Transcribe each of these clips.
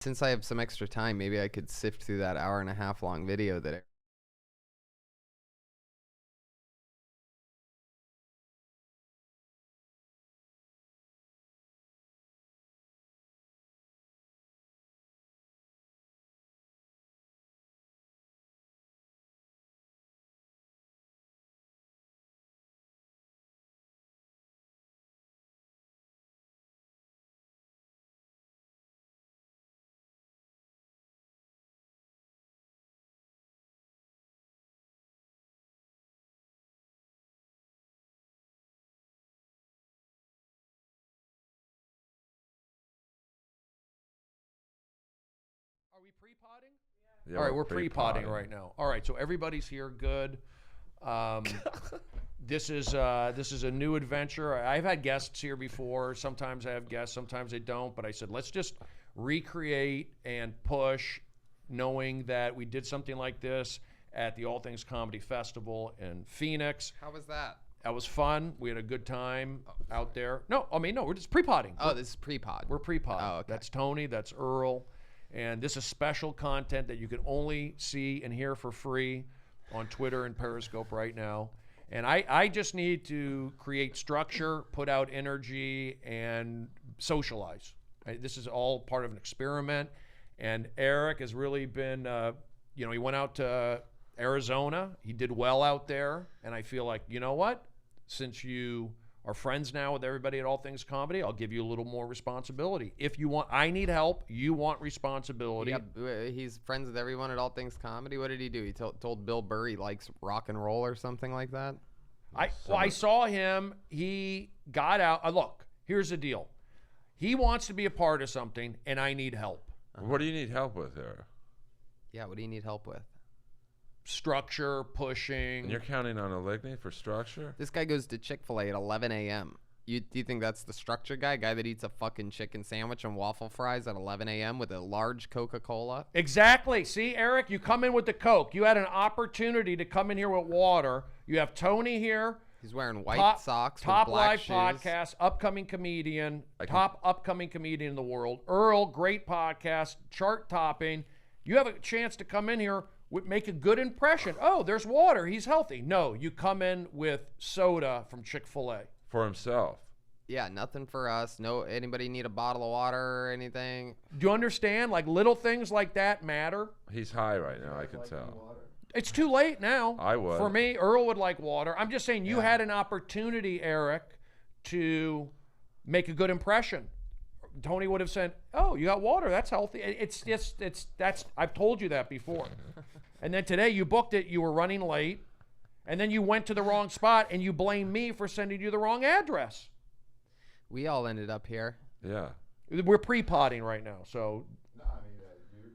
Since I have some extra time, maybe I could sift through that hour-and-a-half long video that. Are we pre-potting? Yeah, all right, we're pre-potting right now. All right, so everybody's here. Good. This is a new adventure. I've had guests here before. Sometimes I have guests, sometimes I don't. But I said, let's just recreate and push, knowing that we did something like this at the All Things Comedy Festival in Phoenix. How was that? That was fun. We had a good time out there. No, we're just pre-potting. Oh, this is pre-pod. We're pre-pod. Oh, okay. That's Tony. That's Earl. And this is special content that you can only see and hear for free on Twitter and Periscope right now. And I just need to create structure, put out energy, and socialize. This is all part of an experiment. And Eric has really been, he went out to Arizona. He did well out there. And I feel like, you know what? Since you are friends now with everybody at All Things Comedy, I'll give you a little more responsibility. If you want, I need help. You want responsibility. Yeah, he's friends with everyone at All Things Comedy. What did he do? He told Bill Burr he likes rock and roll or something like that? I saw him. He got out. Look, here's the deal. He wants to be a part of something, and I need help. What do you need help with there? Yeah, what do you need help with? Structure, pushing. And you're counting on Oligny for structure? This guy goes to Chick-fil-A at 11 a.m. Do you think that's the structure guy that eats a fucking chicken sandwich and waffle fries at 11 a.m. with a large Coca-Cola? Exactly. See, Eric, you come in with the Coke. You had an opportunity to come in here with water. You have Tony here. He's wearing white socks Top with black live shoes. podcast, upcoming comedian, top upcoming comedian in the world. Earl, great podcast, chart topping. You have a chance to come in here, make a good impression. Oh, there's water. He's healthy. No, you come in with soda from Chick-fil-A. For himself. Yeah, nothing for us. No, anybody need a bottle of water or anything? Do you understand? Like little things like that matter. He's high right now, I can tell. It's too late now. I would. For me, Earl would like water. I'm just saying you had an opportunity, Eric, to make a good impression. Tony would have said, "Oh, you got water. That's healthy." That's I've told you that before. And then today you booked it. You were running late, and then you went to the wrong spot, and you blamed me for sending you the wrong address. We all ended up here. Yeah. We're pre-potting right now, so. No, I mean,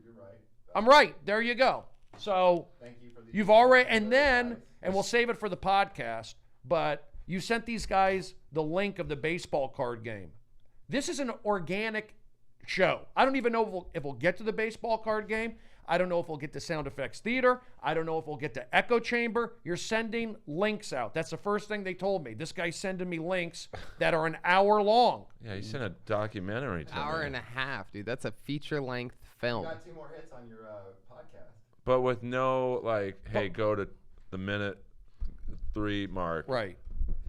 you're right. I'm right. There you go. So Thank you for the. you've already, and we'll save it for the podcast, but you sent these guys the link of the baseball card game. This is an organic show. I don't even know if we'll get to the baseball card game. I don't know if we'll get to Sound Effects Theater. I don't know if we'll get to Echo Chamber. You're sending links out. That's the first thing they told me. This guy's sending me links that are an hour long. Yeah, he sent a documentary to me. Hour and a half, dude. That's a feature-length film. You got 2 more hits on your podcast. But with no, hey, go to the minute 3 mark. Right.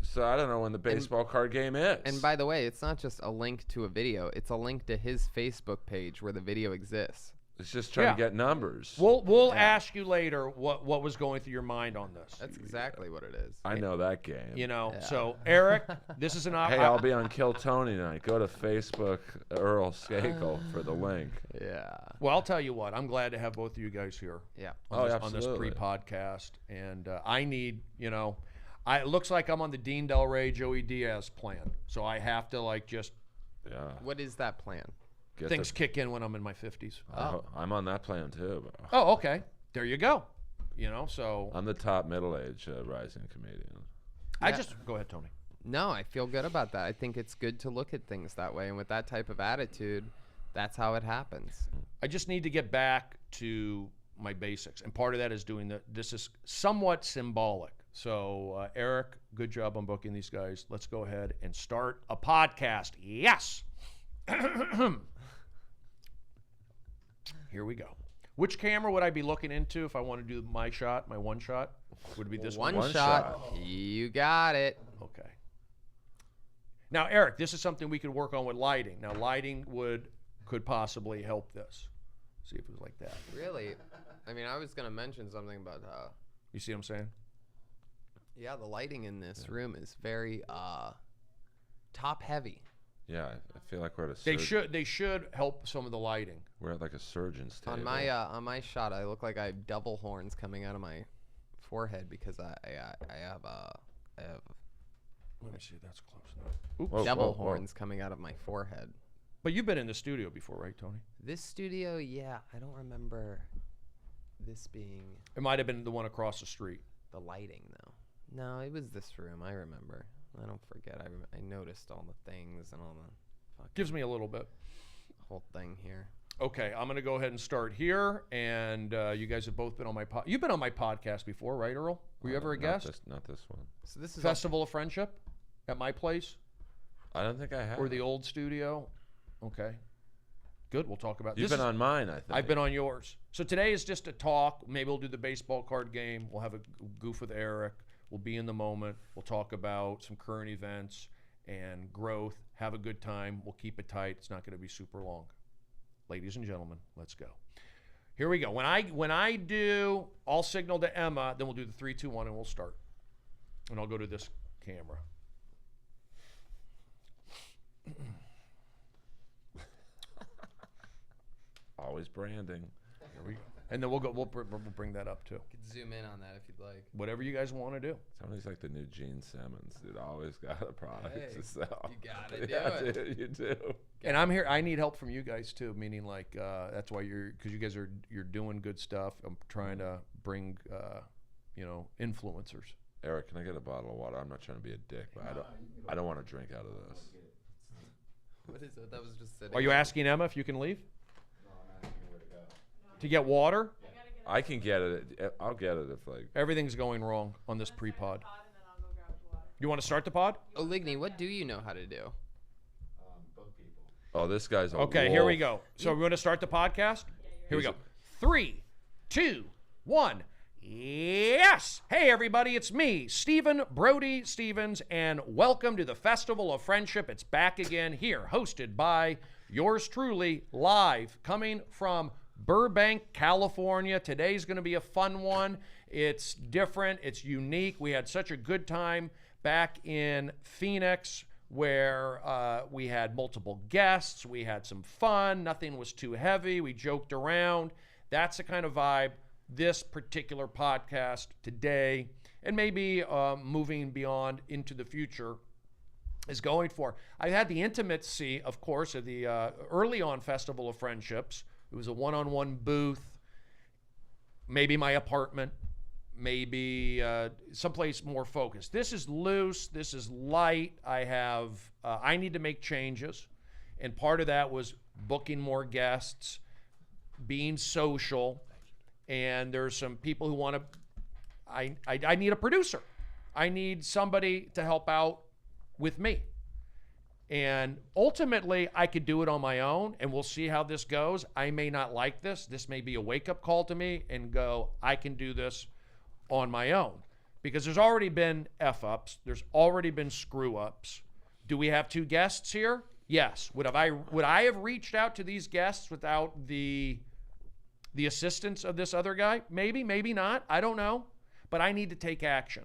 So I don't know when the baseball card game is. And by the way, it's not just a link to a video. It's a link to his Facebook page where the video exists. It's just trying to get numbers. We'll ask you later what was going through your mind on this. That's exactly what it is. I know that game. You know, so Eric, this is an Hey, I'll be on Kill Tony tonight. Go to Facebook, Earl Skakel, for the link. Yeah. Well, I'll tell you what. I'm glad to have both of you guys here. Yeah. On this pre-podcast, and I need, it looks like I'm on the Dean Del Rey, Joey Diaz plan, so I have to just. Yeah. What is that plan? Things kick in when I'm in my 50s. I'm on that plan too, bro. Oh, okay. There you go. So I'm the top middle-aged rising comedian. Go ahead, Tony. No, I feel good about that. I think it's good to look at things that way, and with that type of attitude, that's how it happens. I just need to get back to my basics, and part of that is this is somewhat symbolic. So, Eric, good job on booking these guys. Let's go ahead and start a podcast. Yes. Here we go. Which camera would I be looking into if I want to do my shot, my one shot? Would it be this one? One shot. You got it. Okay. Now, Eric, this is something we could work on with lighting. Now, lighting could possibly help this. See if it was like that. Really? I mean, I was going to mention something about You see what I'm saying? yeah, the lighting in this room is very top heavy. Yeah, I feel like we're at a They should help some of the lighting. we're at like a surgeon's table. On my shot, I look like I have double horns coming out of my forehead because I have Let me see. That's close enough. Oops. Whoa, devil whoa. horns coming out of my forehead. But you've been in the studio before, right, Tony? This studio, yeah, I don't remember this being It might have been the one across the street. the lighting though. No, it was this room. I remember. I don't forget. I noticed all the things and all the fucking Gives me a little bit. whole thing here. Okay, I'm going to go ahead and start here. And you guys have both been on my You've been on my podcast before, right, Earl? Were you ever a guest? Not this one. So this is Festival of Friendship at my place I don't think I have. or the old studio? Okay. Good. We'll talk about You've this. been on mine, I think. I've been on yours. So today is just a talk. Maybe we'll do the baseball card game. We'll have a goof with Eric. We'll be in the moment. We'll talk about some current events and growth. Have a good time. We'll keep it tight. It's not going to be super long. Ladies and gentlemen, let's go. Here we go. When I do, I'll signal to Emma, then we'll do the 3, 2, 1, and we'll start. And I'll go to this camera. Always branding. Here we go. And then we'll bring that up too. You could zoom in on that if you'd like. Whatever you guys want to do. Somebody's like the new Gene Simmons, dude. Always got a product Hey, to sell. you gotta do Yeah, it. dude, you do. And I'm here. I need help from you guys too. Meaning like that's why because you guys you're doing good stuff. I'm trying to bring influencers. Eric, can I get a bottle of water? I'm not trying to be a dick, but I don't want to drink out of this. What is it? That was just sitting. Are you asking Emma if you can leave No, I'm asking you where to go. to get water? I can get it. I'll get it if like. Everything's going wrong on this pre-pod. You want to start the pod? Oh, Ligny, what do you know how to do? Book people. Oh, this guy's a Okay, here we wolf. go. So we're going to start the podcast? Here we Is go. it- 3, 2, 1. Yes! Hey, everybody, it's me, Stephen Brody Stevens, and welcome to the Festival of Friendship. It's back again here, hosted by yours truly, live, coming from Burbank, California. Today's going to be a fun one. It's different. It's unique. We had such a good time back in Phoenix where we had multiple guests. We had some fun. Nothing was too heavy. We joked around. That's the kind of vibe this particular podcast today, and maybe moving beyond into the future, is going for. I had the intimacy, of course, of the early on Festival of Friendships. It was a one-on-one booth, maybe my apartment, maybe someplace more focused. This is loose. This is light. I need to make changes, and part of that was booking more guests, being social. And there's some people who want to, I need a producer. I need somebody to help out with me. And ultimately, I could do it on my own, and we'll see how this goes. I may not like this. This may be a wake-up call to me and go, I can do this on my own. Because there's already been F-ups. There's already been screw-ups. Do we have 2 guests here? Yes. Would I have reached out to these guests without the assistance of this other guy? Maybe, maybe not. I don't know. But I need to take action.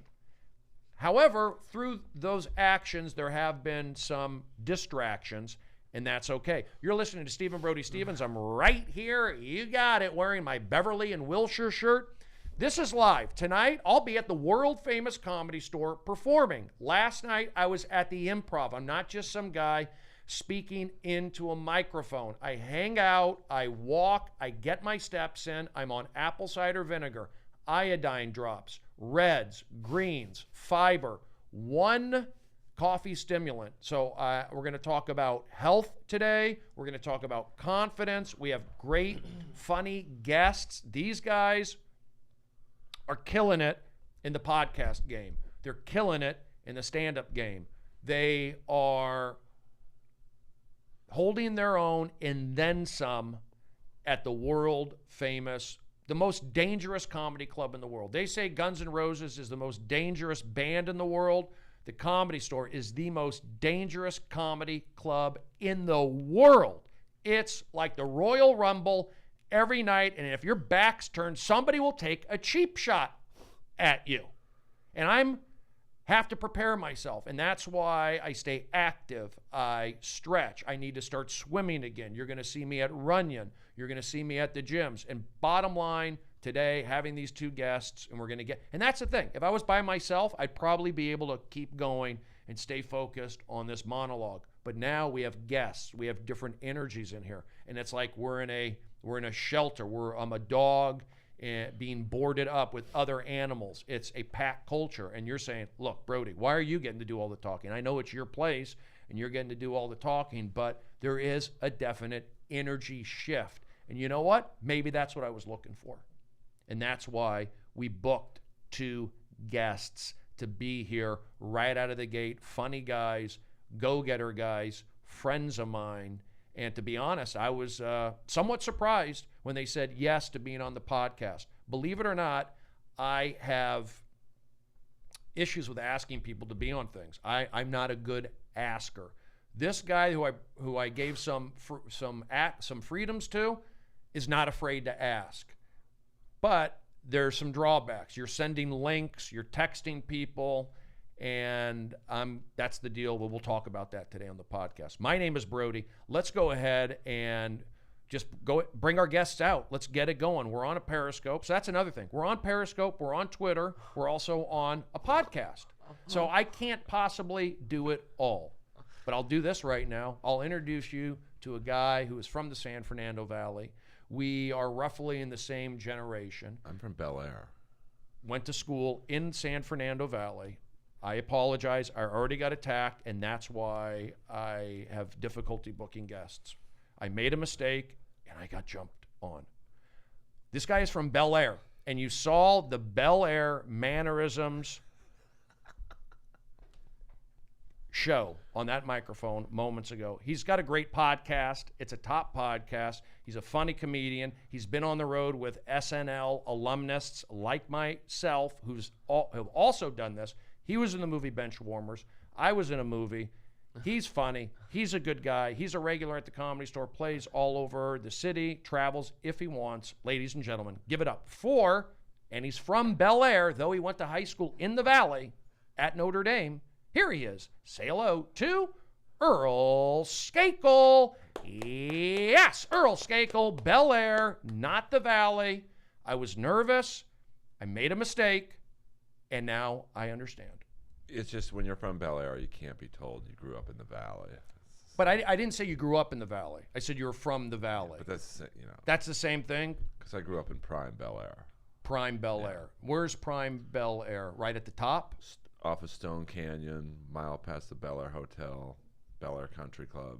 However, through those actions, there have been some distractions, and that's okay. You're listening to Stephen Brody Stevens. I'm right here. You got it, wearing my Beverly and Wilshire shirt. This is live. Tonight, I'll be at the world-famous Comedy Store performing. Last night, I was at the Improv. I'm not just some guy speaking into a microphone. I hang out, I walk, I get my steps in. I'm on apple cider vinegar, iodine drops, reds, greens, fiber, 1 coffee stimulant. So we're going to talk about health today. We're going to talk about confidence. We have great, funny guests. These guys are killing it in the podcast game. They're killing it in the stand-up game. They are holding their own and then some at the world famous, the most dangerous comedy club in the world. They say Guns N' Roses is the most dangerous band in the world. The Comedy Store is the most dangerous comedy club in the world. It's like the Royal Rumble every night, and if your back's turned, somebody will take a cheap shot at you. And I'm have to prepare myself, and that's why I stay active. I stretch. I need to start swimming again. You're going to see me at Runyon. You're going to see me at the gyms. And bottom line, today, having these two guests, and we're going to get, and that's the thing. If I was by myself, I'd probably be able to keep going and stay focused on this monologue. But now we have guests. We have different energies in here. And it's like we're in a shelter. I'm a dog and being boarded up with other animals. It's a pack culture. And you're saying, look, Brody, why are you getting to do all the talking? I know it's your place and you're getting to do all the talking, but there is a definite energy shift. And you know what? Maybe that's what I was looking for. And that's why we booked two guests to be here right out of the gate. Funny guys, go-getter guys, friends of mine. And to be honest, I was somewhat surprised when they said yes to being on the podcast. Believe it or not, I have issues with asking people to be on things. I'm not a good asker. This guy who I gave some freedoms to is not afraid to ask. But there's some drawbacks. You're sending links, you're texting people, and that's the deal. We'll talk about that today on the podcast. My name is Brody. Let's go ahead and just bring our guests out. Let's get it going. We're on a Periscope. So that's another thing. We're on Periscope. We're on Twitter. We're also on a podcast. So I can't possibly do it all. But I'll do this right now. I'll introduce you to a guy who is from the San Fernando Valley. We are roughly in the same generation. I'm from Bel Air. Went to school in San Fernando Valley. I apologize. I already got attacked, and that's why I have difficulty booking guests. I made a mistake, and I got jumped on. This guy is from Bel Air, and you saw the Bel Air mannerisms show on that microphone moments ago. He's got a great podcast. It's a top podcast. He's a funny comedian. He's been on the road with SNL alumnists like myself who've also done this. He was in the movie Benchwarmers. I was in a movie. He's funny. He's a good guy. He's a regular at the Comedy Store, plays all over the city, travels if he wants. Ladies and gentlemen, give it up for, and he's from Bel Air, though he went to high school in the Valley at Notre Dame. Here he is. Say hello to Earl Skakel. Yes, Earl Skakel, Bel Air, not the Valley. I was nervous. I made a mistake. And now I understand. It's just when you're from Bel Air, you can't be told you grew up in the Valley. But I didn't say you grew up in the Valley. I said you were from the Valley. But that's, That's the same thing? because I grew up in Prime Bel Air. Prime Bel Air. Where's Prime Bel Air? Right at the top? Off of Stone Canyon, mile past the Bel Air Hotel, Bel Air Country Club.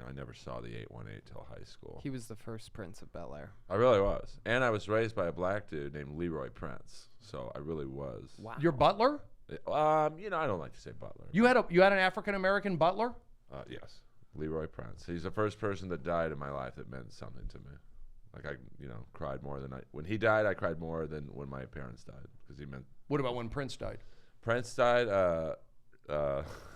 I never saw the 818 till high school. He was the first Prince of Bel Air. I really was. And I was raised by a black dude named Leroy Prince. So I really was. Wow. Your butler? I don't like to say butler. You had an African-American butler? Yes. Leroy Prince. He's the first person that died in my life that meant something to me. Like I cried more than when he died, I cried more than when my parents died because he meant. What about when Prince died? Prince died, I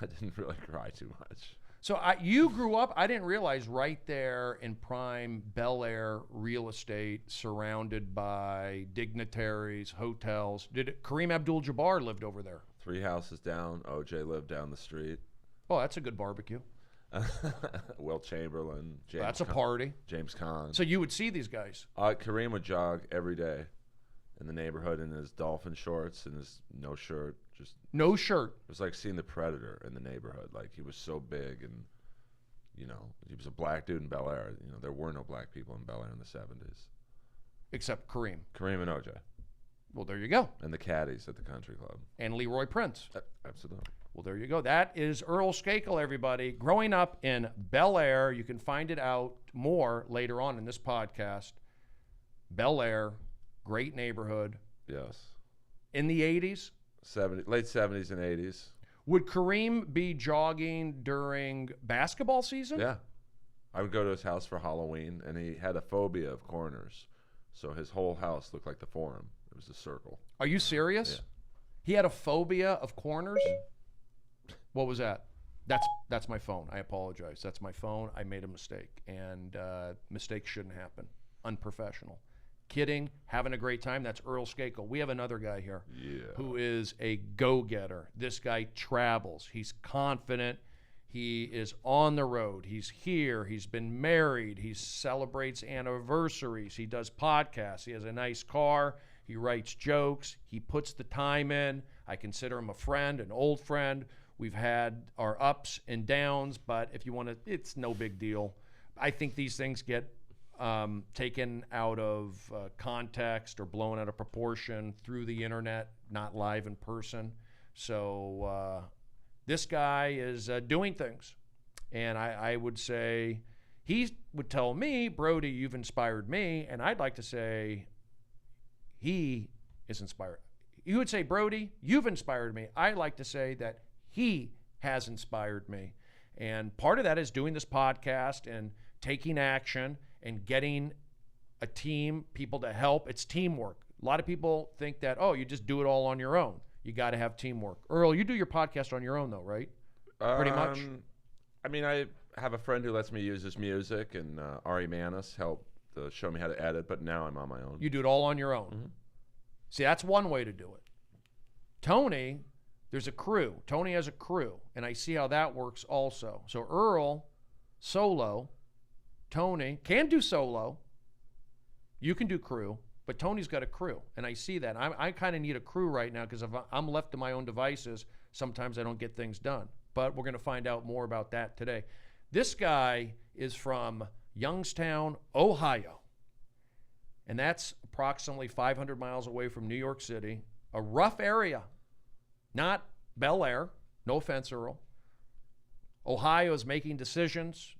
didn't really cry too much. So you grew up, I didn't realize, right there in prime Bel Air real estate, surrounded by dignitaries, hotels. Kareem Abdul-Jabbar lived over there? 3 houses down. OJ lived down the street. Oh, that's a good barbecue. Will Chamberlain. James That's a party. James Caan. So you would see these guys. Kareem would jog every day in the neighborhood in his dolphin shorts and his no shirt. Just no shirt. It was like seeing the Predator in the neighborhood. Like he was so big, and he was a black dude in Bel Air. There were no black people in Bel Air in the 70s, except Kareem and OJ. Well, there you go. And the caddies at the country club. And Leroy Prince. Absolutely. Well, there you go. That is Earl Skakel, everybody. Growing up in Bel Air, you can find it out more later on in this podcast. Bel Air, great neighborhood. Yes. In the 80s? Late 70s and 80s. Would Kareem be jogging during basketball season? Yeah. I would go to his house for Halloween, and he had a phobia of corners. So his whole house looked like the Forum. It was a circle. Are you serious? Yeah. He had a phobia of corners? What was that? That's my phone. I apologize. That's my phone. I made a mistake, and mistakes shouldn't happen. Unprofessional. Kidding. Having a great time. That's Earl Skakel. We have another guy here who is a go-getter. This guy travels. He's confident. He is on the road. He's here. He's been married. He celebrates anniversaries. He does podcasts. He has a nice car. He writes jokes. He puts the time in. I consider him a friend, an old friend. We've had our ups and downs, but if you want to, it's no big deal. I think these things get taken out of context or blown out of proportion through the internet, not live in person. So this guy is doing things. And I would say, he would tell me, Brody, you've inspired me. And I'd like to say, he is inspired. You would say, Brody, you've inspired me. I like to say that he has inspired me. And part of that is doing this podcast and taking action and getting a team, people to help. It's teamwork. A lot of people think that, oh, you just do it all on your own. You got to have teamwork. Earl, you do your podcast on your own, though, right? Pretty much. I mean, I have a friend who lets me use his music, and Ari Manis helped show me how to edit, but now I'm on my own. You do it all on your own. Mm-hmm. See, that's one way to do it. Tony, there's a crew. Tony has a crew, and I see how that works also. So Earl, solo. Tony can do solo. You can do crew, but Tony's got a crew, and I see that. I kind of need a crew right now because if I'm left to my own devices, sometimes I don't get things done. But we're going to find out more about that today. This guy is from Youngstown, Ohio, and that's approximately 500 miles away from New York City, a rough area, not Bel Air. No offense, Earl. Ohio is making decisions.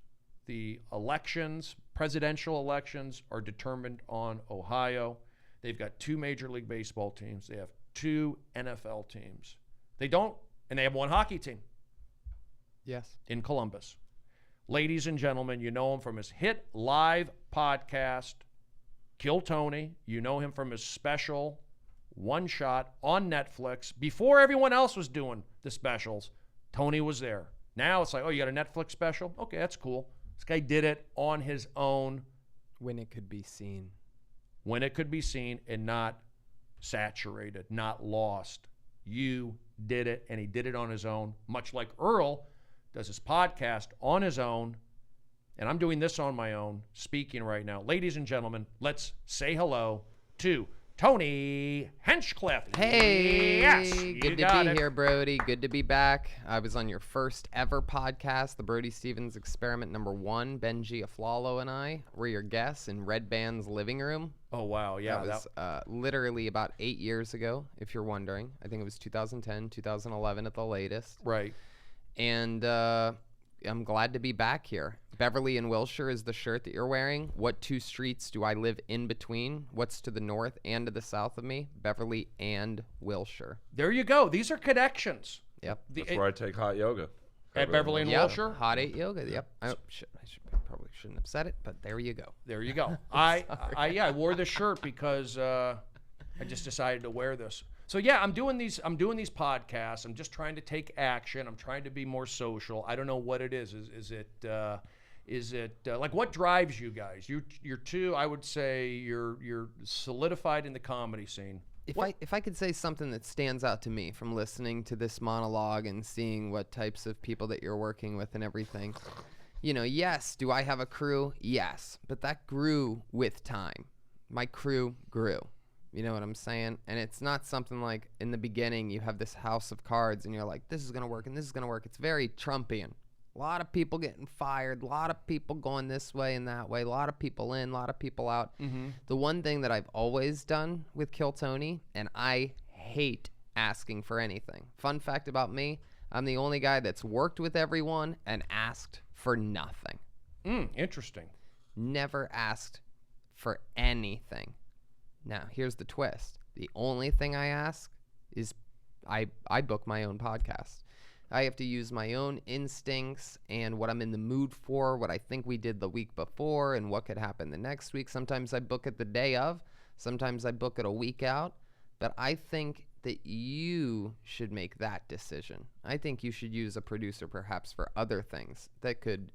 The elections, presidential elections, are determined on Ohio. They've got 2 Major League Baseball teams. They have 2 NFL teams. They have 1 hockey team. Yes. In Columbus. Ladies and gentlemen, you know him from his hit live podcast, Kill Tony. You know him from his special, One Shot, on Netflix. Before everyone else was doing the specials, Tony was there. Now it's like, oh, you got a Netflix special? Okay, that's cool. This guy did it on his own. When it could be seen. When it could be seen and not saturated, not lost. You did it, and he did it on his own, much like Earl does his podcast on his own, and I'm doing this on my own, speaking right now. Ladies and gentlemen, let's say hello to Tony Hinchcliffe. Hey, yes, good to be here, Brody. Good to be back. I was on your first ever podcast, the Brody Stevens Experiment #1. Benji Aflalo and I were your guests in Red Band's living room. Oh, wow. Yeah. That was literally about 8 years ago, if you're wondering. I think it was 2010, 2011 at the latest. Right. And I'm glad to be back here. Beverly and Wilshire is the shirt that you're wearing. What 2 streets do I live in between? What's to the north and to the south of me? Beverly and Wilshire. There you go. These are connections. Yep. That's where I take hot yoga. At Beverly and Wilshire? Hot 8 yoga. Yep. I probably shouldn't have said it, but there you go. There you go. I wore this shirt because I just decided to wear this. So yeah, I'm doing these podcasts. I'm just trying to take action. I'm trying to be more social. I don't know what it is. Is it like, what drives you guys? You're 2. I would say you're solidified in the comedy scene. If I could say something that stands out to me from listening to this monologue and seeing what types of people that you're working with and everything, yes, do I have a crew? Yes, but that grew with time. My crew grew. You know what I'm saying? And it's not something like in the beginning you have this house of cards and you're like, this is going to work and this is going to work. It's very Trumpian. A lot of people getting fired, a lot of people going this way and that way, a lot of people in, a lot of people out. Mm-hmm. The one thing that I've always done with Kill Tony, and I hate asking for anything. Fun fact about me, I'm the only guy that's worked with everyone and asked for nothing. Interesting. Never asked for anything. Now, here's the twist. The only thing I ask is I book my own podcast. I have to use my own instincts and what I'm in the mood for, what I think we did the week before, and what could happen the next week. Sometimes I book it the day of. Sometimes I book it a week out. But I think that you should make that decision. I think you should use a producer perhaps for other things that could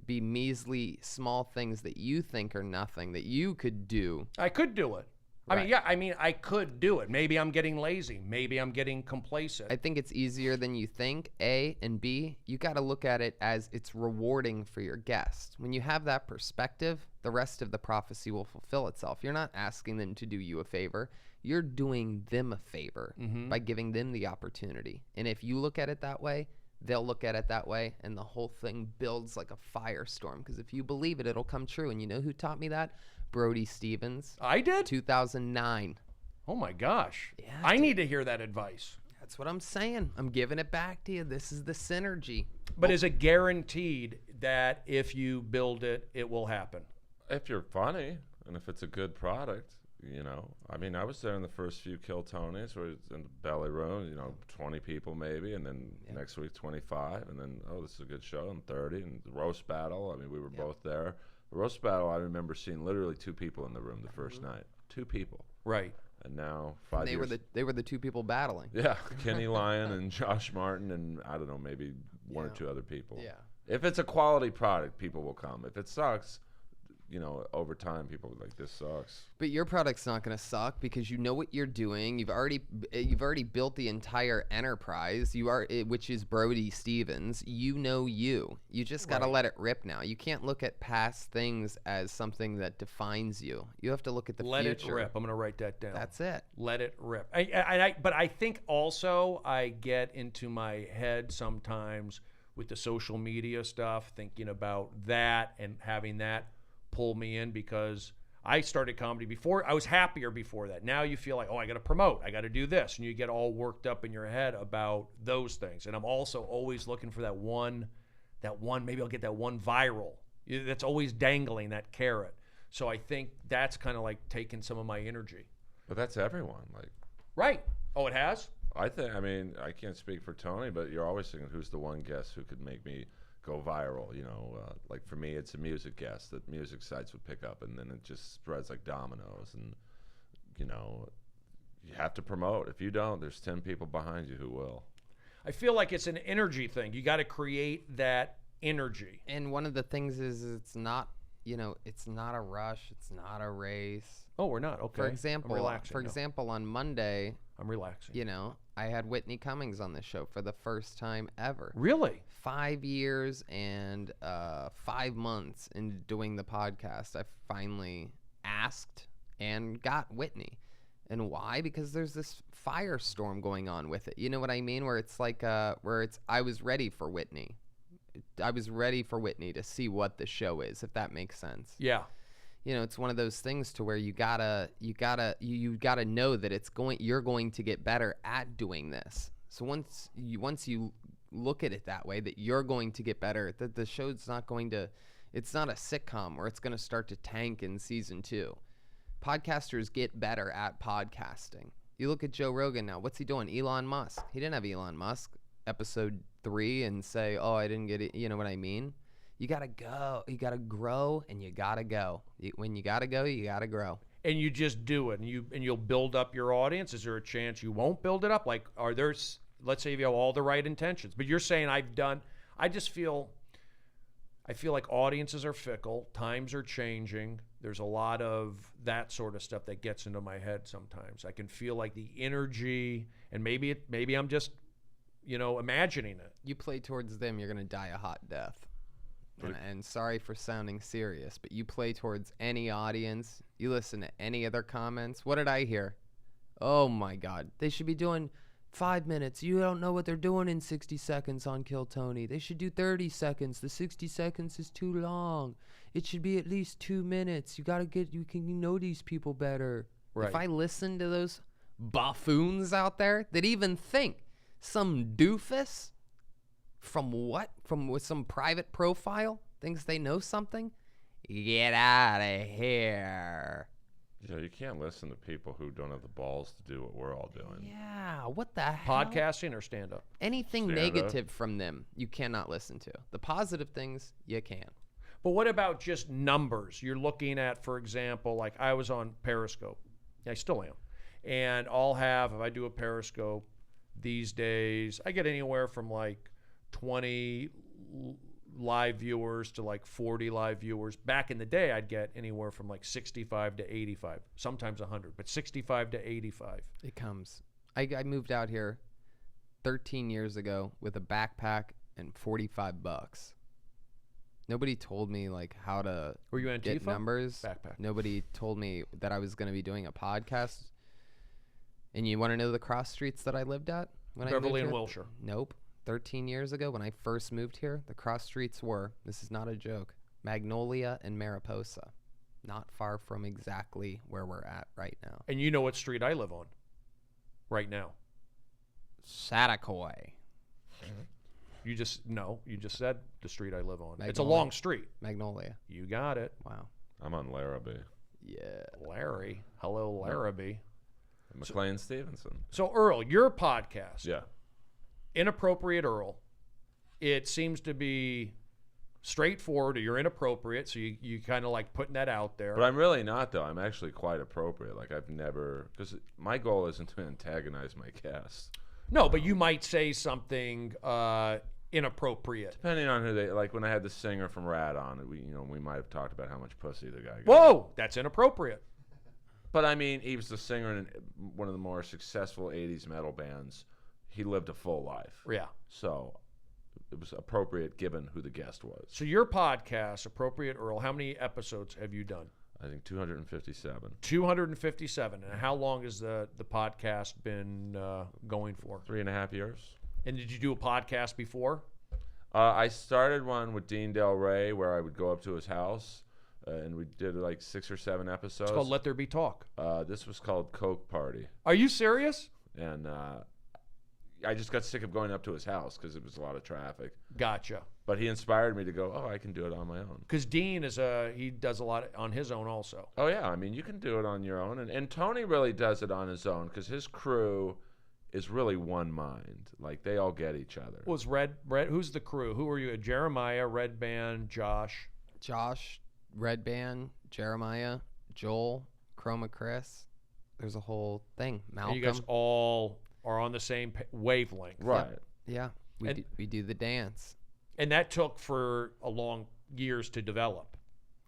be measly small things that you think are nothing that you could do. I could do it. Right. I could do it. Maybe I'm getting lazy. Maybe I'm getting complacent. I think it's easier than you think, A, and B, you got to look at it as it's rewarding for your guest. When you have that perspective, the rest of the prophecy will fulfill itself. You're not asking them to do you a favor. You're doing them a favor by giving them the opportunity. And if you look at it that way, they'll look at it that way, and the whole thing builds like a firestorm. Because if you believe it, it'll come true. And you know who taught me that? Brody Stevens. I did? 2009. Oh, my gosh. Yeah, I need to hear that advice. That's what I'm saying. I'm giving it back to you. This is the synergy. But is it guaranteed that if you build it, it will happen? If you're funny and if it's a good product, you know. I mean, I was there in the first few Kill Tonys where it's in the belly room, you know, 20 people maybe, and then next week 25, and then, oh, this is a good show, and 30, and the roast battle. I mean, we were both there. The roast battle, I remember seeing literally 2 people in the room the first night. 2 people. Right. And now 5 years. They were the 2 people battling. Yeah, Kenny Lyon and Josh Martin, and I don't know, maybe 1 or 2 other people. Yeah. If it's a quality product, people will come. If it sucks, you know, over time, people are like, this sucks. But your product's not going to suck because you know what you're doing. You've already built the entire enterprise. Which is Brody Stevens. You know you. You just got to let it rip now. You can't look at past things as something that defines you. You have to look at the Let future. it rip. I'm going to write that down. That's it. Let it rip. But I think also I get into my head sometimes with the social media stuff, thinking about that and having that pull me in, because I started comedy before. I was happier before that. Now you feel like, oh, I got to promote. I got to do this. And you get all worked up in your head about those things. And I'm also always looking for that one, maybe I'll get that one viral. That's always dangling, that carrot. So I think that's kind of like taking some of my energy. But that's everyone. Like, Right. Oh, it has? I mean, I can't speak for Tony, but you're always thinking, who's the one guest who could make me go viral? You know, like for me, it's a music guest that music sites would pick up, and then it just spreads like dominoes. And, you know, you have to promote. If you don't, there's 10 people behind you who will. I feel like it's an energy thing. You got to create that energy. And one of the things is it's not, you know, it's not a rush. It's not a race. Oh, we're not. Okay. For example, I'm relaxing. On Monday, I'm relaxing. you know, I had Whitney Cummings on the show for the first time ever. Really? 5 years and 5 months into doing the podcast, I finally asked and got Whitney. And why? Because there's this firestorm going on with it. You know what I mean? Where it's like, I was ready for Whitney. I was ready for Whitney to see what the show is, if that makes sense. Yeah. You know, it's one of those things to where you gotta know that you're going to get better at doing this. So once you look at it that way, that you're going to get better, that the show's not going to, it's not a sitcom where it's going to start to tank in season 2. Podcasters get better at podcasting. You look at Joe Rogan now. What's he doing? Elon Musk. He didn't have Elon Musk episode 3 and say, oh, I didn't get it. You know what I mean? You got to go. You got to grow, and you got to go. When you got to go, you got to grow. And you just do it, and you'll build up your audience. Is there a chance you won't build it up? Like, let's say you have all the right intentions, but you're saying I feel like audiences are fickle. Times are changing. There's a lot of that sort of stuff that gets into my head sometimes. I can feel like the energy, and maybe I'm just, imagining it. You play towards them, you're going to die a hot death. And sorry for sounding serious, but you play towards any audience, you listen to any other comments. What did I hear? Oh my God. They should be doing 5 minutes. You don't know what they're doing in 60 seconds on Kill Tony. They should do 30 seconds. The 60 seconds is too long. It should be at least 2 minutes. You can know these people better. Right. If I listen to those buffoons out there that even think some doofus with some private profile thinks they know something, get out of here. Yeah, you can't listen to people who don't have the balls to do what we're all doing. Yeah, what the hell? Podcasting or stand-up? Anything Stand-up. negative from them, you cannot listen to. The positive things, you can. But what about just numbers? You're looking at, for example, like I was on Periscope. I still am. And I'll have, if I do a Periscope these days, I get anywhere from like 20 live viewers to like 40 live viewers. Back in the day, I'd get anywhere from like 65 to 85, sometimes 100, but 65 to 85. It comes. I moved out here 13 years ago with a backpack and $45. Nobody told me like how to Were you Antifa? get numbers. Backpack. Nobody told me that I was going to be doing a podcast. And you want to know the cross streets that I lived at when I moved Beverly and here? Wilshire. Nope. 13 years ago when I first moved here, the cross streets were, this is not a joke, Magnolia and Mariposa. Not far from exactly where we're at right now. And you know what street I live on right now. Satakoy. You just said the street I live on. It's a Magnolia. long street. Magnolia. You got it. Wow. I'm on Larrabee. Yeah. Larry. Hello, Larrabee. McLean Stevenson. So, Earl, your podcast, Yeah. Inappropriate Earl, it seems to be straightforward, or you're inappropriate, so you kind of like putting that out there. But I'm really not, though. I'm actually quite appropriate. Like, I've never... Because my goal isn't to antagonize my cast. No, but you might say something inappropriate. Depending on who they... Like, when I had the singer from Rat on, we might have talked about how much pussy the guy got. Whoa, that's inappropriate. But, I mean, he was the singer in one of the more successful 80s metal bands. He lived a full life. Yeah. So it was appropriate given who the guest was. So your podcast, Appropriate Earl, how many episodes have you done? I think 257. 257. And how long has the podcast been going for? 3.5 years. And did you do a podcast before? I started one with Dean Del Rey where I would go up to his house, and we did like 6 or 7 episodes. It's called Let There Be Talk. This was called Coke Party. Are you serious? And I just got sick of going up to his house because it was a lot of traffic. Gotcha. But he inspired me to go, oh, I can do it on my own. Because Dean he does a lot on his own also. Oh, yeah. I mean, you can do it on your own. And Tony really does it on his own because his crew is really one mind. Like, they all get each other. Was Red, who's the crew? Who are you? Jeremiah, Red Band, Josh. Josh, Red Band, Jeremiah, Joel, Chroma Chris. There's a whole thing. Malcolm. And you guys all are on the same wavelength. Right. Yeah. We do the dance. And that took for a long years to develop.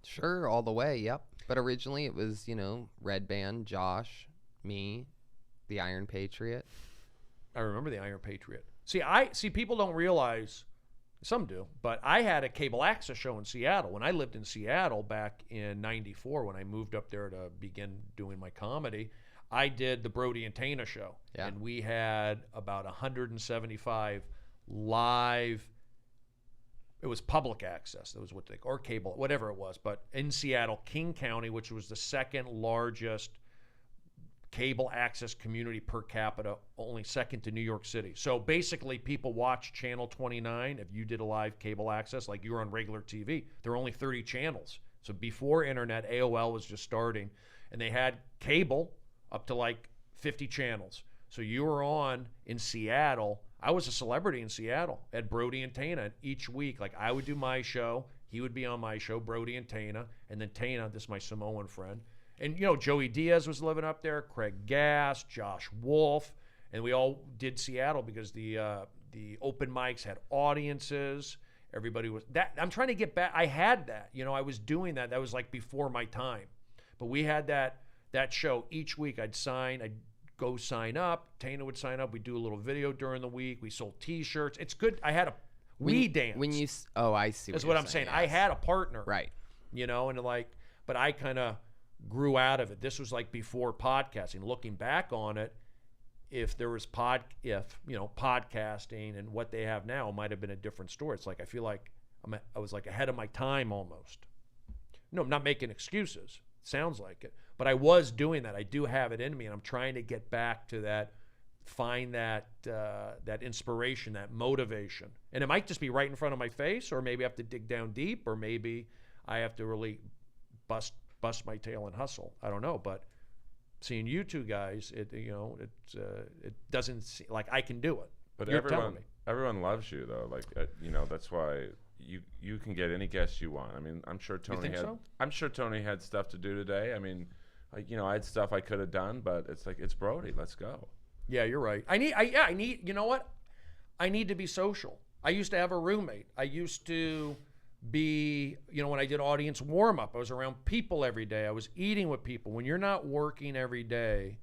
Sure, all the way, yep. But originally it was, Red Band, Josh, me, the Iron Patriot. I remember the Iron Patriot. See, people don't realize, some do, but I had a cable access show in Seattle. When I lived in Seattle back in '94, when I moved up there to begin doing my comedy, I did the Brody and Tana show. Yeah. And we had about 175 live, it was public access, that was what or cable, whatever it was, but in Seattle, King County, which was the second largest cable access community per capita, only second to New York City. So basically, people watch Channel 29. If you did a live cable access, like you were on regular TV, there were only 30 channels. So before internet, AOL was just starting, and they had cable up to like 50 channels. So you were on in Seattle. I was a celebrity in Seattle at Brody and Tana each week. Like, I would do my show, he would be on my show, Brody and Tana, and then Tana, this is my Samoan friend. And, Joey Diaz was living up there, Craig Gass, Josh Wolf, and we all did Seattle because the open mics had audiences. Everybody was that. I'm trying to get back. I had that. I was doing that. That was like before my time. But we had that show each week. I'd go sign up. Tana would sign up. We'd do a little video during the week. We sold T-shirts. It's good. I had we dance. I see. That's what I'm saying. Yes. I had a partner. Right. But I kind of grew out of it. This was like before podcasting. Looking back on it, if there was podcasting and what they have now, it might have been a different story. It's like I feel like I was like ahead of my time almost. No, I'm not making excuses. Sounds like it, but I was doing that. I do have it in me, and I'm trying to get back to that, find that inspiration, that motivation. And it might just be right in front of my face, or maybe I have to dig down deep, or maybe I have to really bust bust my tail and hustle. I don't know, but seeing you two guys, it doesn't seem like I can do it. But You're telling me. everyone loves you though. Like that's why you can get any guest you want. I mean, I'm sure Tony think had. so? I'm sure Tony had stuff to do today. I mean, I had stuff I could have done, but it's like it's Brody. Let's go. Yeah, you're right. I need. You know what? I need to be social. I used to have a roommate. I used to be, when I did audience warm up, I was around people every day. I was eating with people. When you're not working every day,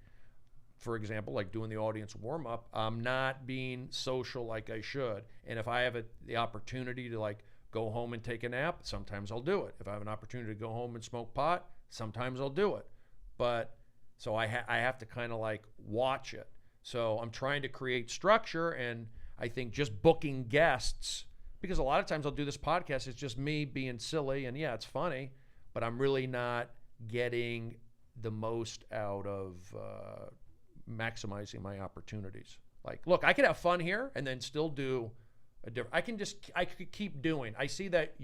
for example, like doing the audience warm up, I'm not being social like I should. And if I have the opportunity to like go home and take a nap, sometimes I'll do it. If I have an opportunity to go home and smoke pot, sometimes I'll do it. But so I have to kind of like watch it. So I'm trying to create structure, and I think just booking guests, because a lot of times I'll do this podcast, it's just me being silly, and yeah, it's funny, but I'm really not getting the most out of maximizing my opportunities. Like, look, I could have fun here and then still do a different, I could keep doing. I see that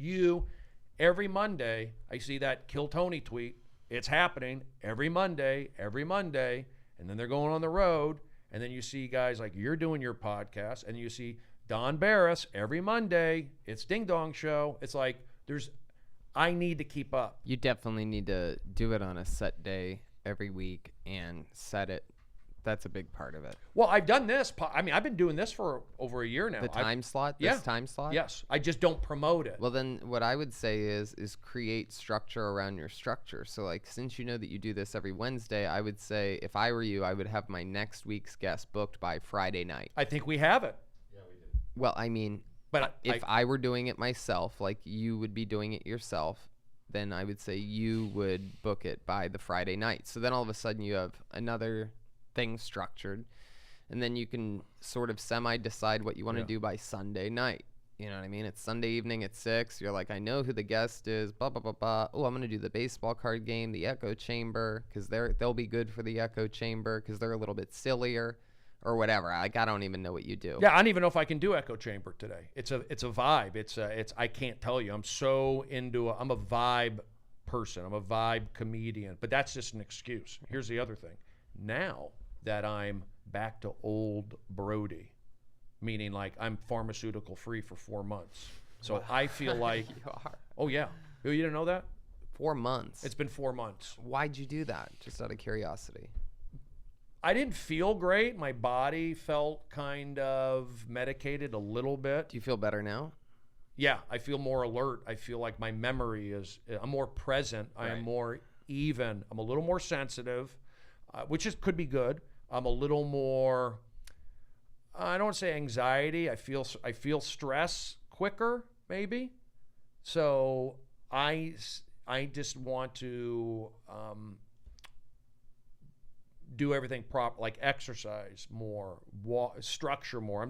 every Monday, I see that Kill Tony tweet. It's happening every Monday, and then they're going on the road. And then you see guys like you're doing your podcast, and you see Don Barris every Monday. It's Ding Dong Show. It's like I need to keep up. You definitely need to do it on a set day every week and set it. That's a big part of it. Well, I've done this. I've been doing this for over a year now. The time slot? Yeah. This time slot? Yes. I just don't promote it. Well, then what I would say is create structure around your structure. So, like, since you know that you do this every Wednesday, I would say if I were you, I would have my next week's guest booked by Friday night. I think we have it. Yeah, we did. Well, I mean, But if I were doing it myself, like you would be doing it yourself, then I would say you would book it by the Friday night. So then all of a sudden you have another thing structured, and then you can sort of semi-decide what you want to do by Sunday night. You know what I mean? It's Sunday evening at 6. You're like, I know who the guest is, blah, blah, blah, blah. Oh, I'm going to do the baseball card game, the echo chamber, because they'll be good for the echo chamber because they're a little bit sillier or whatever. Like, I don't even know what you do. Yeah, I don't even know if I can do echo chamber today. It's a vibe. It's I can't tell you. I'm so I'm a vibe person. I'm a vibe comedian. But that's just an excuse. Here's the other thing. Now that I'm back to old Brody, meaning like I'm pharmaceutical free for 4 months. So I feel like, You are. oh yeah, you didn't know that? 4 months. It's been 4 months. Why'd you do that? Just out of curiosity. I didn't feel great. My body felt kind of medicated a little bit. Do you feel better now? Yeah, I feel more alert. I feel like my memory I'm more present. I am more even. I'm a little more sensitive, which could be good. I'm a little more, I don't want to say anxiety. I feel stress quicker, maybe. So I just want to do everything proper, like exercise more, structure more.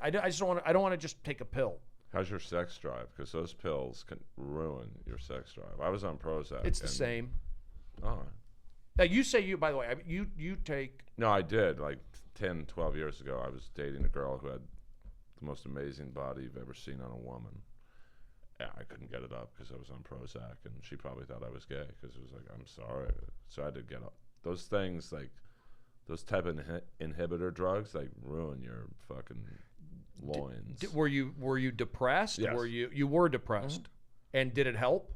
I don't want to just take a pill. How's your sex drive? Because those pills can ruin your sex drive. I was on Prozac. It's the same. Oh. Now you say by the way, you take. No, I did. Like 10, 12 years ago, I was dating a girl who had the most amazing body you've ever seen on a woman. Yeah, I couldn't get it up because I was on Prozac, and she probably thought I was gay because it was like, I'm sorry. So I had to get up. Those things, like those type of inhibitor drugs, like ruin your fucking loins. Were you depressed? Yes. You were depressed, and did it help?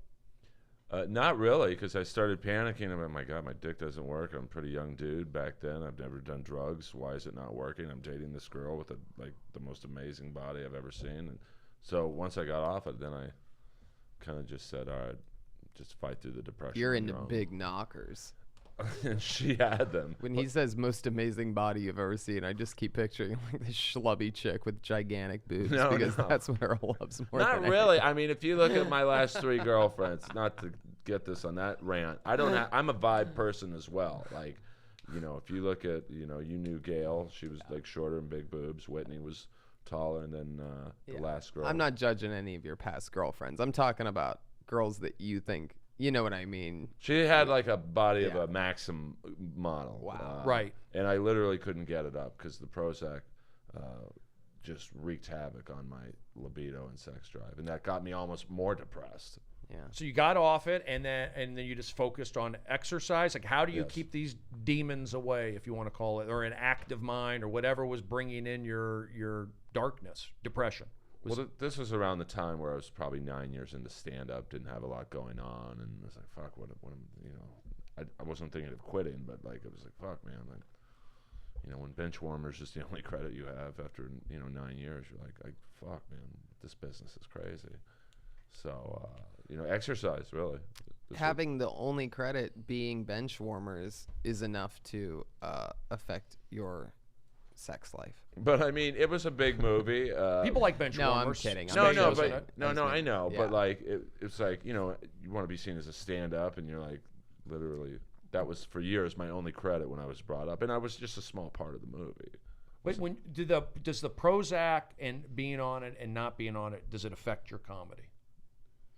Not really, because I started panicking. I'm like, my God, my dick doesn't work. I'm a pretty young dude back then. I've never done drugs. Why is it not working? I'm dating this girl with the most amazing body I've ever seen. And so once I got off it, then I kind of just said, all right, just fight through the depression. You're on into your own. big knockers. And she had them. When he says most amazing body you've ever seen, I just keep picturing like this schlubby chick with gigantic boobs because that's what Earl loves more Not than really. anything. I mean, if you look at my last 3 girlfriends, not to get this on that rant, I'm a vibe person as well. Like, if you look at, you knew Gail, she was like shorter and big boobs. Whitney was taller, and then the last girl. I'm not judging any of your past girlfriends. I'm talking about girls that you think, you know what I mean. She had like a body of a Maxim model. Wow. Right. And I literally couldn't get it up because the Prozac just wreaked havoc on my libido and sex drive. And that got me almost more depressed. Yeah. So you got off it, and then you just focused on exercise. Like, how do you Yes. keep these demons away, if you want to call it, or an active mind, or whatever was bringing in your darkness, depression? Well, this was around the time where I was probably 9 years into stand-up, didn't have a lot going on, and I was like, fuck, what I wasn't thinking of quitting, but like, it was like, fuck, man, like, when bench warmers is the only credit you have after 9 years, you're like, fuck, man, this business is crazy. So exercise really. Having the only credit being bench warmers is enough to affect your sex life. But I mean, it was a big movie. People like bench No, warmers. I'm kidding. No, I'm no, joking. but I know, Yeah. but like it's like you want to be seen as a stand-up, and you're like literally that was for years my only credit when I was brought up, and I was just a small part of the movie. Wait, does the Prozac and being on it and not being on it, does it affect your comedy?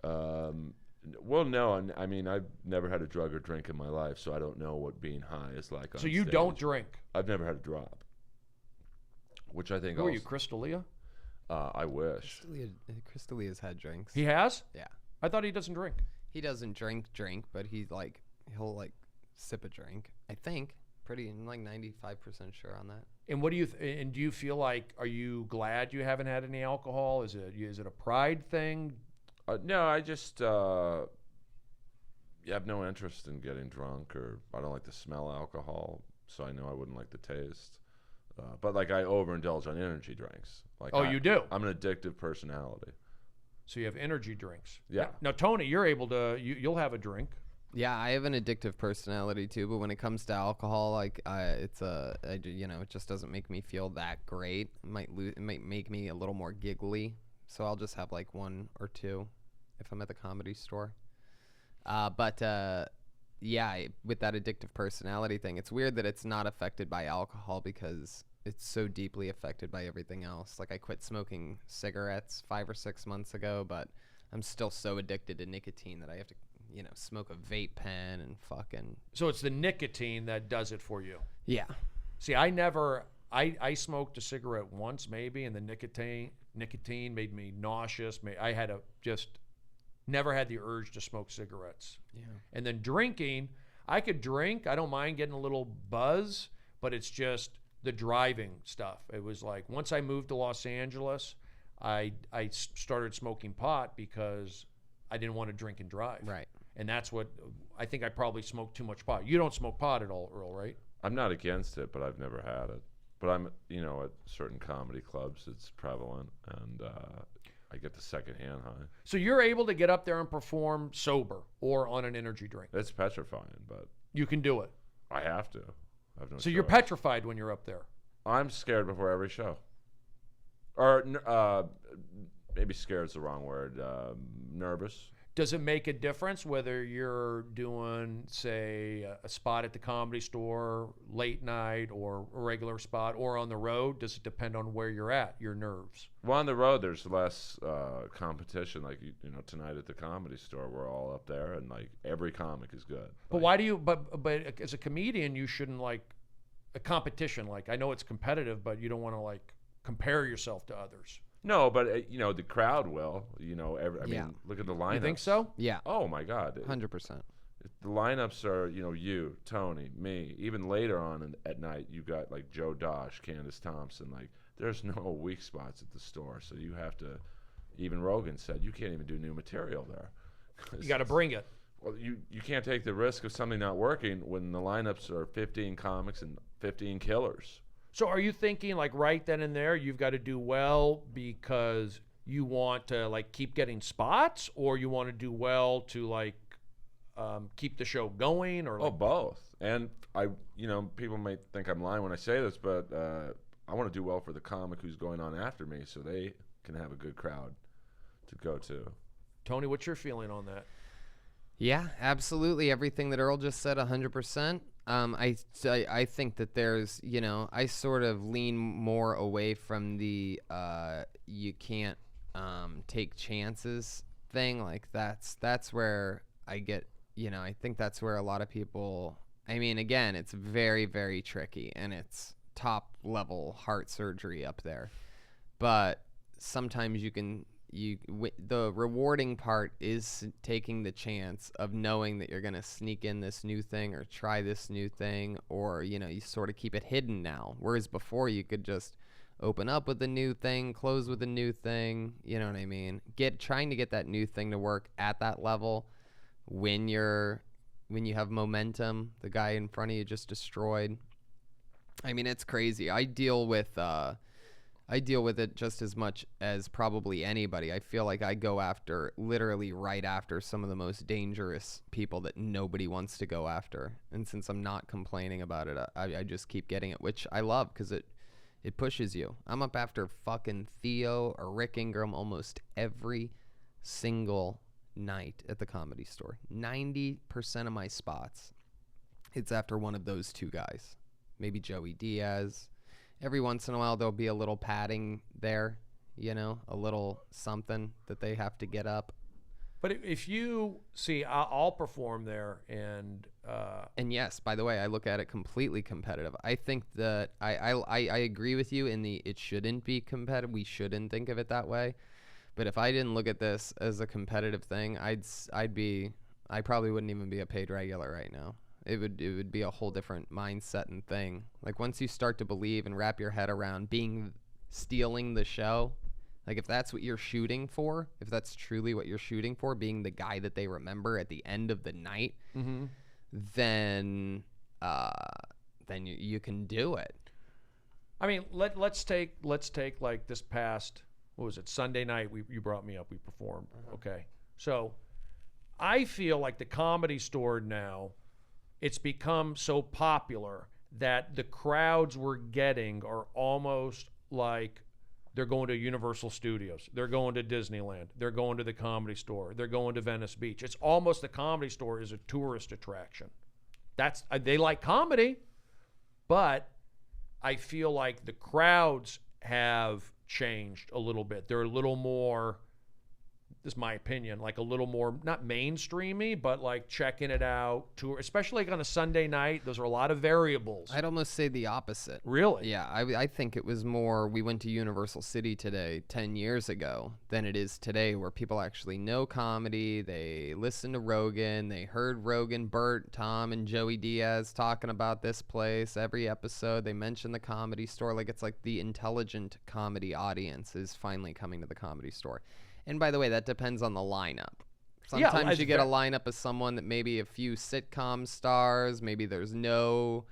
Well, no, I mean I've never had a drug or drink in my life, so I don't know what being high is like. On So you stage. don't drink? I've never had a drop, which I think. Who are you, Crystalia? I wish. Crystalia's had drinks. He has? Yeah. I thought he doesn't drink. He doesn't drink, but he'll sip a drink. I think I'm like 95% sure on that. And what do you and do you feel like? Are you glad you haven't had any alcohol? Is it a pride thing? No, I just have no interest in getting drunk, or I don't like to smell alcohol, so I know I wouldn't like the taste. But like I overindulge on energy drinks. Like you do? I'm an addictive personality. So you have energy drinks. Yeah. Now Tony, you're able to. You'll have a drink. Yeah, I have an addictive personality too, but when it comes to alcohol, it just doesn't make me feel that great. It might make me a little more giggly, so I'll just have like one or two if I'm at the comedy store. With that addictive personality thing, it's weird that it's not affected by alcohol because it's so deeply affected by everything else. Like I quit smoking cigarettes 5 or 6 months ago, but I'm still so addicted to nicotine that I have to smoke a vape pen and fucking. So it's the nicotine that does it for you. Yeah. See, I smoked a cigarette once maybe, and the nicotine made me nauseous. I had never had the urge to smoke cigarettes. Yeah. And then drinking, I could drink. I don't mind getting a little buzz, but it's just the driving stuff. It was like once I moved to Los Angeles, I started smoking pot because I didn't want to drink and drive. Right. And that's what I think I probably smoked too much pot. You don't smoke pot at all, Earl, right? I'm not against it, but I've never had it. But I'm, at certain comedy clubs, it's prevalent, and I get the secondhand high. So you're able to get up there and perform sober or on an energy drink. It's petrifying, but You can do it. I have to. I have no So you're choice. petrified when you're up there. I'm scared before every show. Or maybe scared is the wrong word. Nervous. Does it make a difference whether you're doing, say, a spot at the Comedy Store late night or a regular spot or on the road? Does it depend on where you're at, your nerves? Well, on the road, there's less competition. Like, tonight at the Comedy Store, we're all up there, and, like, every comic is good. But why do you, but as a comedian, you shouldn't, like, a competition. Like, I know it's competitive, but you don't want to, like, compare yourself to others. No, but, the crowd will. I mean, look at the lineups. You think so? Yeah. Oh, my God. 100%. The lineups are, you, Tony, me. Even later on at night, you got, like, Joe Dosh, Candace Thompson. Like, there's no weak spots at the store. So you have to, even Rogan said, you can't even do new material there. You got to bring it. Well, you can't take the risk of something not working when the lineups are 15 comics and 15 killers. So are you thinking, like, right then and there, you've got to do well because you want to, like, keep getting spots, or you want to do well to, like, keep the show going? Or like, both. And people might think I'm lying when I say this, but I want to do well for the comic who's going on after me so they can have a good crowd to go to. Tony, what's your feeling on that? Yeah, absolutely. Everything that Earl just said, 100%. I think that there's, I sort of lean more away from the you can't take chances thing. Like that's where I get, I think that's where a lot of people, I mean, again, it's very, very tricky, and it's top level heart surgery up there. But sometimes you can the rewarding part is taking the chance of knowing that you're going to sneak in this new thing or try this new thing, or you sort of keep it hidden now, whereas before you could just open up with a new thing, close with a new thing, you know what I mean? Trying to get that new thing to work at that level when you have momentum, the guy in front of you just destroyed. I mean, it's crazy. I deal with it just as much as probably anybody. I feel like I go after, literally right after, some of the most dangerous people that nobody wants to go after. And since I'm not complaining about it, I just keep getting it, which I love because it pushes you. I'm up after fucking Theo or Rick Ingram almost every single night at the Comedy Store. 90% of my spots, it's after one of those two guys. Maybe Joey Diaz. Every once in a while, there'll be a little padding there, a little something that they have to get up. But if you see, I'll perform there, and yes, by the way, I look at it completely competitive. I think that I agree with you in it shouldn't be competitive. We shouldn't think of it that way. But if I didn't look at this as a competitive thing, I probably wouldn't even be a paid regular right now. It would be a whole different mindset and thing. Like once you start to believe and wrap your head around stealing the show, like if that's what you're shooting for, if that's truly what you're shooting for, being the guy that they remember at the end of the night, then you can do it. I mean, let's take like this past, what was it, Sunday night? You brought me up. We performed. Okay, so I feel like the Comedy Store now, it's become so popular that the crowds we're getting are almost like they're going to Universal Studios. They're going to Disneyland. They're going to the Comedy Store. They're going to Venice Beach. It's almost the Comedy Store is a tourist attraction. They like comedy, but I feel like the crowds have changed a little bit. They're a little more, this is my opinion, like a little more, not mainstreamy, but like checking it out, especially like on a Sunday night. Those are a lot of variables. I'd almost say the opposite. Really? Yeah, I think it was more, we went to Universal City today 10 years ago than it is today, where people actually know comedy. They listen to Rogan. They heard Rogan, Bert, Tom, and Joey Diaz talking about this place. Every episode, they mention the Comedy Store. Like it's like the intelligent comedy audience is finally coming to the Comedy Store. And by the way, that depends on the lineup. Sometimes you get a lineup of someone that maybe a few sitcom stars, maybe there's no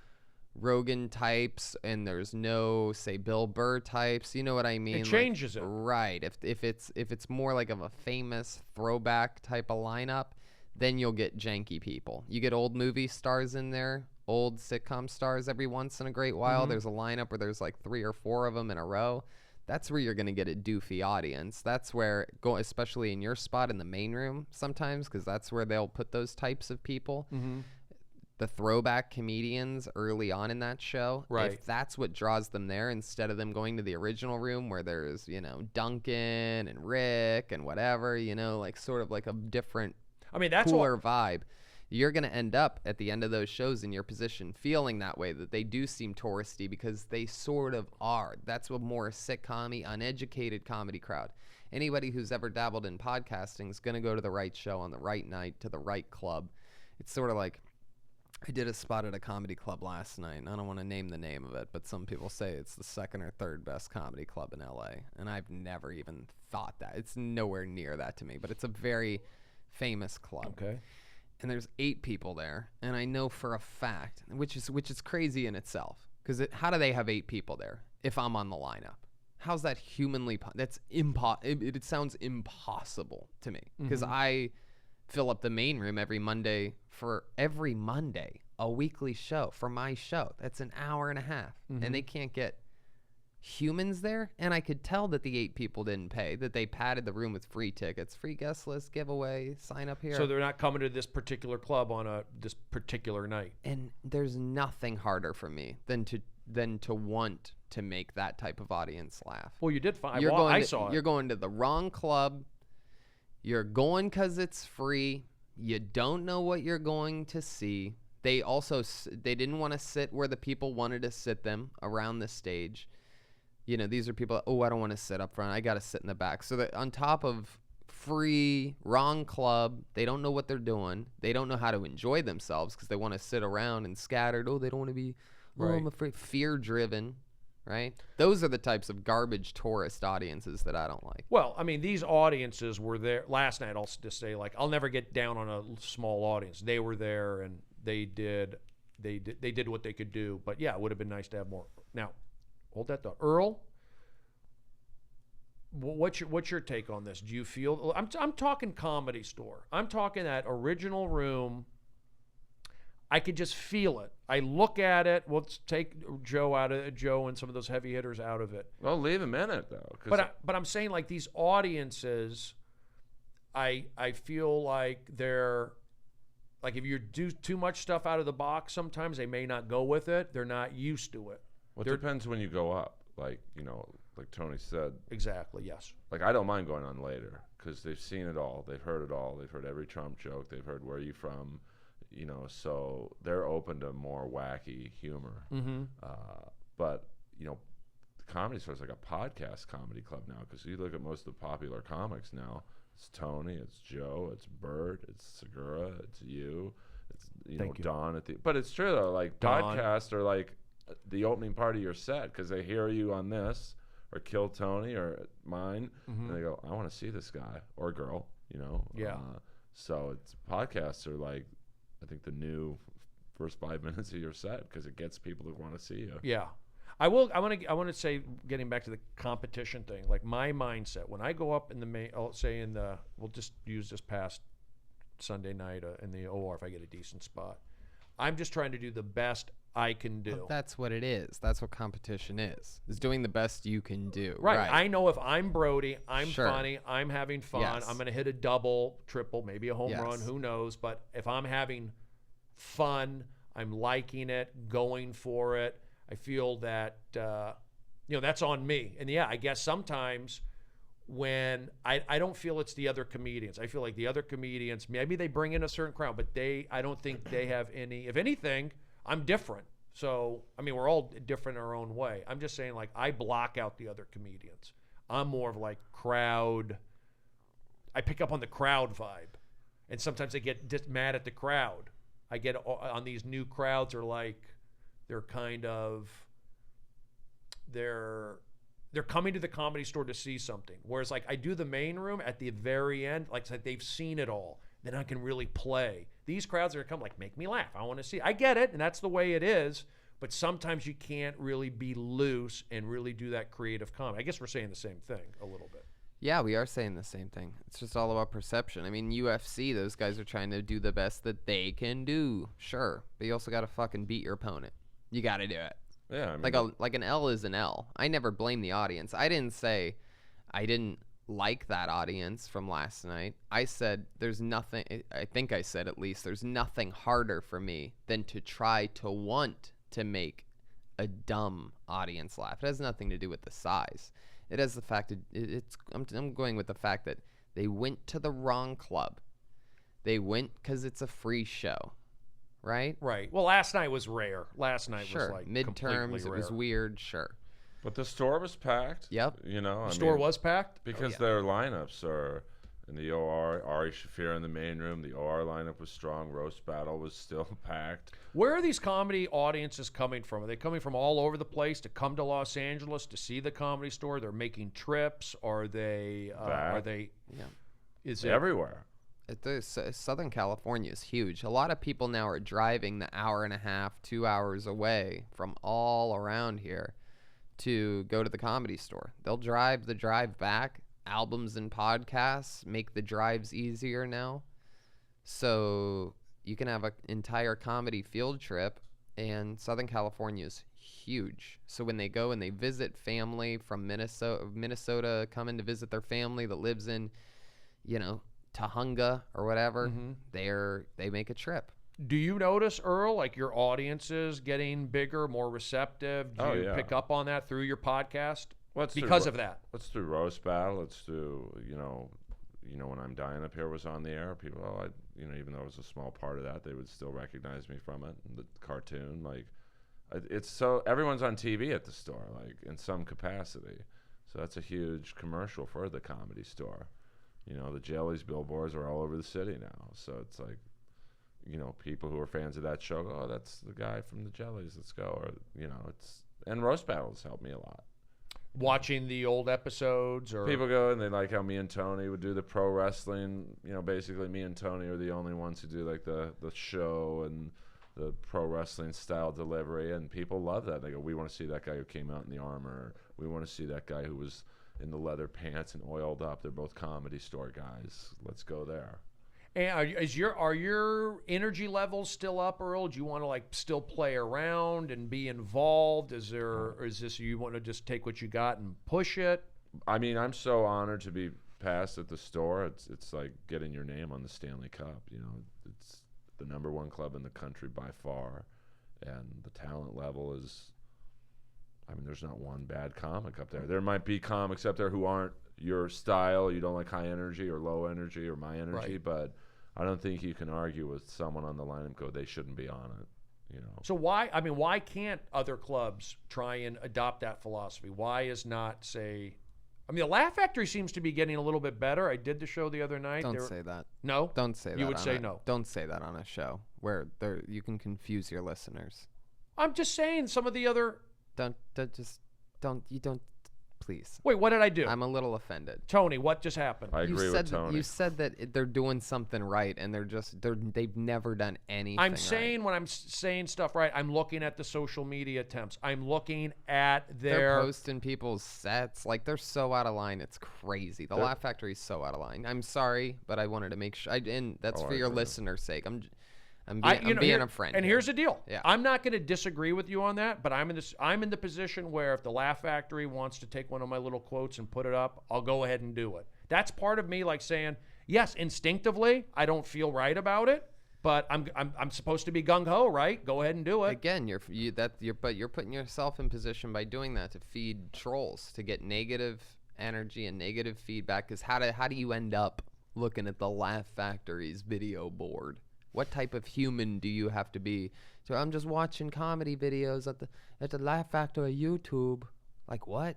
Rogan types and there's no, say, Bill Burr types. You know what I mean? It changes it. Right. If it's more like of a famous throwback type of lineup, then you'll get janky people. You get old movie stars in there, old sitcom stars every once in a great while. There's a lineup where there's like 3 or 4 of them in a row. That's where you're going to get a doofy audience. That's where, especially in your spot in the main room sometimes, because that's where they'll put those types of people. The throwback comedians early on in that show. Right. If that's what draws them there, instead of them going to the original room where there's, Duncan and Rick and whatever, like sort of like a different, that's cooler vibe. You're going to end up at the end of those shows in your position feeling that way, that they do seem touristy because they sort of are. That's a more sitcom-y, uneducated comedy crowd. Anybody who's ever dabbled in podcasting is going to go to the right show on the right night to the right club. It's sort of like, I did a spot at a comedy club last night, and I don't want to name the name of it, but some people say it's the 2nd or 3rd best comedy club in LA, and I've never even thought that. It's nowhere near that to me, but it's a very famous club. Okay. And there's 8 people there, and I know for a fact, which is crazy in itself, because how do they have 8 people there if I'm on the lineup? How's that humanly? That's it sounds impossible to me, because I fill up the main room every Monday, a weekly show for my show. That's an hour and a half, and they can't get humans there. And I could tell that the 8 people didn't pay, that they padded the room with free tickets, free guest list giveaway, sign up here. So they're not coming to this particular club on this particular night. And there's nothing harder for me than to want to make that type of audience laugh. Well, you did fine. I saw it. You're going to the wrong club. You're going because it's free. You don't know what you're going to see. They didn't want to sit where the people wanted to sit them around the stage. You know, these are people, I don't want to sit up front. I got to sit in the back. So that on top of free, wrong club, they don't know what they're doing. They don't know how to enjoy themselves because they want to sit around and scattered. They don't want to be, Right. I'm afraid. Fear-driven, right? Those are the types of garbage tourist audiences that I don't like. Well, I mean, these audiences were there last night. I'll just say, like, I'll never get down on a small audience. They were there, and they did what they could do. But yeah, it would have been nice to have more. Now, hold that thought, Earl. What's your take on this? Do you feel I'm talking Comedy Store? I'm talking that original room. I could just feel it. I look at it. Let's take Joe and some of those heavy hitters out of it. Well, leave him in it though. But I'm saying, like, these audiences, I feel like they're like, if you do too much stuff out of the box, sometimes they may not go with it. They're not used to it. Well, it depends when you go up. Like, like Tony said. Exactly. Yes. Like, I don't mind going on later because they've seen it all. They've heard it all. They've heard every Trump joke. They've heard where are you from. So they're open to more wacky humor. Mm-hmm. But, the Comedy Store is like a podcast comedy club now because you look at most of the popular comics now. It's Tony, it's Joe, it's Bert, it's Segura, it's you, it's, Don at the. But it's true, though. Like, Don. podcasts are like the opening part of your set because they hear you on this or Kill Tony or mine, Mm-hmm. and they go, I want to see this guy or girl, Yeah. So podcasts are like, I think the new first 5 minutes of your set because it gets people to want to see you. Yeah. I want to say, getting back to the competition thing, like, my mindset when I go up in the main, I'll say we'll just use this past Sunday night in the OR if I get a decent spot. I'm just trying to do the best I can do. But that's what it is. That's what competition is doing the best you can do. Right. I know if I'm Brody, I'm Sure. funny, I'm having fun, Yes. I'm going to hit a double, triple, maybe a home Yes. run, who knows. But if I'm having fun, I'm liking it, going for it, I feel that, that's on me. And yeah, I guess sometimes when I don't feel it's the other comedians. I feel like the other comedians, maybe they bring in a certain crowd, but I don't think they have any, if anything, I'm different. So, I mean, we're all different in our own way. I'm just saying, like, I block out the other comedians. I'm more of like crowd. I pick up on the crowd vibe. And sometimes I get just mad at the crowd. I get on these new crowds are like, they're kind of, they're coming to the Comedy Store to see something. Whereas, like, I do the main room at the very end, like they've seen it all. Then I can really play. These crowds are going to come, like, make me laugh. I want to see. I get it, and that's the way it is. But sometimes you can't really be loose and really do that creative comedy. I guess we're saying the same thing a little bit. Yeah, we are saying the same thing. It's just all about perception. I mean, UFC, those guys are trying to do the best that they can do. Sure. But you also got to fucking beat your opponent. You got to do it. Yeah. I mean, Like an L is an L. I never blame the audience. I didn't say I didn't like that audience from last night. I said there's nothing, I think I said at least, there's nothing harder for me than to try to want to make a dumb audience laugh. It has nothing to do with the size. It has the fact that I'm going with the fact that they went to the wrong club. They went because it's a free show, right? Right. Well, last night was rare. Last night Sure. was like Midterms, completely it was rare. weird, sure. but the store was packed. Yep. The store was packed? because their lineups are in the OR. Ari Shaffir in the main room. The OR lineup was strong. Roast Battle was still packed. Where are these comedy audiences coming from? Are they coming from all over the place to come to Los Angeles to see the Comedy Store? They're making trips. Are they? Yeah. Is it Everywhere. Southern California is huge. A lot of people now are driving the hour and a half, 2 hours away from all around here to go to the Comedy Store. They'll drive the drive back. Albums and podcasts make the drives easier now. So you can have an entire comedy field trip, and Southern California is huge. So when they go and they visit family from Minnesota coming to visit their family that lives in, Tahunga or whatever, they make a trip. Do you notice, Earl, like your audiences getting bigger, more receptive? Do you pick up on that through your podcast? Because of that. Let's do Roast Battle. Let's do, when I'm Dying Up Here was on the air, people, even though it was a small part of that, they would still recognize me from it. The cartoon, like, it's so everyone's on TV at the store, like in some capacity. So that's a huge commercial for the Comedy Store. You know, the Jellies billboards are all over the city now. So it's like, you know, people who are fans of that show go, oh, that's the guy from the Jellies, let's go. Or, you know, and roast battles help me a lot. Watching the old episodes, or people go and they like how me and Tony would do the pro wrestling. You know, basically me and Tony are the only ones who do like the show and the pro wrestling style delivery, and people love that. They go, we want to see that guy who came out in the armor. We want to see that guy who was in the leather pants and oiled up. They're both Comedy Store guys. Let's go there. And are your energy levels still up, Earl? Do you want to like still play around and be involved? Or is this you want to just take what you got and push it? I mean, I'm so honored to be passed at the store. It's like getting your name on the Stanley Cup. You know, it's the #1 club in the country by far, and the talent level is. I mean, there's not one bad comic up there. There might be comics up there who aren't your style. You don't like high energy or low energy or my energy, right. But I don't think you can argue with someone on the line and go, they shouldn't be on it. You know. So why can't other clubs try and adopt that philosophy? Why is not, say, I mean, the Laugh Factory seems to be getting a little bit better. I did the show the other night. Don't say that. No? Don't say that. You would say no. Don't say that on a show where you can confuse your listeners. I'm just saying some of the other... Don't, please. Wait, what did I do? I'm a little offended. Tony, what just happened? I agree with Tony. You said that they're doing something right, and they've never done anything I'm saying right. when I'm saying stuff right, I'm looking at the social media attempts. I'm looking at They're posting people's sets. Like, they're so out of line. It's crazy. The Laugh Factory is so out of line. I'm sorry, but I wanted to make sure. And that's for your listeners' sake. I'm being a friend. And here's the deal. Yeah. I'm not going to disagree with you on that, but I'm in the position where if the Laugh Factory wants to take one of my little quotes and put it up, I'll go ahead and do it. That's part of me like saying, yes, instinctively, I don't feel right about it, but I'm supposed to be gung ho, right? Go ahead and do it. Again, you're putting yourself in position by doing that to feed trolls, to get negative energy and negative feedback. Because how do you end up looking at the Laugh Factory's video board? What type of human do you have to be? So I'm just watching comedy videos at the Laugh Factory YouTube. Like what?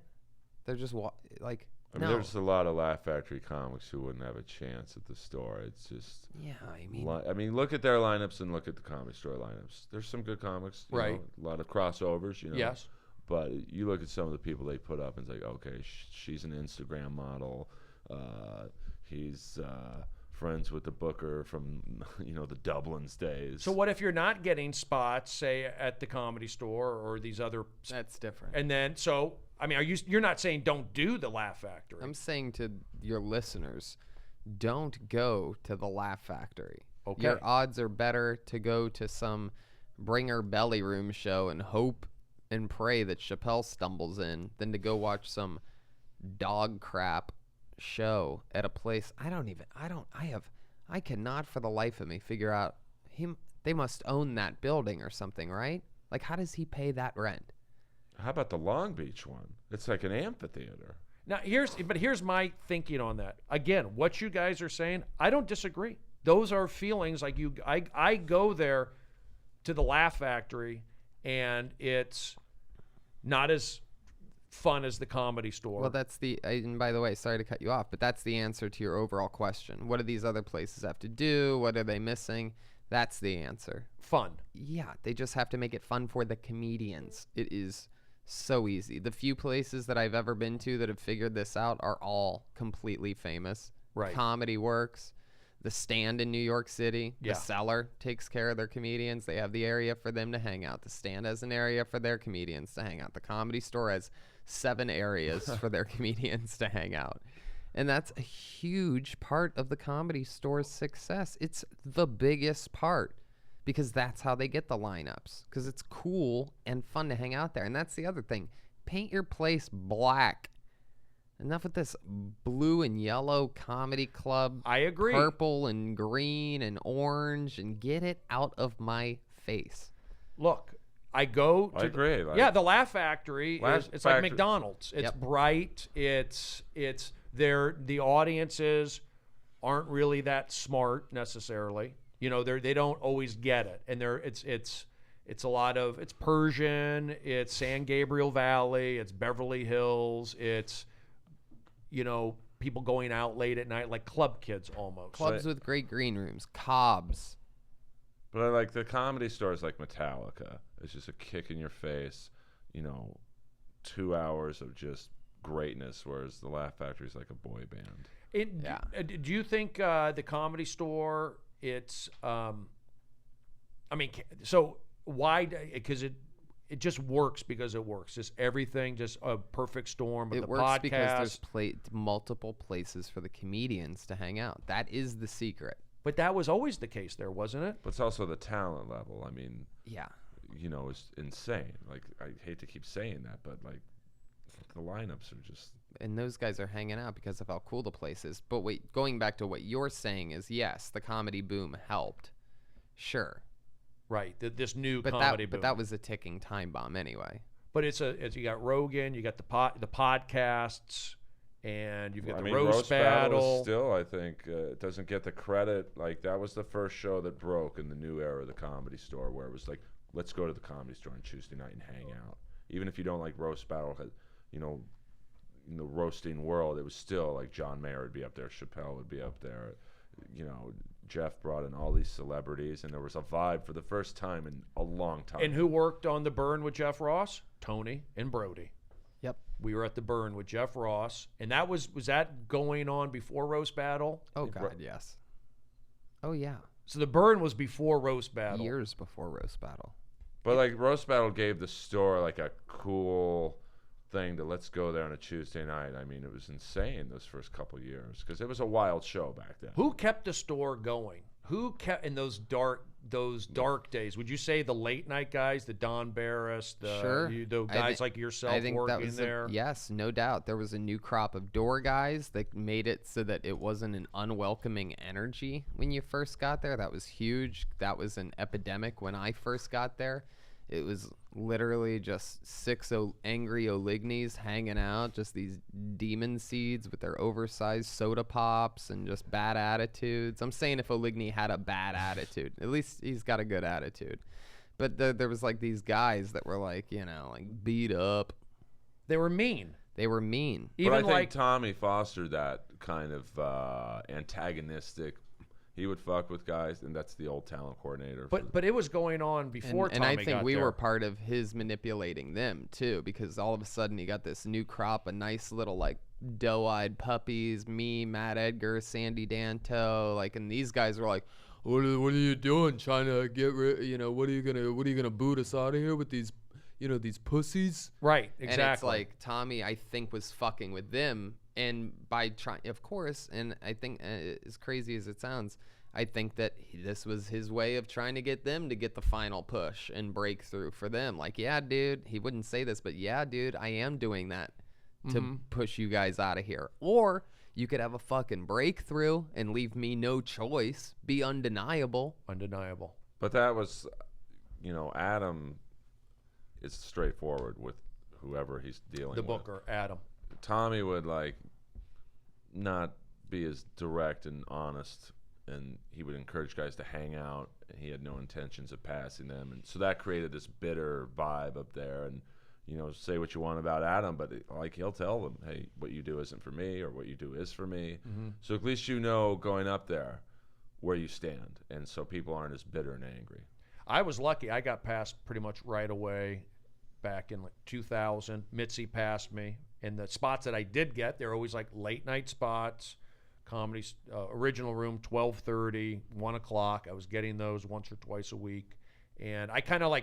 They're just like. I mean, there's a lot of Laugh Factory comics who wouldn't have a chance at the store. It's just. Yeah, I mean. Look at their lineups and look at the Comedy Store lineups. There's some good comics, right? You know, a lot of crossovers, you know. Yes. But you look at some of the people they put up and it's like, okay, she's an Instagram model. He's. Friends with the booker from, you know, the Dublin's days. So what if you're not getting spots, say, at the Comedy Store or these other... That's different. And then, so, I mean, you're not saying don't do the Laugh Factory. I'm saying to your listeners, don't go to the Laugh Factory. Okay. Your odds are better to go to some Bringer Belly Room show and hope and pray that Chappelle stumbles in than to go watch some dog crap show at a place I cannot for the life of me figure out they must own that building or something, right? Like, how does he pay that rent? How about the Long Beach one? It's like an amphitheater. Now here's my thinking on that. Again, what you guys are saying, I don't disagree. Those are feelings like I go there to the Laugh Factory and it's not as fun as the Comedy Store. Well, and by the way, sorry to cut you off, but that's the answer to your overall question. What do these other places have to do? What are they missing? That's the answer. Fun. Yeah, they just have to make it fun for the comedians. It is so easy. The few places that I've ever been to that have figured this out are all completely famous. Right. Comedy Works, The Stand in New York City, Yeah. The Cellar takes care of their comedians. They have the area for them to hang out. The Stand has an area for their comedians to hang out. The Comedy Store has 7 areas for their comedians to hang out. And that's a huge part of the Comedy Store's success. It's the biggest part because that's how they get the lineups, because it's cool and fun to hang out there. And that's the other thing. Paint your place black. Enough with this blue and yellow comedy club. I agree. Purple and green and orange, and get it out of my face. Look, I agree. Like, the Laugh Factory it's like McDonald's. It's bright. It's the audiences aren't really that smart necessarily. You know, they don't always get it, and It's it's Persian, it's San Gabriel Valley, it's Beverly Hills, it's, people going out late at night, like club kids almost. Clubs with great green rooms, Cobb's. But I like the Comedy Store is like Metallica. It's just a kick in your face, 2 hours of just greatness, whereas the Laugh Factory is like a boy band. Do you think the Comedy Store, it's, so why? Because it just works because it works. Just everything, just a perfect storm. But It the works podcast, because there's multiple places for the comedians to hang out. That is the secret. but that was always the case there, wasn't it? But it's also the talent level. I mean, Yeah. Is insane. Like, I hate to keep saying that, but like the lineups are just. And those guys are hanging out because of how cool the place is. But wait, going back to what you're saying is, yes, the comedy boom helped. Sure. Right. This new But comedy boom. but that was a ticking time bomb anyway. But it's you got Rogan, you got the podcasts, and you've got the Roast roast Battle battle. is still, I think, it doesn't get the credit. Like, that was the first show that broke in the new era of the Comedy Store, where it was like, let's go to the Comedy Store on Tuesday night and hang out. Even if you don't like Roast Battle, in the roasting world, it was still like John Mayer would be up there, Chappelle would be up there, Jeff brought in all these celebrities, and there was a vibe for the first time in a long time. And who worked on the Burn with Jeff Ross? Tony and Brody. Yep. We were at the Burn with Jeff Ross, and that was that going on before Roast Battle? Oh God, yes. Oh yeah. So the Burn was before Roast Battle. Years before Roast Battle. But like Roast Battle gave the store like a cool thing to let's go there on a Tuesday night. I mean, it was insane those first couple years because it was a wild show back then. Who kept the store going? Who kept in those dark days? Would you say the late night guys, the Don Barris, the guys like yourself I think working that was there? Yes, no doubt. There was a new crop of door guys that made it so that it wasn't an unwelcoming energy when you first got there. That was huge. That was an epidemic when I first got there. It was literally just six angry Olignies hanging out, just these demon seeds with their oversized soda pops and just bad attitudes. I'm saying if Oligny had a bad attitude, at least he's got a good attitude. But there was like these guys that were like, like beat up. They were mean. They were mean. But I think Tommy fostered that kind of antagonistic. He would fuck with guys, and that's the old talent coordinator. But it was going on before and Tommy I think got we there. were part of his manipulating them too, because all of a sudden he got this new crop of nice little like doe-eyed puppies, me, Matt Edgar, Sandy Danto, like, and these guys were like, what are you doing, trying to get rid? What are you gonna boot us out of here with these, these pussies? Right, exactly. And it's like Tommy, I think, was fucking with them. And by trying, of course, and I think as crazy as it sounds, I think that this was his way of trying to get them to get the final push and breakthrough for them. Like, yeah, dude, he wouldn't say this, but yeah, dude, I am doing that to push you guys out of here. Or you could have a fucking breakthrough and leave me no choice, be undeniable. Undeniable. But that was, Adam is straightforward with whoever he's dealing with. The booker, Adam. Tommy would not be as direct and honest, and he would encourage guys to hang out, and he had no intentions of passing them, and so that created this bitter vibe up there. And say what you want about Adam, but he'll tell them, hey, what you do isn't for me, or what you do is for me. So at least going up there where you stand, and so people aren't as bitter and angry. I was lucky. I got passed pretty much right away back in 2000. Mitzi passed me. And the spots that I did get, they're always like late night spots, comedy, original room, 12:30, 1 o'clock. I was getting those once or twice a week. And I kind of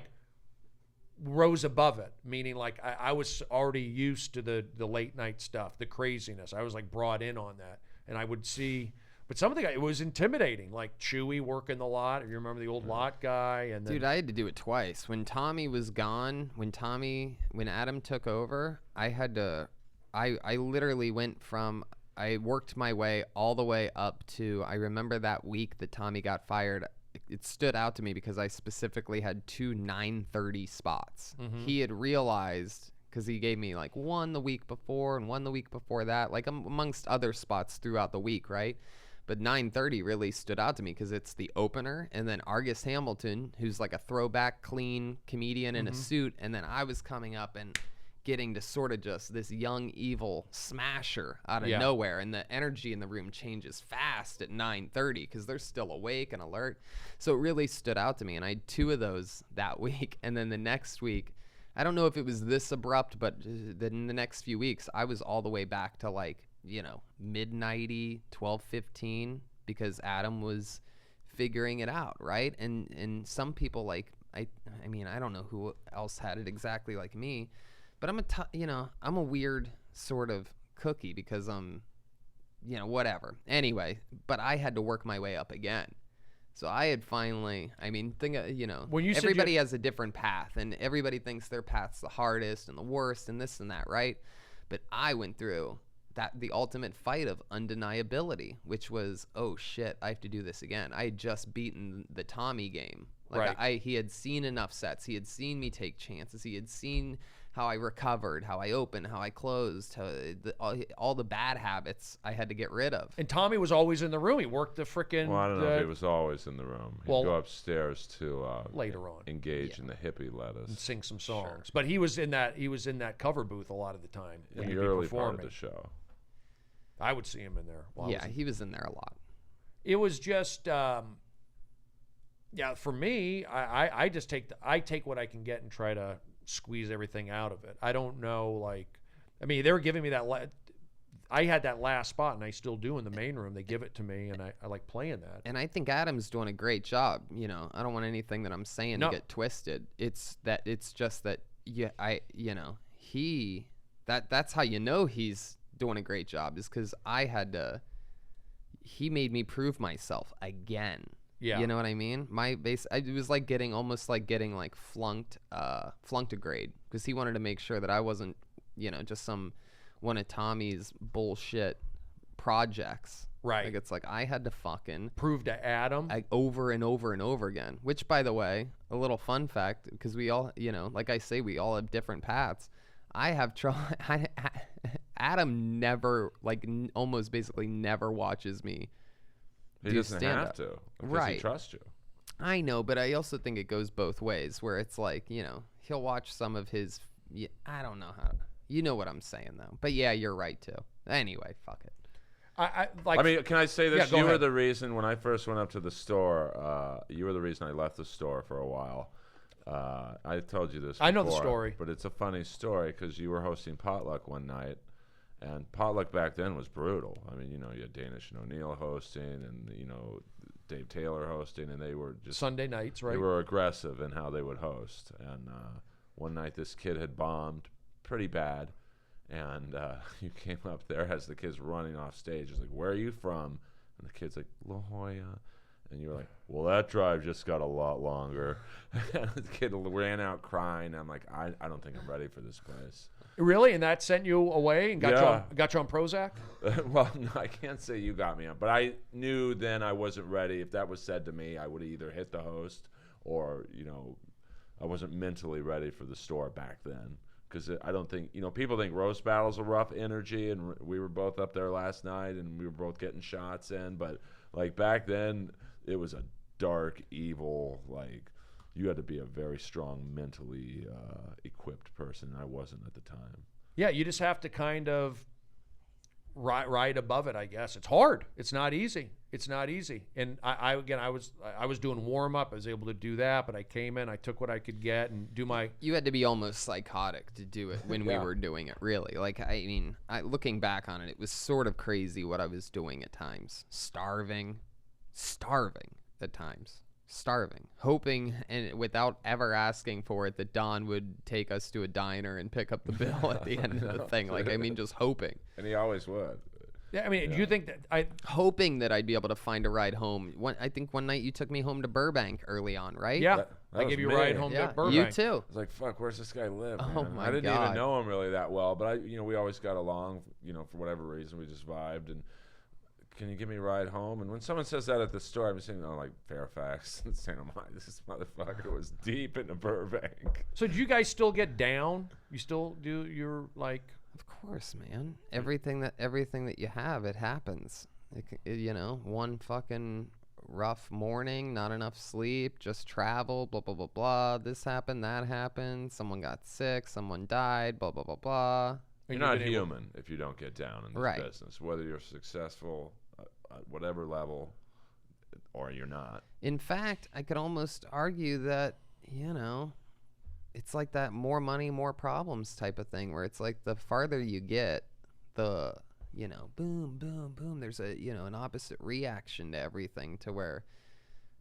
rose above it, meaning I was already used to the late night stuff, the craziness. I was brought in on that. And I would see, but some of the guys, it was intimidating, like Chewy working the lot. If you remember the old lot guy. And then, dude, I had to do it twice. When Tommy was gone, when Adam took over, I literally went from, I worked my way all the way up to, I remember that week that Tommy got fired, it stood out to me because I specifically had 2 9:30 spots. He had realized, because he gave me one the week before and one the week before that, amongst other spots throughout the week, right? But 9:30 really stood out to me because it's the opener, and then Argus Hamilton, who's like a throwback, clean comedian in a suit, and then I was coming up and getting to sort of just this young, evil smasher out of nowhere, and the energy in the room changes fast at 9:30 because they're still awake and alert. So it really stood out to me, and I had 2 of those that week, and then the next week, I don't know if it was this abrupt, but then in the next few weeks, I was all the way back to like, mid-90, 12:15, because Adam was figuring it out, right? And some people like, I mean, I don't know who else had it exactly like me, but I'm a weird sort of cookie because whatever. Anyway, but I had to work my way up again. So I had finally, when you everybody has a different path, and everybody thinks their path's the hardest and the worst and this and that, right? But I went through the ultimate fight of undeniability, which was, oh shit, I have to do this again. I had just beaten the Tommy game. Like he had seen enough sets. He had seen me take chances. He had seen how I recovered, how I opened, how I closed, all the bad habits I had to get rid of. And Tommy was always in the room. He worked the frickin'... Well, I don't know if he was always in the room. He'd go upstairs to later on engage in the hippie lettuce and sing some songs. Sure. But he was in that cover booth a lot of the time in the early part of the show. I would see him in there. He was in there a lot. It was just, for me, I just take what I can get and try to squeeze everything out of it. I don't know, they were giving me that. I had that last spot, and I still do in the main room. They give it to me, and I like playing that. And I think Adam's doing a great job. I don't want anything that I'm saying to get twisted. It's just that that's how he's doing a great job, is because he made me prove myself again. Yeah. You know what I mean? It was like getting flunked a grade, because he wanted to make sure that I wasn't, just one of Tommy's bullshit projects. Right. Like, it's like I had to fucking prove to Adam over and over and over again, which, by the way, a little fun fact, because we all, like I say, we all have different paths. I have tried. Adam never, almost basically never watches me. He doesn't have to, because he trusts you. I know, but I also think it goes both ways, where it's like, he'll watch some of his, I don't know how, you know what I'm saying, though. But yeah, you're right, too. Anyway, fuck it. Can I say this? Yeah, you were the reason, when I first went up to the store, you were the reason I left the store for a while. I told you this before, I know the story. But it's a funny story, because you were hosting Potluck one night. And Potluck back then was brutal. I mean, you had Danish and O'Neill hosting, and, Dave Taylor hosting, and they were just... Sunday nights, right? They were aggressive in how they would host. And one night this kid had bombed pretty bad, and you came up there as the kid's running off stage. It's like, where are you from? And the kid's like, La Jolla. And you were like, well, that drive just got a lot longer. And the kid ran out crying. I'm like, I don't think I'm ready for this place. Really? And that sent you away and got you on Prozac? Well, no, I can't say you got me on, but I knew then I wasn't ready. If that was said to me, I would have either hit the host or, I wasn't mentally ready for the store back then. Because I don't think, people think roast battles are rough energy, and we were both up there last night, and we were both getting shots in. But, back then, it was a dark, evil, you had to be a very strong, mentally equipped person. I wasn't at the time. Yeah, you just have to kind of ride above it, I guess. It's hard. It's not easy. And I was doing warm up. I was able to do that, but I came in, I took what I could get and do my. You had to be almost psychotic to do it when we were doing it. Really, looking back on it, it was sort of crazy what I was doing at times. Starving at times. Hoping, and without ever asking for it, that Don would take us to a diner and pick up the bill at the end of the thing. Just hoping. And he always would. Yeah, do you think that hoping that I'd be able to find a ride home. I think one night you took me home to Burbank early on, right? Yeah, I gave you a ride home to Burbank. You too. I was like, fuck, where's this guy live? Oh my God. I didn't even know him really that well, but we always got along. For whatever reason, we just vibed. And can you give me a ride home? And when someone says that at the store, I'm saying, Fairfax and St. Omar. This motherfucker was deep into Burbank. So do you guys still get down? You still do your Of course, man. Everything that you have, it happens. You know, one fucking rough morning, not enough sleep, just travel, blah, blah, blah, blah. This happened, that happened. Someone got sick, someone died, blah, blah, blah, blah. You're not human if you don't get down in this Right. business, whether you're successful at whatever level or you're not. In fact, I could almost argue that, you know, it's like that more money, more problems type of thing, where it's like the farther you get, the, you know, boom, boom, boom. There's a, you know, an opposite reaction to everything, to where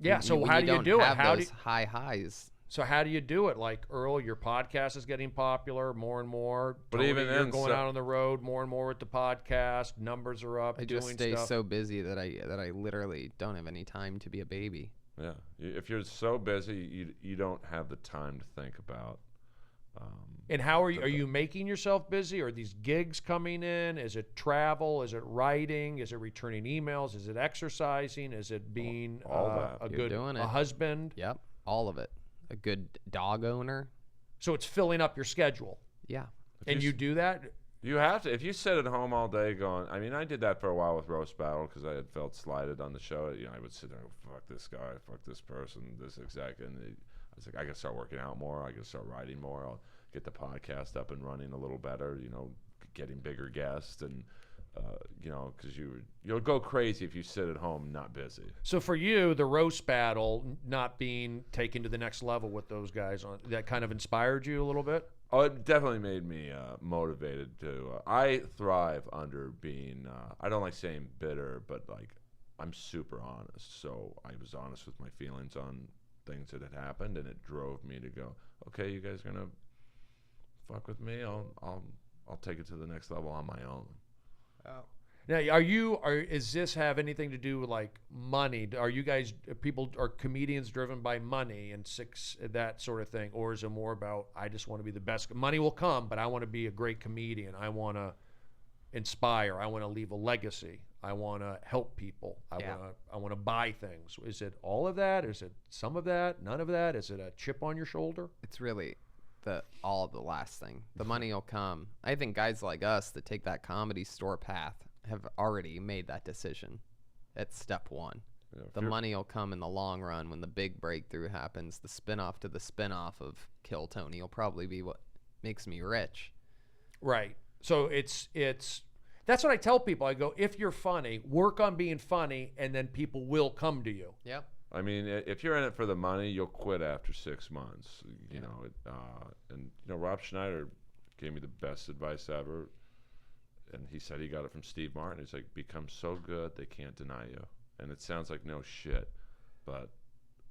Yeah. So when how do you don't do it? have How do those high highs? So how do you do it? Like, Earl, your podcast is getting popular more and more. But Tony, even you're then, going out on the road more and more with the podcast. Numbers are up. I just doing stay stuff. so busy that I literally don't have any time to be a baby. Yeah. If you're so busy, you don't have the time to think about. And how are you? Are you making yourself busy? Are these gigs coming in? Is it travel? Is it writing? Is it returning emails? Is it exercising? Is it being all that. a You're good doing a it. husband? Yep, all of it. A good dog owner. So it's filling up your schedule. Yeah. And you do that? You have to. If you sit at home all day going, I mean, I did that for a while with Roast Battle because I had felt slighted on the show. You know, I would sit there and go, fuck this guy, fuck this person, this exec. And I was like, I got to start working out more. I got to start writing more. I'll get the podcast up and running a little better, you know, getting bigger guests. And, you know, because you'll go crazy if you sit at home not busy. So for you, the roast battle not being taken to the next level with those guys, that kind of inspired you a little bit? Oh, it definitely made me motivated to. I thrive under being. I don't like saying bitter, but like I'm super honest. So I was honest with my feelings on things that had happened, and it drove me to go, okay, you guys gonna fuck with me? I'll take it to the next level on my own. Oh. Now, is this have anything to do with like money? Are you guys are comedians driven by money and that sort of thing, or is it more about I just want to be the best? Money will come, but I want to be a great comedian. I want to inspire. I want to leave a legacy. I want to help people. I want to buy things. Is it all of that? Is it some of that? None of that? Is it a chip on your shoulder? It's really all of the last thing. The money will come. I think guys like us that take that Comedy Store path have already made that decision at step one. Yeah, the money will come in the long run when the big breakthrough happens. The spinoff to the spinoff of Kill Tony will probably be what makes me rich. Right. So it's that's what I tell people. I go, if you're funny, work on being funny, and then people will come to you. Yep. I mean, if you're in it for the money, you'll quit after 6 months. You know, and you know, Rob Schneider gave me the best advice ever. And he said he got it from Steve Martin. He's like, become so good they can't deny you. And it sounds like no shit, but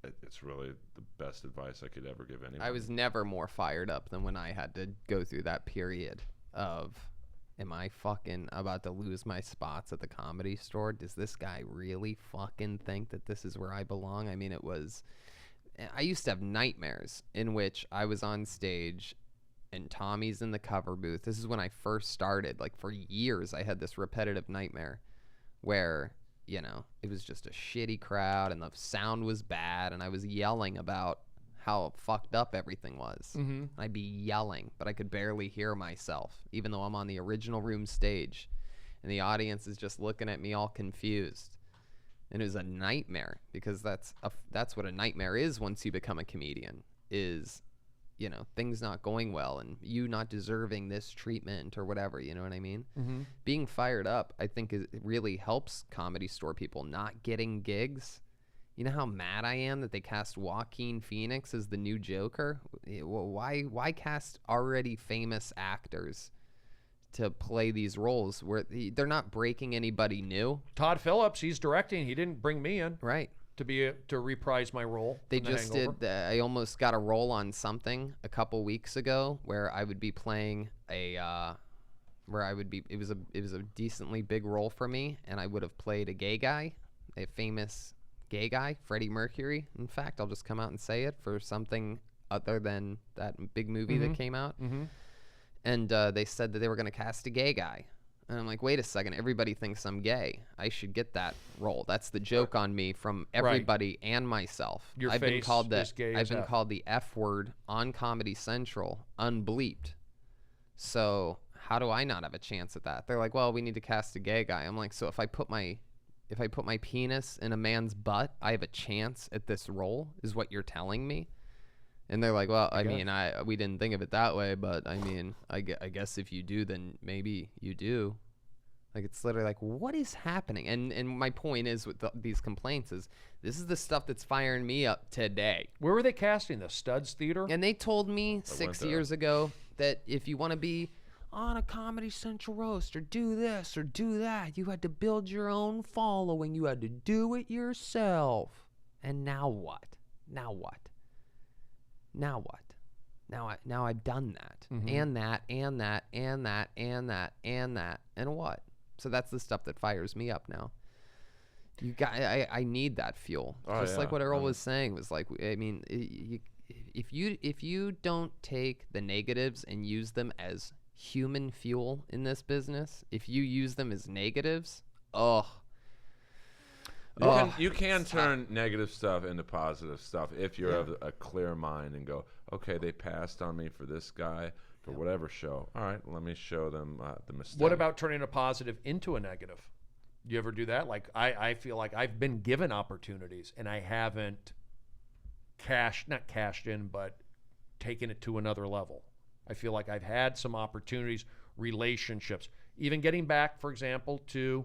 it's really the best advice I could ever give anyone. I was never more fired up than when I had to go through that period of, am I fucking about to lose my spots at the Comedy Store? Does this guy really fucking think that this is where I belong? I mean, I used to have nightmares in which I was on stage and Tommy's in the cover booth. This is when I first started. Like, for years, I had this repetitive nightmare where, you know, it was just a shitty crowd and the sound was bad and I was yelling about how fucked up everything was. Mm-hmm. I'd be yelling, but I could barely hear myself, even though I'm on the original room stage and the audience is just looking at me all confused. And it was a nightmare, because that's what a nightmare is once you become a comedian, is, you know, things not going well and you not deserving this treatment or whatever, you know what I mean? Mm-hmm. Being fired up, I think, it really helps Comedy Store people not getting gigs. You know how mad I am that they cast Joaquin Phoenix as the new Joker? Why cast already famous actors to play these roles where they're not breaking anybody new? Todd Phillips, he's directing. He didn't bring me in. Right. To reprise my role. They from The just Hangover. did. I almost got a role on something a couple weeks ago where I would be playing it was a decently big role for me, and I would have played a gay guy, a famous gay guy, Freddie Mercury. In fact, I'll just come out and say it, for something other than that big movie that came out. Mm-hmm. And they said that they were going to cast a gay guy. And I'm like, wait a second, everybody thinks I'm gay. I should get that role. That's the joke on me from everybody and myself. Your I've been face called is gay as F. called the F word on Comedy Central, unbleeped. So how do I not have a chance at that? They're like, well, we need to cast a gay guy. I'm like, so if I put my if I put my penis in a man's butt, I have a chance at this role, is what you're telling me. And they're like, well, I mean, we didn't think of it that way, but I mean, I guess if you do, then maybe you do. Like, it's literally like, what is happening? And my point is with these complaints is this is the stuff that's firing me up today. Where were they casting this? Studs Theater? And they told me 6 years ago that if you want to be on a Comedy Central roast or do this or do that, you had to build your own following. You had to do it yourself. And now what? Now what? Now what? Now I've done that. And that, and that, and that, and that, and that. And what? So that's the stuff that fires me up now. I need that fuel. Just like what Earl was saying was like, I mean, if you don't take the negatives and use them as human fuel in this business, if you use them as negatives, you can turn negative stuff into positive stuff if you're of a clear mind and go, okay, they passed on me for this guy for whatever show. All right, let me show them the mistake. What about turning a positive into a negative? You ever do that? Like, I feel like I've been given opportunities and I haven't not cashed in, but taken it to another level. I feel like I've had some opportunities, relationships, even getting back, for example, to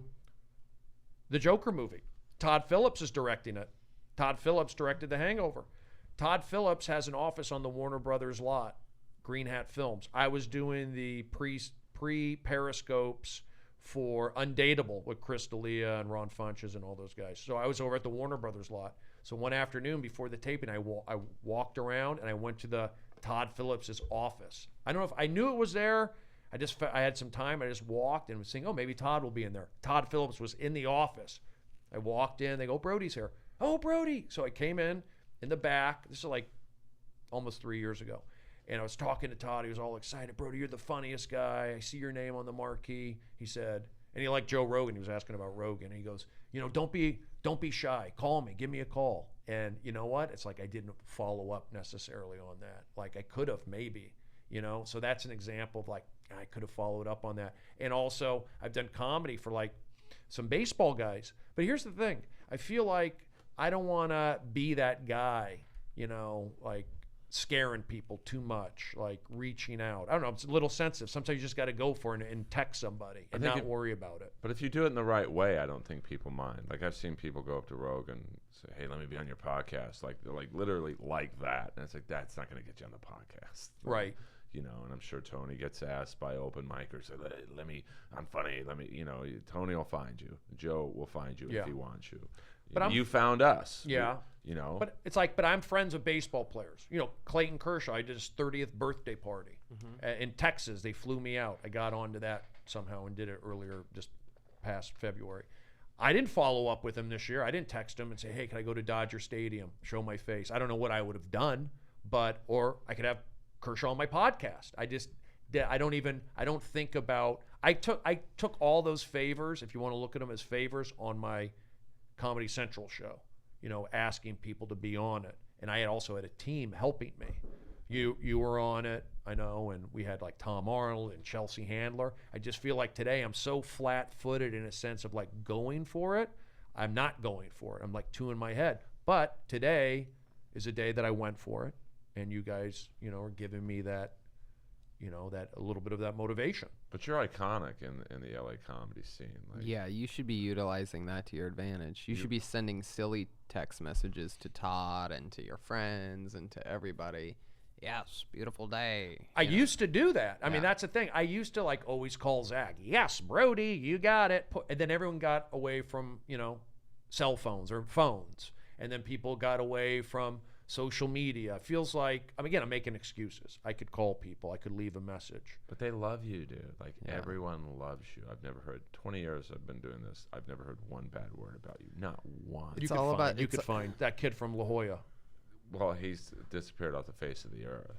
the Joker movie. Todd Phillips is directing it. Todd Phillips directed The Hangover. Todd Phillips has an office on the Warner Brothers lot, Green Hat Films. I was doing the pre-periscopes for Undateable with Chris D'Elia and Ron Funches and all those guys. So I was over at the Warner Brothers lot. So one afternoon before the taping, I walked around and I went to the Todd Phillips' office. I don't know if I knew it was there. I had some time. I just walked and was thinking, oh, maybe Todd will be in there. Todd Phillips was in the office. I walked in. They go, Brody's here. Oh, Brody. So I came in the back. This is like almost 3 years ago. And I was talking to Todd. He was all excited. Brody, you're the funniest guy. I see your name on the marquee. He said, and he liked Joe Rogan. He was asking about Rogan. And he goes, don't be shy. Call me. Give me a call. And you know what? It's like I didn't follow up necessarily on that. Like I could have maybe, So that's an example of like I could have followed up on that. And also I've done comedy for like some baseball guys. But here's the thing. I feel like I don't want to be that guy, like scaring people too much, like reaching out. I don't know. It's a little sensitive. Sometimes you just got to go for it and text somebody and not worry about it. But if you do it in the right way, I don't think people mind. Like I've seen people go up to Rogan and say, hey, let me be on your podcast. Like they're like literally like that. And it's like, that's not going to get you on the podcast. Right. And I'm sure Tony gets asked by open micers, I'm funny. Tony will find you. Joe will find you if he wants you. But you found us. Yeah. But it's like, but I'm friends with baseball players. Clayton Kershaw, I did his 30th birthday party in Texas. They flew me out. I got onto that somehow and did it earlier, just past February. I didn't follow up with him this year. I didn't text him and say, hey, can I go to Dodger Stadium, show my face? I don't know what I would have done, or I could have Kershaw on my podcast. I don't think about, I took all those favors, if you want to look at them as favors, on my Comedy Central show, asking people to be on it. And I also had a team helping me. You were on it, I know, and we had like Tom Arnold and Chelsea Handler. I just feel like today I'm so flat-footed in a sense of like going for it. I'm not going for it. I'm like two in my head. But today is a day that I went for it. And you guys, are giving me that, that a little bit of that motivation. But you're iconic in the LA comedy scene. Yeah, you should be utilizing that to your advantage. You should be sending silly text messages to Todd and to your friends and to everybody. Yes, beautiful day. I used to do that. I mean, that's the thing. I used to like always call Zach. Yes, Brody, you got it. And then everyone got away from, cell phones or phones. And then people got away from social media. It feels like, I'm making excuses. I could call people. I could leave a message. But they love you, dude. Like, everyone loves you. I've never heard, 20 years I've been doing this, I've never heard one bad word about you. Not one. You could find that kid from La Jolla. Well, he's disappeared off the face of the earth.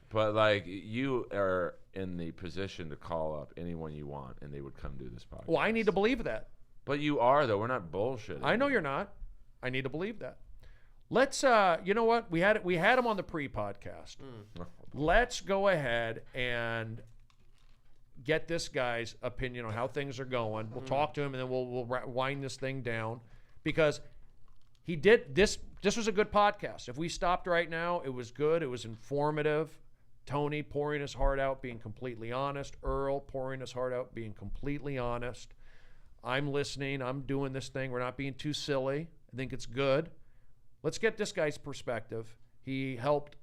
But, like, you are in the position to call up anyone you want, and they would come do this podcast. Well, I need to believe that. But you are, though. We're not bullshitting. I know you're not. I need to believe that. Let's, you know what? We had him on the pre-podcast. Let's go ahead and get this guy's opinion on how things are going. We'll talk to him, and then we'll wind this thing down, because he did this. This was a good podcast. If we stopped right now, it was good. It was informative. Tony pouring his heart out, being completely honest. Earl pouring his heart out, being completely honest. I'm listening. I'm doing this thing. We're not being too silly. I think it's good. Let's get this guy's perspective. He helped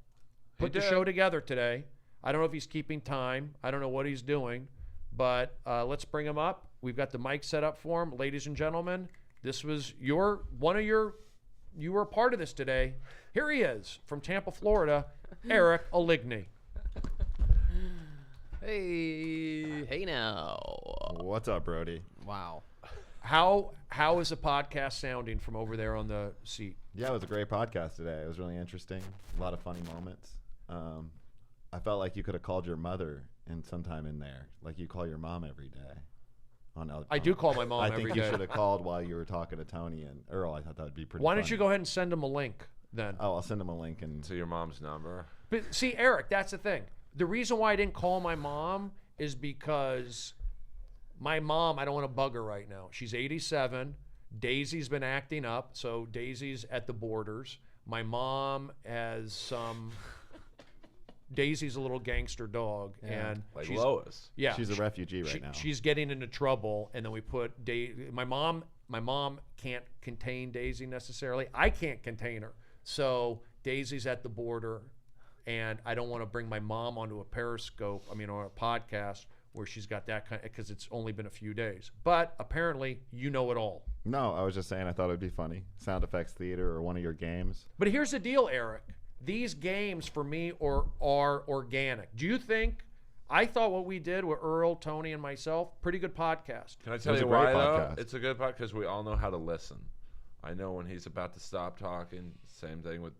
put the show together today. I don't know if he's keeping time. I don't know what he's doing. But let's bring him up. We've got the mic set up for him. Ladies and gentlemen, this was you were a part of this today. Here he is from Tampa, Florida, Eric Oligny. Hey now. What's up, Brody? Wow. How is the podcast sounding from over there on the seat? Yeah, it was a great podcast today. It was really interesting. A lot of funny moments. I felt like you could have called your mother and sometime in there, like you call your mom every day. I do call my mom every day. I think you should have called while you were talking to Tony and Earl. I thought that would be pretty Why funny. don't you go ahead and send them a link then? Oh, I'll send him a link. And To your mom's number. But see, Eric, that's the thing. The reason why I didn't call my mom is because my mom, I don't want to bug her right now. She's 87. Daisy's been acting up, so Daisy's at the borders. My mom has some... Daisy's a little gangster dog, and Like she's, Lois. yeah, she's a refugee right now. She's getting into trouble, and then we put my mom can't contain Daisy necessarily. I can't contain her, so Daisy's at the border, and I don't want to bring my mom onto a Periscope. On a podcast where she's got that kind, because it's only been a few days. But apparently, you know it all. No, I was just saying I thought it would be funny. Sound Effects Theater or one of your games. But here's the deal, Eric. These games for me are organic. Do you think? I thought what we did with Earl, Tony, and myself, pretty good podcast. Can I tell was you a great why, though? podcast. It's a good podcast because we all know how to listen. I know when he's about to stop talking. Same thing with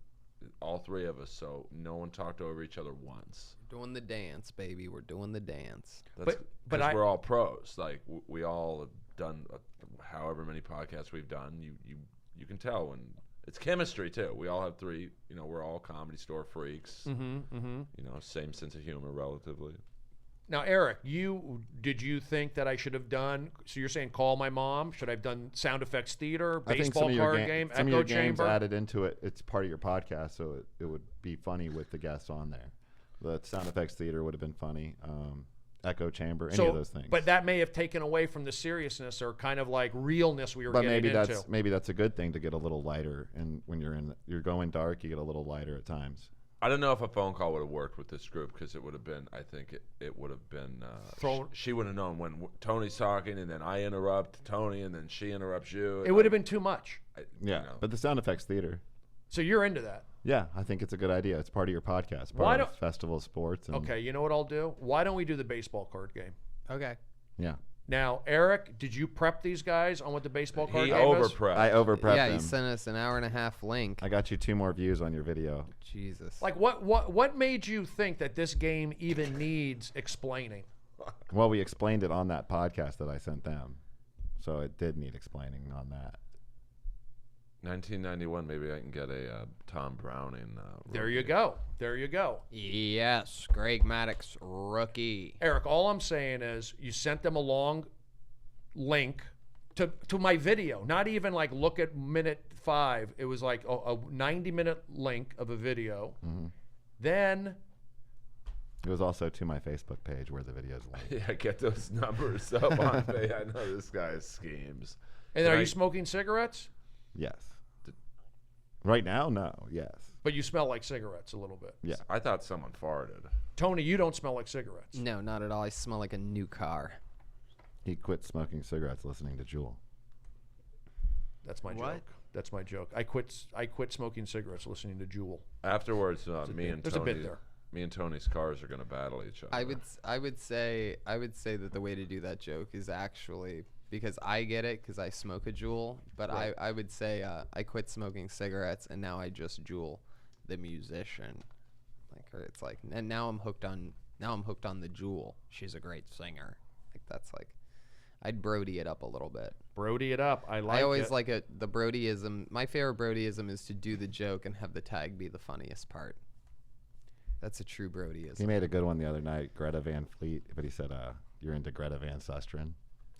all three of us. So no one talked over each other once. Doing the dance, baby. We're doing the dance. That's but because we're all pros. Like we all have done however many podcasts we've done. You can tell when it's chemistry too. We all have three. We're all Comedy Store freaks. Same sense of humor relatively. Now, Eric, did you think that I should have done? So you're saying call my mom? Should I have done Sound Effects Theater, I think baseball card game, some of echo your games chamber? added into it. It's part of your podcast, so it would be funny with the guests on there. The Sound Effects Theater would have been funny. Echo chamber, any of those things. But that may have taken away from the seriousness or kind of like realness we were But getting into. maybe that's a good thing to get a little lighter. And when you're going dark, you get a little lighter at times. I don't know if a phone call would have worked with this group because it would have been. I think it would have been. She would have known when Tony's talking, and then I interrupt Tony, and then she interrupts you. It would have been too much. But the Sound Effects Theater. So you're into that? Yeah, I think it's a good idea. It's part of your podcast, part of Festival of Sports. And Okay, you know what I'll do? Why don't we do the baseball card game? Okay. Yeah. Now, Eric, did you prep these guys on what the baseball card He game is? overprepped. I overprepped Yeah, them. you sent us an hour and a half link. I got you 2 more views on your video. Jesus. Like, what made you think that this game even needs explaining? Well, we explained it on that podcast that I sent them. So it did need explaining on that. 1991. Maybe I can get a Tom Browning. There you rookie. go. There you go. Yes, Greg Maddox, rookie. Eric, all I'm saying is you sent them a long link to my video. Not even like look at minute 5. It was like a 90-minute link of a video. Mm-hmm. Then It was also to my Facebook page where the videos linked. Yeah, get those numbers up on me. I know this guy's schemes. and then are you smoking cigarettes? Yes. Right now, no. Yes. But you smell like cigarettes a little bit. Yeah. I thought someone farted. Tony, you don't smell like cigarettes. No, not at all. I smell like a new car. He quit smoking cigarettes listening to Jewel. That's my What? joke. That's my joke. I quit smoking cigarettes listening to Jewel. Afterwards, me and There's a Tony, bit there. me and Tony's cars are going to battle each other. I would say that the way to do that joke is actually because I get it because I smoke a Juul, but Right. I would say I quit smoking cigarettes and now I just Juul the musician. Or it's like, and now I'm hooked on the Juul. She's a great singer. Like that's like, I'd Brody it up a little bit. Brody it up. I always it. like the Brodyism. My favorite Brodyism is to do the joke and have the tag be the funniest part. That's a true Brodyism. He made a good one the other night, Greta Van Fleet, but he said, you're into Greta Van Susteren.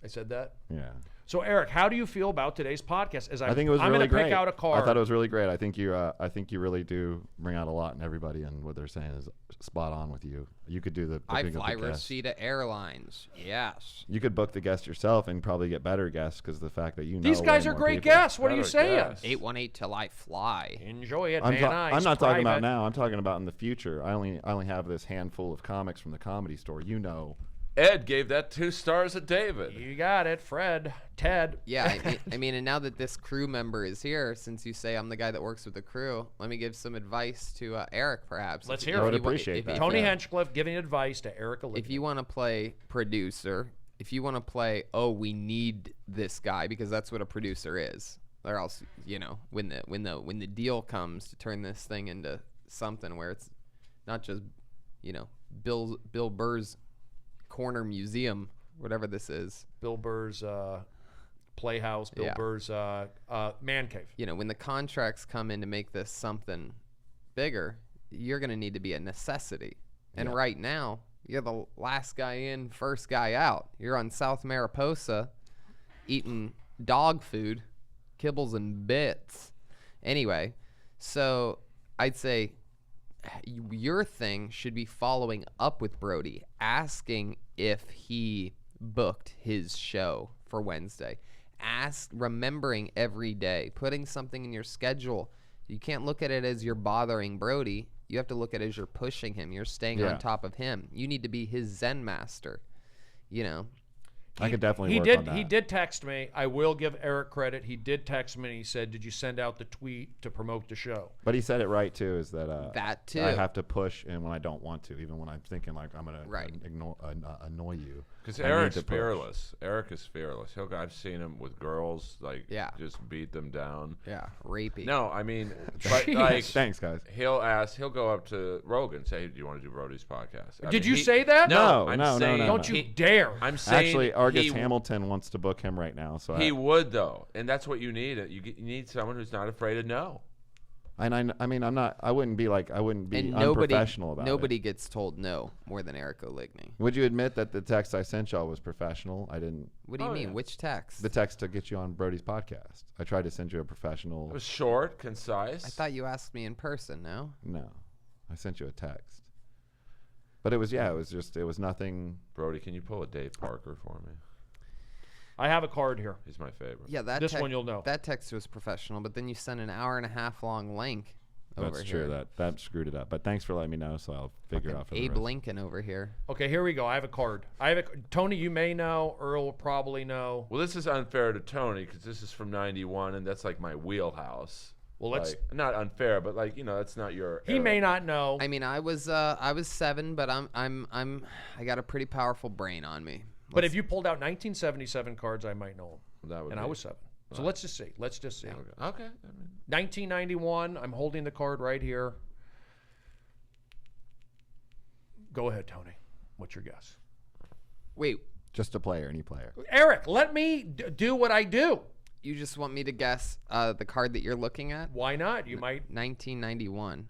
I said that. Yeah. So Eric, how do you feel about today's podcast? I think it was I'm really going to great. pick out a card. I thought it was really great. I think you really do bring out a lot in everybody, and what they're saying is spot on with you. You could do the I booking fly of the guest. Rosita Airlines. Yes. You could book the guest yourself and probably get better guests because the fact that you know These guys way are more great people. guests. What are you Better saying? guess. 818 till I fly. Enjoy it, I'm, man. I'm not talking about now. I'm talking about in the future. I only have this handful of comics from the Comedy Store. You know. Ed gave that 2 stars at David. You got it, Fred, Ted. Yeah, I mean, and now that this crew member is here, since you say I'm the guy that works with the crew, let me give some advice to Eric, perhaps. Let's If- hear if it. I would you wa- appreciate if- that. if Tony you- Hinchcliffe giving advice to Eric Oligny. If you want to play producer, if you want to play, oh, we need this guy, because that's what a producer is. Or else, when the deal comes to turn this thing into something where it's not just, Bill Burr's Corner Museum, whatever this is. Bill Burr's Playhouse, Bill Yeah. Burr's Man Cave. When the contracts come in to make this something bigger, you're going to need to be a necessity. And right now, you're the last guy in, first guy out. You're on South Mariposa eating dog food, kibbles and bits. Anyway, so I'd say your thing should be following up with Brody, asking if he booked his show for Wednesday. Remembering every day, putting something in your schedule. You can't look at it as you're bothering Brody. You have to look at it as you're pushing him. You're staying on top of him. You need to be his Zen master. I could definitely He work did. on that. He did text me. I will give Eric credit. He did text me. And he said, "Did you send out the tweet to promote the show?" But he said it right too. Is that That too. I have to push, and when I don't want to, even when I'm thinking like I'm gonna Right. annoy you. Because I need Eric's to push. fearless. Eric is fearless. I've seen him with girls, just beat them down. Yeah, rapey. No, I mean, but like, Thanks, guys. he'll go up to Rogan and say, hey, do you want to do Brody's podcast? I Did mean, you say that? No, I'm no, saying, no. Don't you dare. I'm saying Actually, Argus he, Hamilton wants to book him right now, so he would though, and that's what you need. You need someone who's not afraid of no. I mean, I wouldn't be And unprofessional about nobody gets told no more than Eric Oligny. it. Would you admit that the text I sent y'all was professional? I didn't. What do you Oh, mean? yeah. Which text? The text to get you on Brody's podcast. I tried to send you a professional. It was short, concise. I thought you asked me in person, no? No, I sent you a text. But it was it was nothing. Brody, can you pull a Dave Parker for me? I have a card here. He's my favorite. Yeah, that This one you'll know. That text was professional, but then you sent an hour and a half long link over That's here. true. That screwed it up. But thanks for letting me know, so I'll figure it out for the Abe rest. Lincoln over here. Okay, here we go. I have a card. Tony, you may know. Earl will probably know. Well, this is unfair to Tony because this is from '91, and that's like my wheelhouse. Well, let's. Like, not unfair, but like that's not your. He era. may not know. I mean, I was 7, but I got a pretty powerful brain on me. But if you pulled out 1977 cards, I might know That him. would And I be- was 7. So let's just see. Let's just see. Okay. I mean, 1991. I'm holding the card right here. Go ahead, Tony. What's your guess? Wait, Just a player, any player. Eric, let me do what I do. you just want me to guess the card that you're looking at? Why not? You might. 1991.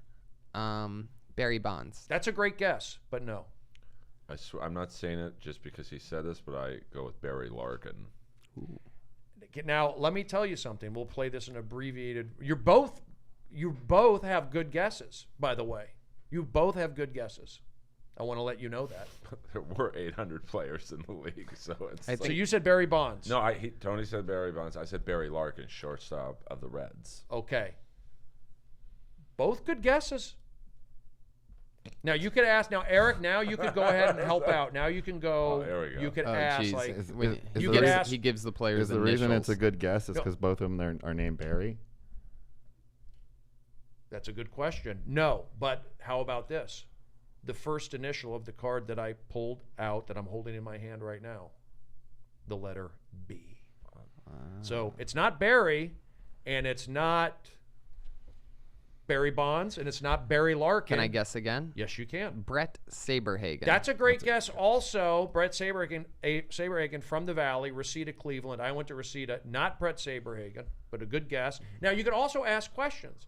Barry Bonds. That's a great guess, but no. I'm not saying it just because he said this, but I go with Barry Larkin. Now, let me tell you something. We'll play this in abbreviated. You both have good guesses, by the way. You both have good guesses. I want to let you know that. There were 800 players in the league, so it's. I like- So you said Barry Bonds. No, Tony said Barry Bonds. I said Barry Larkin, shortstop of the Reds. Okay. Both good guesses. Now you could ask. Now Eric. Now you could go ahead and help out. Now you can go. Oh, there we go. You could Oh, ask jeez. like. You the gives, reason- he gives the players Is the reason it's a initials. good guess is No. because both of them are named Barry? That's a good question. No, but how about this? The first initial of the card that I pulled out that I'm holding in my hand right now, the letter B. So it's not Barry, and it's not Barry Bonds, and it's not Barry Larkin. Can I guess again? Yes, you can. Brett Saberhagen. That's a great guess. Also, Brett Saberhagen from the Valley, Reseda, Cleveland. I went to Reseda, not Brett Saberhagen, but a good guess. Now, you could also ask questions.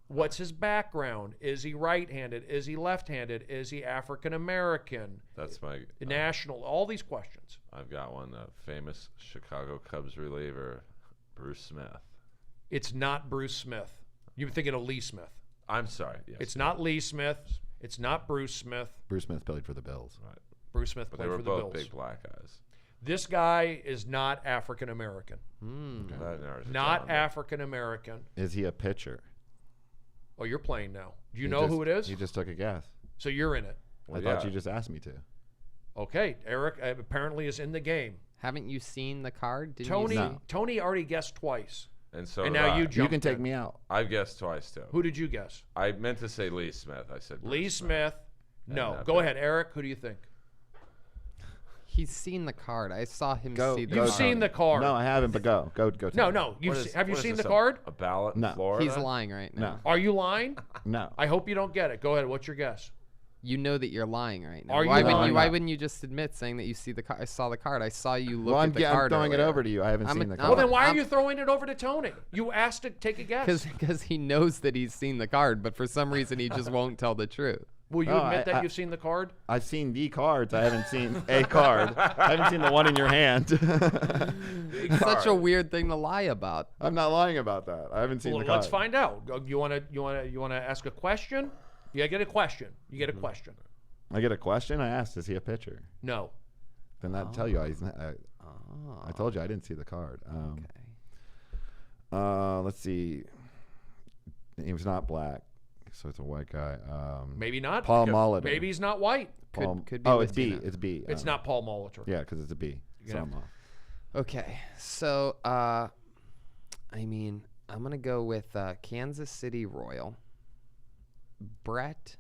What's his background? Is he right-handed? Is he left-handed? Is he African-American? That's my National, all these questions. I've got one. Famous Chicago Cubs reliever, Bruce Smith. It's not Bruce Smith. You're thinking of Lee Smith. I'm sorry. Yes, It's not Lee Smith. It's not Bruce Smith. Bruce Smith played for the Bills. Right. Bruce Smith But played they were for the both Bills. big black guys. This guy is not African-American. That narrows it Not down. African-American. Is he a pitcher? Oh, you're playing now. Do you He know just- who it is? You just took a guess. So you're in it. Well, I thought yeah. you just asked me to. Okay, Eric apparently is in the game. Haven't you seen the card? Didn't Tony You see? No. Tony already guessed twice. And so And did now I. you You jumped can take in. me out. I've guessed twice too. Who did you guess? I meant to say Lee Smith. I said Bruce Lee Smith. No. not Go bad. ahead, Eric. Who do you think? He's seen the card. I saw him Go- see the go, You've card. seen the card. No, I haven't, but go. Go tell No, me. no. What is- Have you what is seen this, the card? A ballot in No. Florida? He's lying right now. No. Are you lying? No. I hope you don't get it. Go ahead. What's your guess? You know that you're lying right now. Are you why wouldn't lying? you? Why wouldn't you just admit saying that you see the card? I saw the card. I saw you look Well, at the I'm card. throwing it earlier. over to you. I haven't I'm seen a- the I'm card. Well, then why are I'm- you throwing it over to Tony? You asked to take a guess. Because he knows that he's seen the card, but for some reason he just won't tell the truth. Will you No, admit that I- you've seen the card? I've seen the cards. I haven't seen a card. I haven't seen the one in your hand. It's such a weird thing to lie about. I'm not lying about that. I haven't seen Well, the card. let's find out. You want to ask a question? Yeah, get a question. You get a question. I get a question. I asked, is he a pitcher? No. Then that'd tell you he's not. Oh, I told you I didn't see the card. okay. Let's see. He was not black, so it's a white guy. Maybe not. Paul Because Molitor. Maybe he's not white. Could be oh, it's Latino. B. It's B. It's not Paul Molitor. Yeah, because it's a B. You're So gonna I'm off. Okay, so I mean, I'm gonna go with Kansas City Royal. Brett.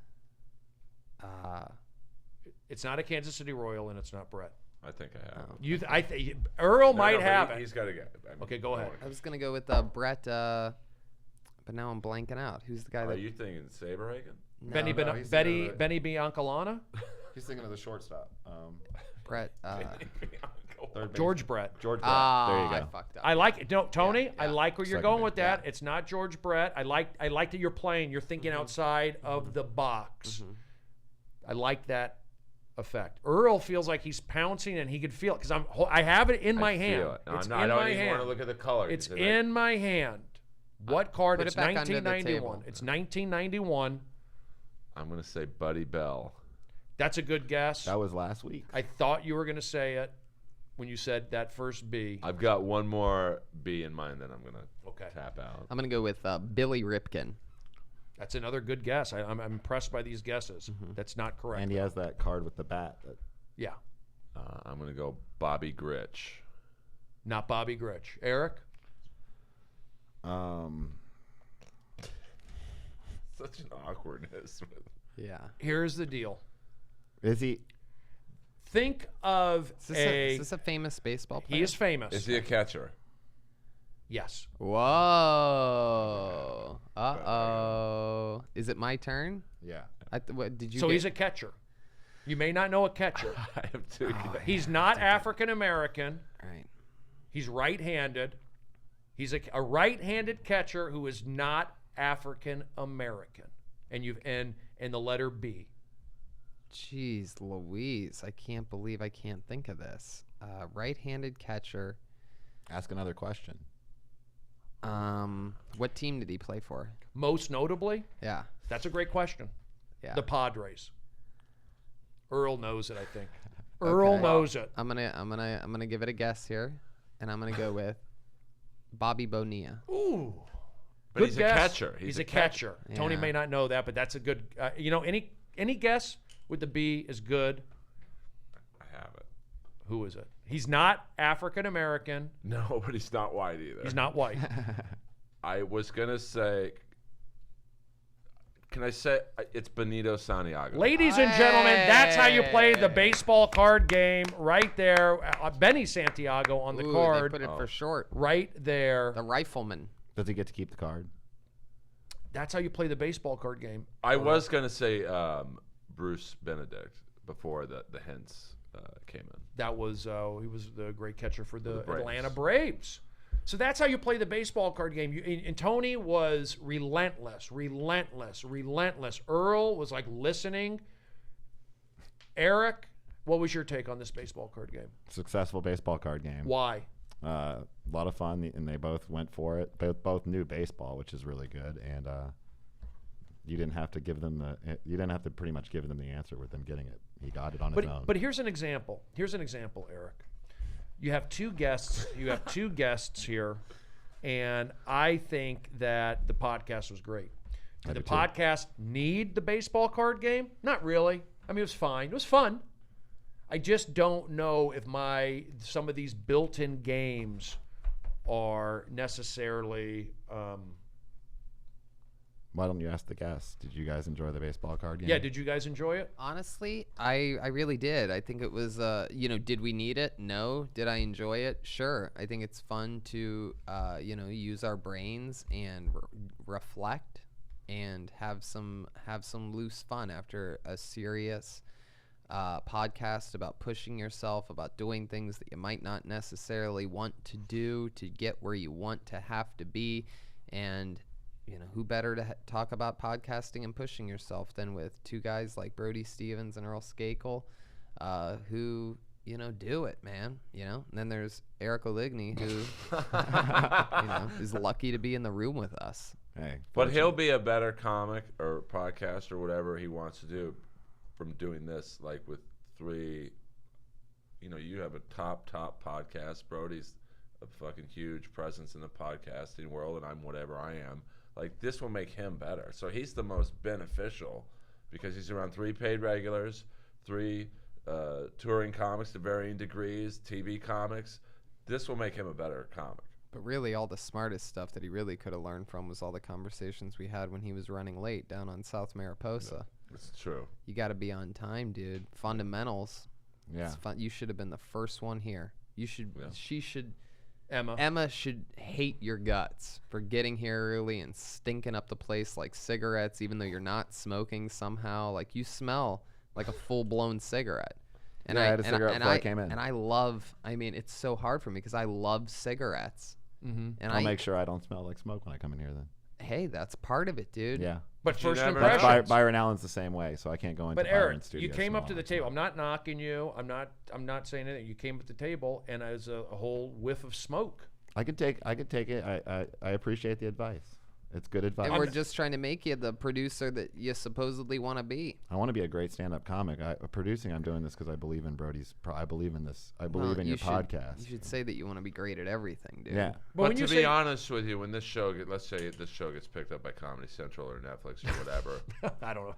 It's not a Kansas City Royal, and it's not Brett. I think I have. Earl No, might no, but have it. He's got to get it. I mean, Okay, go ahead. I was gonna go with Brett. But now I'm blanking out. Who's the guy Are that? you thinking Saberhagen? No, Benny no, he's Betty the- Benny Biancalana? He's thinking of the shortstop. Brett. Third George Brett. George Brett. Ah, there you I go. fucked up. I like it. No, Tony, Yeah, I yeah. like where you're Second going base, with that. yeah. It's not George Brett. I like that you're playing. You're thinking outside of the box. I like that effect. Earl feels like he's pouncing and he could feel it because I have it in my hand. Feel it. No, It's I'm not, in I don't my even hand. want to look at the color. It's 'cause in my hand. What card? put It's it back under the 1991. table. It's 1991. I'm going to say Buddy Bell. That's a good guess. That was last week. I thought you were going to say it when you said that first B. I've got one more B in mind that I'm going to Okay. tap out. I'm gonna go with Billy Ripken. That's another good guess. I'm impressed by these guesses. That's not correct. And he has that card with the bat. Yeah. I'm going to go Bobby Grich. Not Bobby Grich. Eric? Such an awkwardness. Yeah. Here's the deal. Is he? Think of Is this a famous baseball player? He is famous. Is he a catcher? Yes. Whoa. Uh-oh. Is it my turn? Yeah. What did you So get? he's a catcher. You may not know a catcher. I have two. He's not African American. All right. He's right-handed. He's a right-handed catcher who is not African American. And the letter B. Jeez Louise. I can't believe I can't think of this. Right-handed catcher. Ask another question. What team did he play for? Most notably, Yeah. that's a great question. Yeah. The Padres. Earl knows it, I think. Earl Okay. knows it. I'm gonna give it a guess here, and I'm gonna go with Bobby Bonilla. Ooh. But Good he's guess. a catcher. He's a catcher. Tony Yeah. may not know that, but that's a good. Any guess with the B is good. I have it. Who is it? He's not African American. No, but he's not white either. He's not white. I was going to say, can I say it's Benito Santiago? Ladies and gentlemen, that's how you play the baseball card game right there. Benny Santiago on the Ooh, card. They put it for short. Right there. The rifleman. Does he get to keep the card? That's how you play the baseball card game. I was going to say Bruce Benedict before the hints came in. That was he was the great catcher for the Braves. Atlanta Braves. So that's how you play the baseball card game. And Tony was relentless. Earl was like listening. Eric, what was your take on this baseball card game? Successful baseball card game. Why? A lot of fun, and they both went for it. Both knew baseball, which is really good. And you didn't have to give them pretty much give them the answer with them getting it. He got it on his own. But here's an example. Eric. You have two guests. Here, and I think that the podcast was great. Did the podcast need the baseball card game? Not really. I mean, it was fine. It was fun. I just don't know if some of these built-in games are necessarily. Why don't you ask the guests? Did you guys enjoy the baseball card game? Yeah, did you guys enjoy it? Honestly, I really did. I think it was, did we need it? No. Did I enjoy it? Sure. I think it's fun to, use our brains and reflect and have some loose fun after a serious podcast about pushing yourself, about doing things that you might not necessarily want to do to get where you want to have to be. And who better to talk about podcasting and pushing yourself than with two guys like Brody Stevens and Earl Skakel, who, do it, man. And then there's Eric Oligny, who, is lucky to be in the room with us. Hey, but he'll be a better comic or podcast or whatever he wants to do from doing this, like with three. You have a top podcast. Brody's a fucking huge presence in the podcasting world, and I'm whatever I am. Like, this will make him better. So he's the most beneficial because he's around 3 paid regulars, 3 touring comics to varying degrees, TV comics. This will make him a better comic. But really, all the smartest stuff that he really could have learned from was all the conversations we had when he was running late down on South Mariposa. Yeah, it's true. You got to be on time, dude. Fundamentals. Yeah. It's fun. You should have been the first one here. You should. Yeah. She should. Emma should hate your guts for getting here early and stinking up the place like cigarettes, even though you're not smoking somehow. Like, you smell like a full-blown cigarette. And I had a cigarette before I came in. And it's so hard for me because I love cigarettes. Mm-hmm. And I'll make sure I don't smell like smoke when I come in here then. Hey, that's part of it, dude. Yeah. But you first never- impressions. That's Byron Allen's the same way, so I can't go into But Eric, Byron's studio. you came up to the smelling table. like I'm not knocking you. I'm not saying anything. You came up to the table, and it was a whole whiff of smoke. I could take it. I appreciate the advice. It's good advice. And we're just trying to make you the producer that you supposedly want to be. I want to be a great stand-up comic. Producing, I'm doing this because I believe in Brody's. I believe in this. I believe in your podcast. You should say that you want to be great at everything, dude. Yeah. But to be honest with you, when this show, let's say this show gets picked up by Comedy Central or Netflix or whatever. I don't know.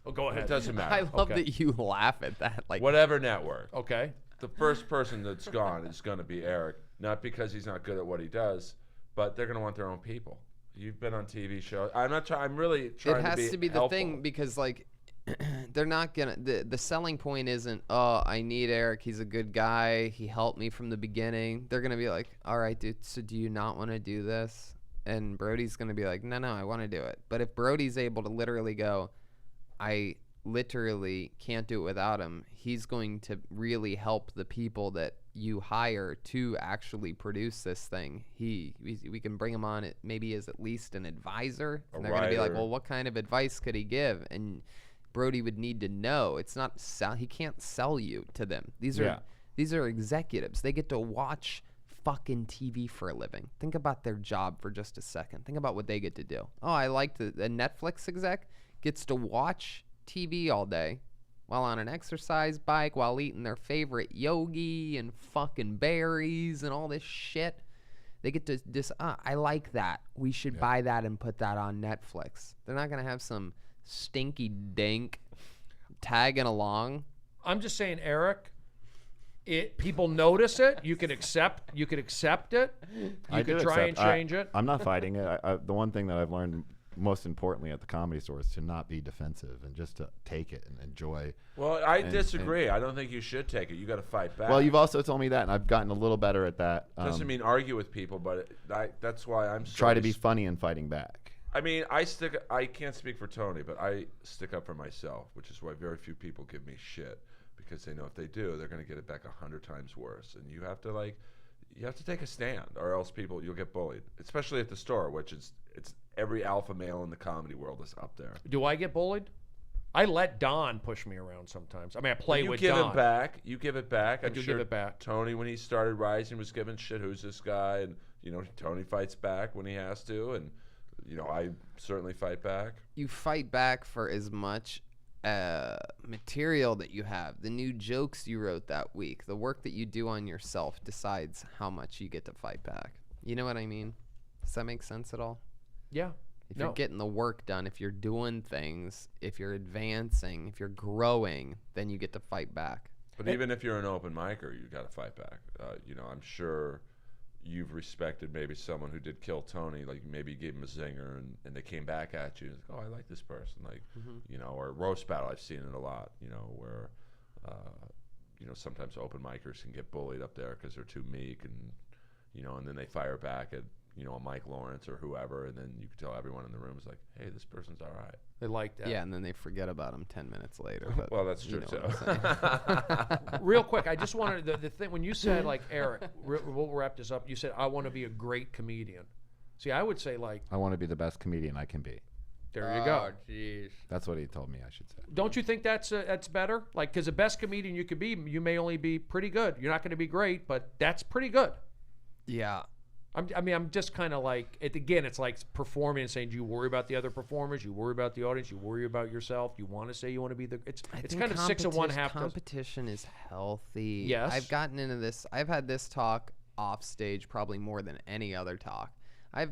Oh, go ahead. It doesn't matter. I love Okay. that you laugh at that. Like, Whatever network. Okay. The first person that's gone is going to be Eric. Not because he's not good at what he does, but they're going to want their own people. You've been on TV shows. I'm really trying to be it has to be the helpful. thing because, like, they're not gonna. The selling point isn't, oh, I need Eric. He's a good guy. He helped me from the beginning. They're gonna be like, all right, dude. So do you not want to do this? And Brody's gonna be like, no, I want to do it. But if Brody's able to literally go, I literally can't do it without him. He's going to really help the people that you hire to actually produce this thing. We can bring him on maybe as at least an advisor. And they're going to be like, well, what kind of advice could he give? And Brody would need to know. It's not he can't sell you to them. These are executives. They get to watch fucking TV for a living. Think about their job for just a second. Think about what they get to do. Oh, I like the Netflix exec gets to watch TV all day while on an exercise bike, while eating their favorite yogi and fucking berries and all this shit. They get to I like that. We should buy that and put that on Netflix. They're not going to have some stinky dink tagging along. I'm just saying, Eric, people notice it. You could accept it. You could try and change it. I'm not fighting it. The one thing that I've learned most importantly at the Comedy Store is to not be defensive and just to take it and enjoy. Well, I disagree. I don't think you should take it. You got to fight back. Well, you've also told me that, and I've gotten a little better at that. Doesn't mean argue with people, but that's why I'm try to be funny and fighting back. I mean, I can't speak for Tony, but I stick up for myself, which is why very few people give me shit, because they know if they do, they're going to get it back 100 times worse. And you have to you have to take a stand, or else you'll get bullied, especially at the store, which it's every alpha male in the comedy world is up there. Do I get bullied? I let Don push me around sometimes. I mean, I play with Don. You give it back. You give it back. I do give it back. Tony, when he started rising, was giving shit. Who's this guy? And Tony fights back when he has to, and I certainly fight back. You fight back for as much material that you have, the new jokes you wrote that week, the work that you do on yourself decides how much you get to fight back. You know what I mean? Does that make sense at all? Yeah. If you're getting the work done, if you're doing things, if you're advancing, if you're growing, then you get to fight back. But even if you're an open micer, you got to fight back. I'm sure you've respected maybe someone who did Kill Tony, like maybe you gave him a zinger and they came back at you. Like, oh, I like this person, like or roast battle. I've seen it a lot, where sometimes open micers can get bullied up there because they're too meek, and then they fire back at a Mike Lawrence or whoever, and then you can tell everyone in the room is like, hey, this person's all right. They like that. Yeah, and then they forget about him 10 minutes later. But well, that's true too. Real quick, I just wanted the thing when you said, like, Eric, we'll wrap this up. You said, I want to be a great comedian. See, I would say, like, I want to be the best comedian I can be. There you go. Jeez. That's what he told me I should say. Don't you think that's better? Like, because the best comedian you could be, you may only be pretty good. You're not going to be great, but that's pretty good. Yeah. I'm just kind of like, it's like performing and saying, do you worry about the other performers? You worry about the audience? You worry about yourself? You want to say you want to be it's kind of 6 of 1, half dozen. Competition is healthy. Yes. I've gotten into this. I've had this talk off stage probably more than any other talk.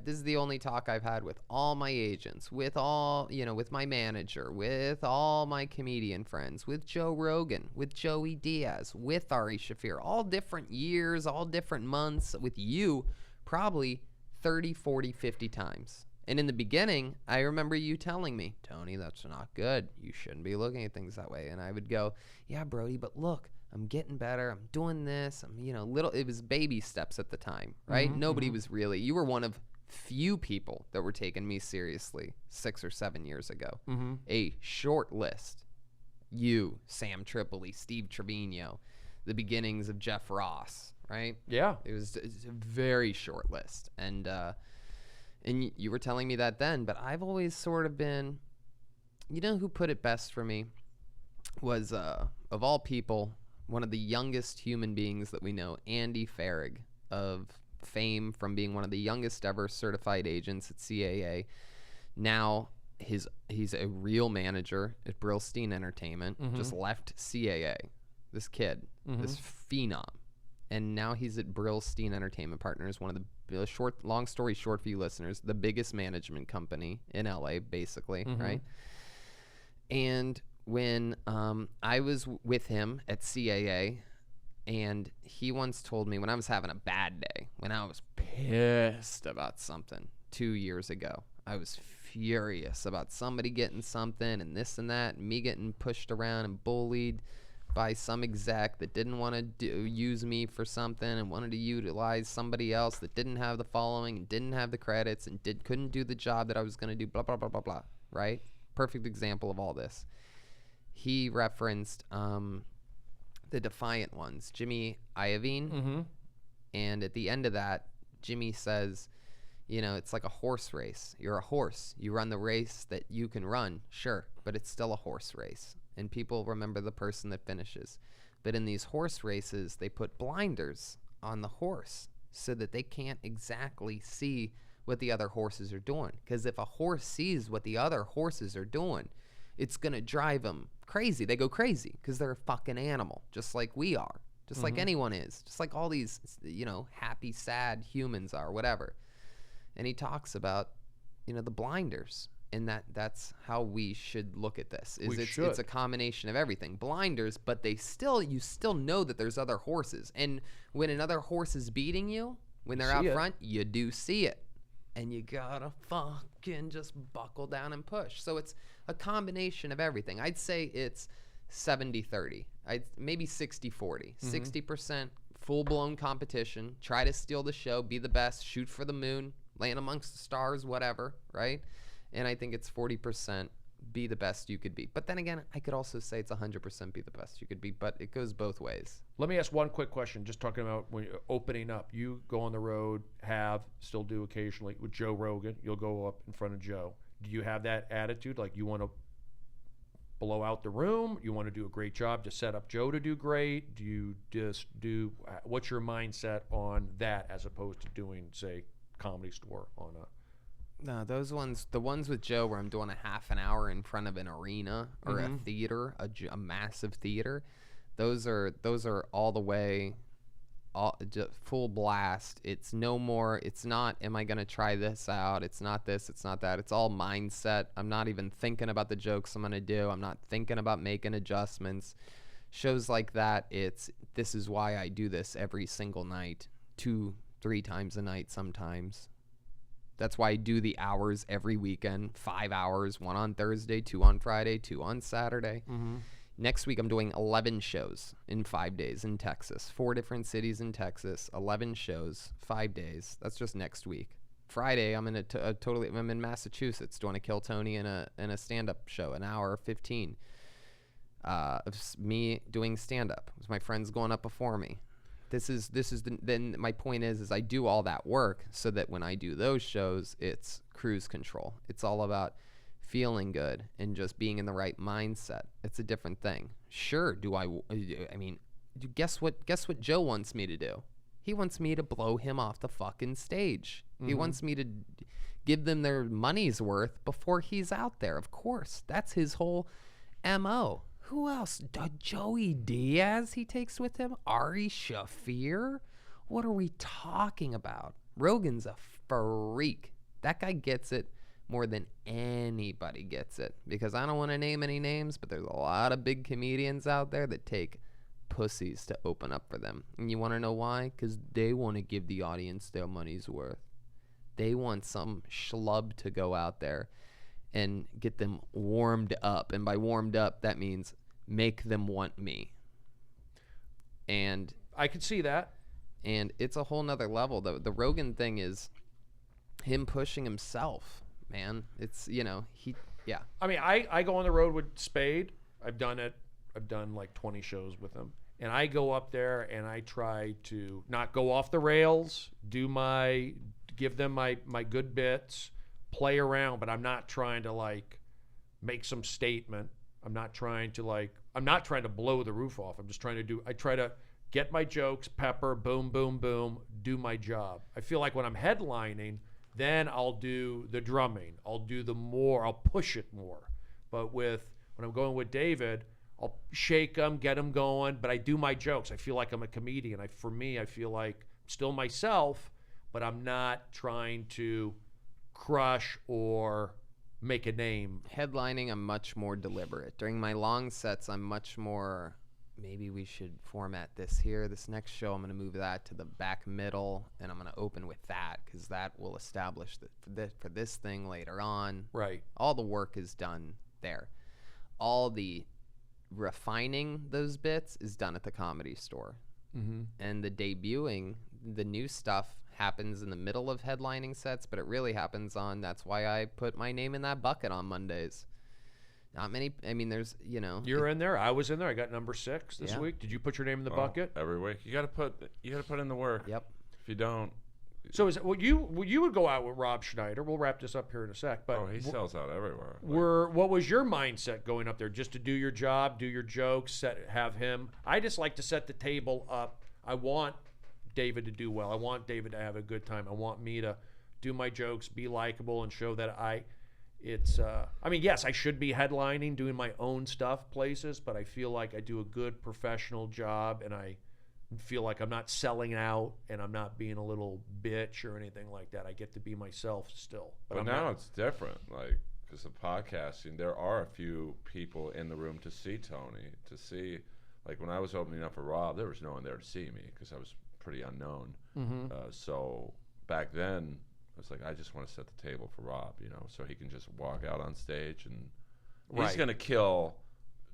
This is the only talk I've had with all my agents, with all, with my manager, with all my comedian friends, with Joe Rogan, with Joey Diaz, with Ari Shaffir, all different years, all different months, with you probably 30, 40, 50 times. And in the beginning, I remember you telling me, Tony, that's not good. You shouldn't be looking at things that way. And I would go, yeah, Brody, but look, I'm getting better. I'm doing this. It was baby steps at the time, right? Nobody was really, you were one of few people that were taking me seriously 6 or 7 years ago. A short list. You, Sam Tripoli, Steve Trevino, the beginnings of Jeff Ross, right? Yeah. It's a very short list. And you were telling me that then, but I've always sort of been, who put it best for me was, of all people, one of the youngest human beings that we know, Andy Farrig, of fame from being one of the youngest ever certified agents at CAA. Now he's a real manager at Brillstein Entertainment, just left CAA. This kid, this phenom. And now he's at Brillstein Entertainment Partners, one of the long story short for you listeners, the biggest management company in LA, basically, right? And when I was with him at CAA, and he once told me when I was having a bad day, when I was pissed about something 2 years ago, I was furious about somebody getting something and this and that, and me getting pushed around and bullied by some exec that didn't want to use me for something and wanted to utilize somebody else that didn't have the following and didn't have the credits and couldn't do the job that I was going to do, blah, blah, blah, blah, blah, right? Perfect example of all this. He referenced the Defiant ones, Jimmy Iovine, and at the end of that, Jimmy says, it's like a horse race. You're a horse. You run the race that you can run, sure, but it's still a horse race. And people remember the person that finishes. But in these horse races, they put blinders on the horse so that they can't exactly see what the other horses are doing. Because if a horse sees what the other horses are doing, it's going to drive them crazy. They go crazy because they're a fucking animal, just like we are, just like anyone is, just like all these, happy, sad humans are, whatever. And he talks about, the blinders. And that's how we should look at this. It's a combination of everything. Blinders, but you still know that there's other horses. And when another horse is beating you, when they're out front, you do see it. And you gotta fucking just buckle down and push. So it's a combination of everything. I'd say it's 70-30. Maybe 60-40. 60% full-blown competition. Try to steal the show, be the best, shoot for the moon, land amongst the stars, whatever, right? And I think it's 40% be the best you could be. But then again, I could also say it's 100% be the best you could be, but it goes both ways. Let me ask one quick question. Just talking about when you're opening up, you go on the road, still do occasionally with Joe Rogan. You'll go up in front of Joe. Do you have that attitude? Like you want to blow out the room? You want to do a great job to set up Joe to do great? Do you just what's your mindset on that as opposed to doing, say, Comedy Store on a... No, those ones, the ones with Joe where I'm doing a half an hour in front of an arena or a theater, a massive theater, those are all the way, full blast. It's no more, it's not, am I going to try this out? It's not this, it's not that. It's all mindset. I'm not even thinking about the jokes I'm going to do. I'm not thinking about making adjustments. Shows like that, this is why I do this every single night, 2-3 times a night sometimes. That's why I do the hours every weekend, 5 hours, 1 on Thursday, 2 on Friday, 2 on Saturday. Next week, I'm doing 11 shows in 5 days in Texas, 4 different cities in Texas, 11 shows, 5 days. That's just next week. Friday, I'm in I'm in Massachusetts doing a Kill Tony and a stand-up show, an hour 15 of me doing stand-up. It was my friends going up before me. Then my point is I do all that work so that when I do those shows, it's cruise control. It's all about feeling good and just being in the right mindset. It's a different thing. Sure, guess what Joe wants me to do? He wants me to blow him off the fucking stage. He wants me to give them their money's worth before he's out there. Of course, that's his whole MO. Who else? Joey Diaz he takes with him? Ari Shaffir? What are we talking about? Rogan's a freak. That guy gets it more than anybody gets it. Because I don't want to name any names, but there's a lot of big comedians out there that take pussies to open up for them. And you want to know why? Because they want to give the audience their money's worth. They want some schlub to go out there and get them warmed up. And by warmed up, that means make them want me. And I could see that. And it's a whole nother level. The Rogan thing is him pushing himself, man. It's, yeah. I mean, I go on the road with Spade. I've done it. I've done like 20 shows with him. And I go up there and I try to not go off the rails, give them my good bits, play around, but I'm not trying to like make some statement. I'm not trying to blow the roof off. I'm just I try to get my jokes, pepper, boom, boom, boom, do my job. I feel like when I'm headlining, then I'll do the drumming. I'll push it more. But when I'm going with David, I'll shake them, get them going, but I do my jokes. I feel like I'm a comedian. For me, I feel like I'm still myself, but I'm not trying to crush or make a name. Headlining, I'm much more deliberate. During my long sets, I'm much more, maybe we should format this here. This next show, I'm going to move that to the back middle, and I'm going to open with that because that will establish for this thing later on. Right. All the work is done there. All the refining those bits is done at the Comedy Store. And the debuting, the new stuff happens in the middle of headlining sets, but it really happens that's why I put my name in that bucket on Mondays. Not many, there's, You're in there. I was in there. I got number 6 this week. Did you put your name in the bucket? Every week. You got to put in the work. Yep. If you don't. So is it, you would go out with Rob Schneider. We'll wrap this up here in a sec. But he sells out everywhere. What was your mindset going up there? Just to do your job, do your jokes, have him. I just like to set the table up. I want David to do well. I want David to have a good time. I want me to do my jokes, be likable, and show that yes, I should be headlining, doing my own stuff places, but I feel like I do a good professional job, and I feel like I'm not selling out, and I'm not being a little bitch or anything like that. I get to be myself still. But now it's different, because of podcasting, there are a few people in the room to see Tony, like when I was opening up for Rob, there was no one there to see me because I was pretty unknown. So back then, I was like, I just want to set the table for Rob, so he can just walk out on stage and he's going to kill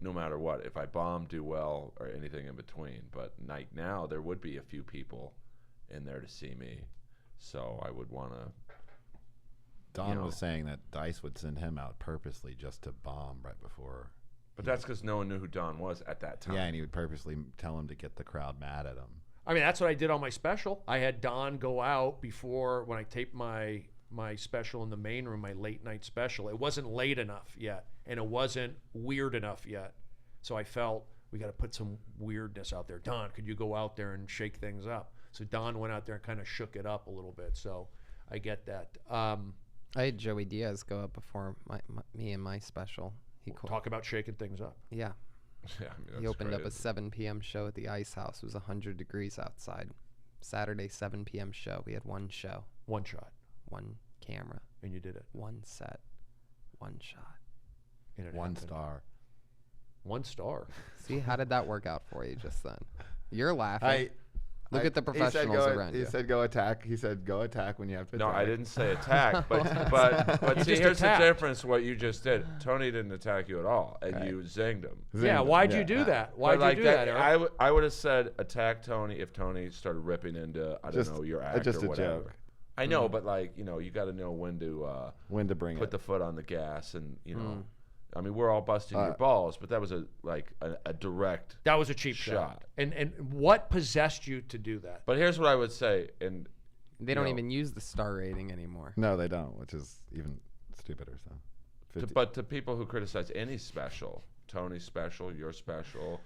no matter what. If I bomb, do well, or anything in between. But now, there would be a few people in there to see me, so I would want to Don was saying that Dice would send him out purposely just to bomb right before. But that's because no one knew who Don was at that time. Yeah, and he would purposely tell him to get the crowd mad at him. I mean, that's what I did on my special. I had Don go out before when I taped my special in the main room, my late night special. It wasn't late enough yet, and it wasn't weird enough yet. So I felt we got to put some weirdness out there. Don, could you go out there and shake things up? So Don went out there and kind of shook it up a little bit. So I get that. I had Joey Diaz go up before me and my special. Talk about shaking things up. Yeah. Yeah, I mean, He opened up a crazy. 7 p.m. show at the Ice House. It was 100 degrees outside. Saturday, 7 p.m. show. We had one show, One shot, one camera, and you did it. one set, one shot. And it One happened. star. 1 star. See, how did that work out for you just then? You're laughing. Look at the He said professionals go, around he you. said go attack. He said go attack when you have to No, attack. I didn't say attack, but You see, just here's attacked. the difference. What you just did, Tony didn't attack you at all, and Right. you zinged him. Yeah, why'd you do that? Why'd But like you do that, Eric? I would have said attack Tony if Tony started ripping into Just- your act just or a whatever. joke. I know, but like you got to know when to bring put it. the foot on the gas, and I mean we're all busting your balls, but that was a direct. That was a cheap shot. And what possessed you to do that? But here's what I would say, and They don't know. even use the star rating anymore. No, they don't, which is even stupider. So, 50 But to people who criticize any special, Tony's special, your special,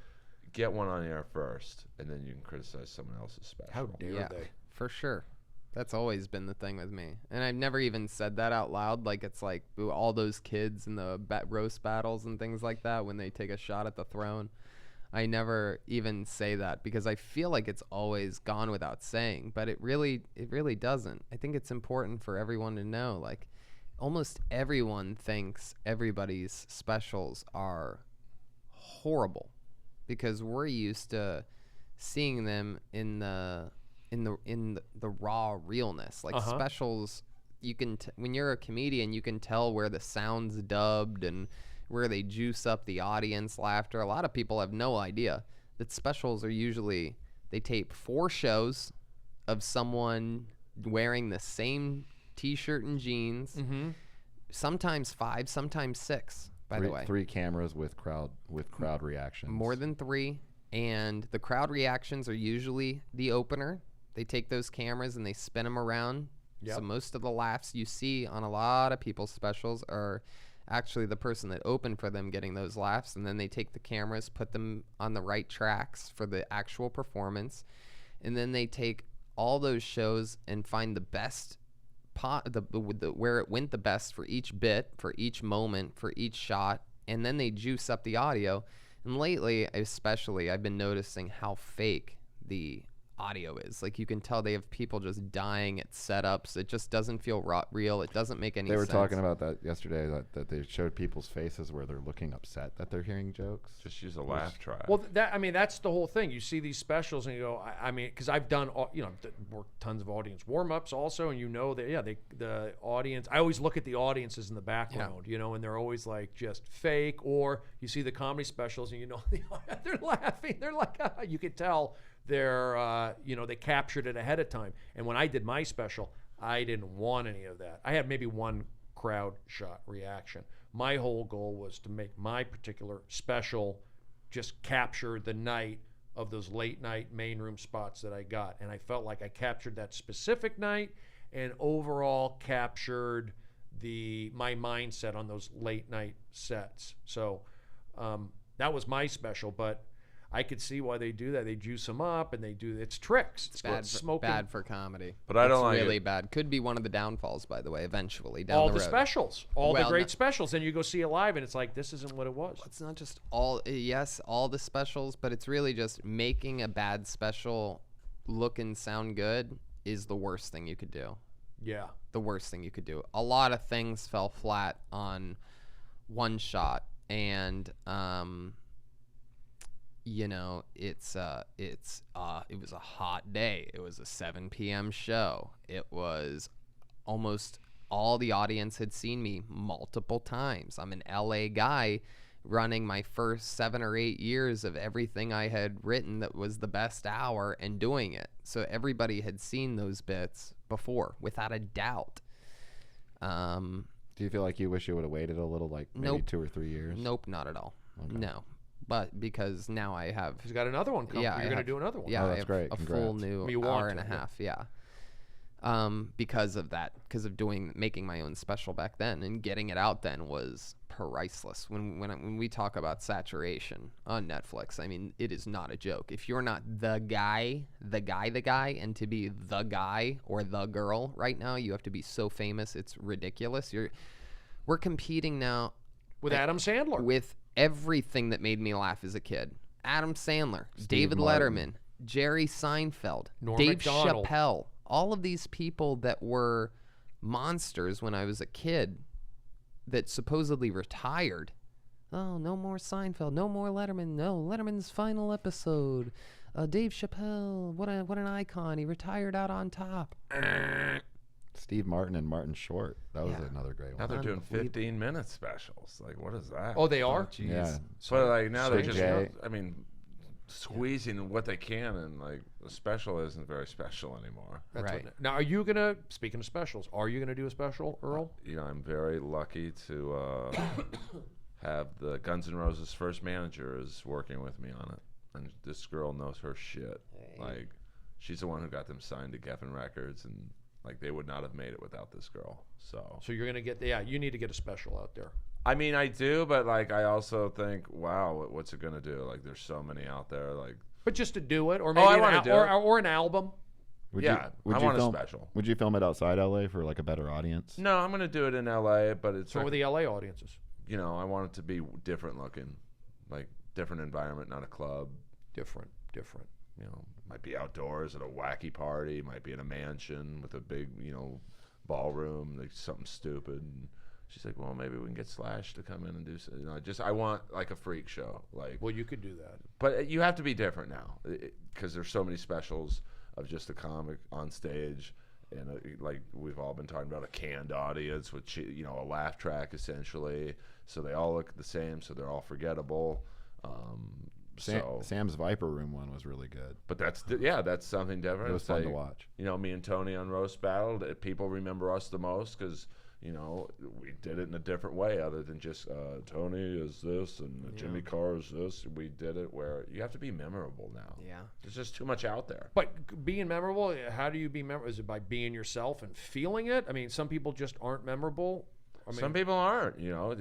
get one on air first, and then you can criticize someone else's special. How dare Yeah, they? for sure. That's always been the thing with me. And I've never even said that out loud. Like, it's like ooh, all those kids in the roast battles and things like that when they take a shot at the throne. I never even say that because I feel like it's always gone without saying, but it really doesn't. I think it's important for everyone to know, like, almost everyone thinks everybody's specials are horrible because we're used to seeing them in the raw realness. Like specials, you can when you're a comedian, you can tell where the sound's dubbed and where they juice up the audience laughter. A lot of people have no idea that specials are usually they tape 4 shows of someone wearing the same t-shirt and jeans. Sometimes 5, sometimes 6, by the way. 3 cameras with crowd reactions. More than 3, and the crowd reactions are usually the opener. They take those cameras and they spin them around. Yep. So most of the laughs you see on a lot of people's specials are actually the person that opened for them getting those laughs, and then they take the cameras, put them on the right tracks for the actual performance, and then they take all those shows and find the best where it went the best for each bit, for each moment, for each shot, and then they juice up the audio. And lately, especially, I've been noticing how fake the audio is. Like, you can tell they have people just dying at setups. It just doesn't feel real. It doesn't make any sense. They were talking about that yesterday, that they showed people's faces where they're looking upset that they're hearing jokes. Just use a laugh track. Well, that's the whole thing. You see these specials and you go, I mean, because I've done, worked tons of audience warm-ups also, and the audience, I always look at the audiences in the background, and they're always like just fake, or you see the comedy specials and they're laughing. They're like, you could tell they're, they captured it ahead of time. And when I did my special, I didn't want any of that. I had maybe 1 crowd shot reaction. My whole goal was to make my particular special just capture the night of those late night main room spots that I got. And I felt like I captured that specific night and overall captured my mindset on those late night sets. So that was my special, but I could see why they do that. They juice them up and it's tricks. It's bad for comedy. But I don't it's like really it. bad. Could be one of the downfalls, by the way, eventually down all the the road. specials, all the Well, great no- specials. Then you go see it live and it's like, this isn't what it was. It's not just all the specials, but it's really just making a bad special look and sound good is the worst thing you could do. Yeah. The worst thing you could do. A lot of things fell flat on one shot, and it was a hot day. It was a 7 p.m. show. It was almost all the audience had seen me multiple times. I'm an LA guy running my first 7 or 8 years of everything I had written that was the best hour and doing it. So everybody had seen those bits before, without a doubt. Do you feel like you wish you would have waited a little, like maybe Nope. 2 or 3 years? Nope, not at all. Okay. No, but because now I have. He's got another one coming. Yeah, You're I going to have- do another one. Yeah, Oh, I that's have great. a full Congrats. new You want hour and a to, yeah. half. Yeah. Because of that, because of making my own special back then and getting it out then was priceless. When we talk about saturation on Netflix, I mean, it is not a joke. If you're not the guy, and to be the guy or the girl right now, you have to be so famous. It's ridiculous. We're competing now With Adam Sandler. with everything that made me laugh as a kid. Adam Sandler, David Martin. Letterman, Jerry Seinfeld, Norm Dave Macdonald. Chappelle. All of these people that were monsters when I was a kid that supposedly retired. Oh, no more Seinfeld, no more Letterman, no, Letterman's final episode. Dave Chappelle, what an icon. He retired out on top. Steve Martin and Martin Short. That was Yeah. another great Now one. they're doing Unbelievable. 15-minute specials. Like, what is that? Oh, they are? Yeah. But like now they're So just, gay. I mean, squeezing what they can, and like the special isn't very special anymore. That's Right. Now, are you going to, speaking of specials, are you going to do a special, Earl? You know, I'm very lucky to have the Guns N' Roses first manager is working with me on it, and this girl knows her shit. Like, she's the one who got them signed to Geffen Records, and like they would not have made it without this girl. So So you're going to get, you need to get a special out there. I mean, I do, but like I also think, wow, what's it gonna do? Like, there's so many out there. Like, But just to do it, or I maybe wanna an, do it. or an album. Would yeah, you, I would you want film, a special. Would you film it outside LA for like a better audience? No, I'm gonna do it in LA, but it's So like, with the LA audiences. you know, I want it to be different looking, like different environment, not a club. Different. You know, might be outdoors at a wacky party, might be in a mansion with a big, you know, ballroom, like something stupid. And she's like, well, maybe we can get Slash to come in and do, you know, I want like a freak show, like. Well, you could do that. But you have to be different now, because there's so many specials of just a comic on stage, and like we've all been talking about, a canned audience with you know, a laugh track essentially, so they all look the same, so they're all forgettable. Sam's Viper Room one was really good. But that's that's something different. It was It's fun to like, watch. You know, me and Tony on Roast Battle, people remember us the most because, you know, we did it in a different way other than just Tony is this and Jimmy Carr is this. We did it where you have to be memorable now. Yeah. There's just too much out there. But being memorable, how do you be memorable? Is it by being yourself and feeling it? I mean, some people just aren't memorable. I mean, Some people aren't, you know.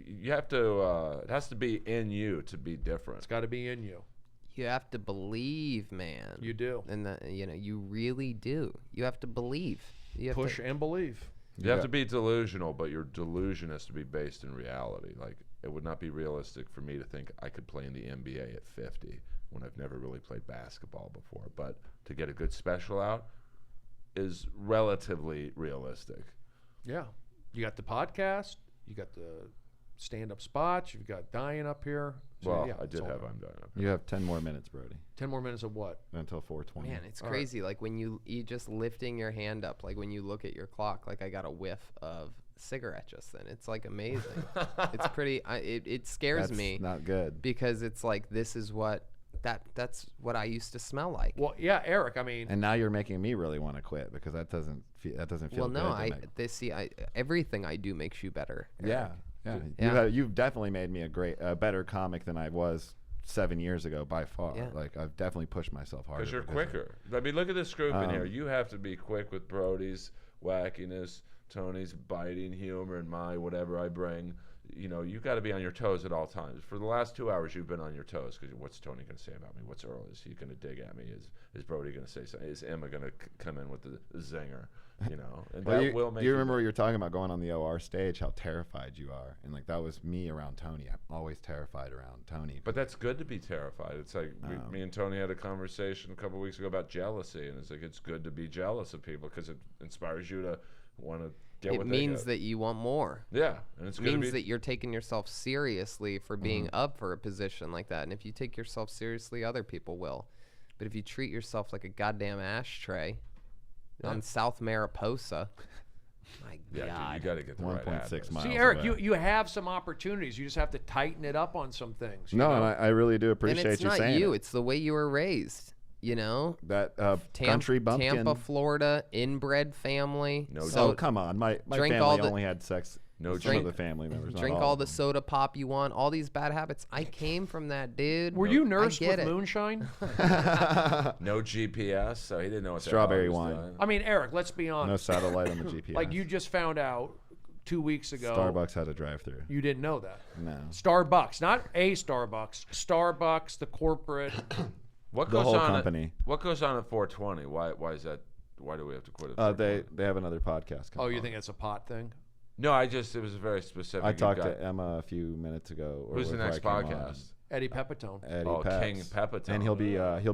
You have to, it has to be in you to be different. it's got to be in you. You have to believe, man. You do. And you really do. You have to believe. You have Push to, and believe. You have to be delusional, but your delusion has to be based in reality. Like, it would not be realistic for me to think I could play in the NBA at 50 when I've never really played basketball before. But to get a good special out is relatively realistic. Yeah. You got the podcast. You got the stand-up spots. You've got Diane up here. So, Well, yeah, I it's did all have done. I'm done. You have 10 more minutes, Brody, 10 more minutes of what? until 4:20. man, it's All right. crazy. Like when you just lifting your hand up, like when you look at your clock, like I got a whiff of cigarette just then. It's like amazing. It's pretty. It scares That's me not good. because it's like this is what that's what I used to smell like. Well, yeah, Eric. I mean, And now you're making me really want to quit because that doesn't feel Well, good. no, to me. everything I do makes you better. Yeah, Eric. yeah. Yeah. You've definitely made me a better comic than I was 7 years ago by far. Yeah. Like I've definitely pushed myself harder. Because you're because of- quicker. I mean, look at this group in here. You have to be quick with Brody's wackiness, Tony's biting humor, and my whatever I bring. You know, you got to be on your toes at all times. For the last 2 hours, you've been on your toes because what's Tony going to say about me? What's Earl? Is he going to dig at me? Is Brody going to say something? Is Emma going to come in with the zinger? You know, and Well, that will make. do you remember what you were talking about going on the OR stage? How terrified you are, and like that was me around Tony. I'm always terrified around Tony. But that's good to be terrified. It's like me and Tony had a conversation a couple weeks ago about jealousy, and it's like it's good to be jealous of people because it inspires you to want to get It what means they get. that you want more. Yeah, and it's It good to means be. that you're taking yourself seriously for being up for a position like that. And if you take yourself seriously, other people will. But if you treat yourself like a goddamn ashtray on South Mariposa, my Yeah, God. dude, you got to get the right 1.6 address. miles. see, Eric, away. you have some opportunities. You just have to tighten it up on some things. you No, know? and I really do and appreciate it's you not saying you. it. It's the way you were raised. You know, that country bumpkin. Tampa, Florida, inbred family. No So Oh, come on. My drink family all the- only had sex. No with some of drink- the family members. not drink all all of the them. soda pop you want. All these bad habits. I came from that, dude. Were you nursed get with it. moonshine? No GPS, so he didn't know what Strawberry the hell he wine. was doing. I mean, Eric, let's be No honest. satellite on the GPS. Like you just found out 2 weeks ago. Starbucks had a drive-through. You didn't know that. No. Starbucks, not a Starbucks. Starbucks, the corporate. What The goes whole on company. What goes on at 420? Why is that? Why do we have to quit at They have another podcast. Oh, coming you on. think it's a pot thing? No, it was very specific. I You talked got- to Emma a few minutes ago. Or Who's the before next I came podcast? Eddie Pepitone. on. Eddie Oh, Peps. King Pepitone. And he'll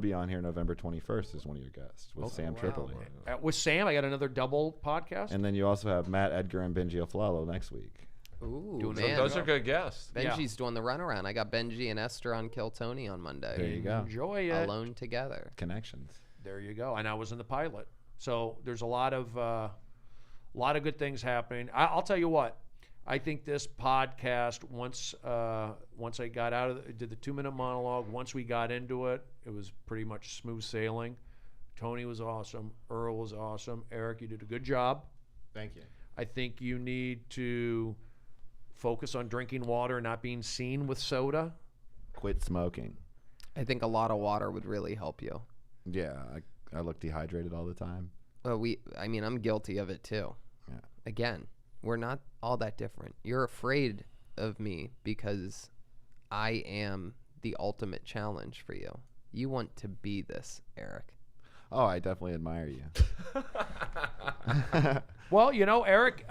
be on here November 21st as one of your guests with Sam Tripoli. With Sam, I got another double podcast. And then you also have Matt Edgar and Benji Oflalo next week. Ooh, Doing man. Those are good guests. Benji's doing the runaround. I got Benji and Esther on Kill Tony on Monday. There you go. Enjoy it. Alone together. Connections. There you go. And I was in the pilot. So there's a lot of good things happening. I'll tell you what. I think this podcast, once I got out of did the 2-minute monologue, once we got into it, it was pretty much smooth sailing. Tony was awesome. Earl was awesome. Eric, you did a good job. Thank you. I think you need to focus on drinking water and not being seen with soda. Quit smoking. I think a lot of water would really help you. Yeah, I look dehydrated all the time. Well, I'm guilty of it too. Yeah. Again, we're not all that different. You're afraid of me because I am the ultimate challenge for you. You want to be this, Eric. Oh, I definitely admire you. Well, Eric,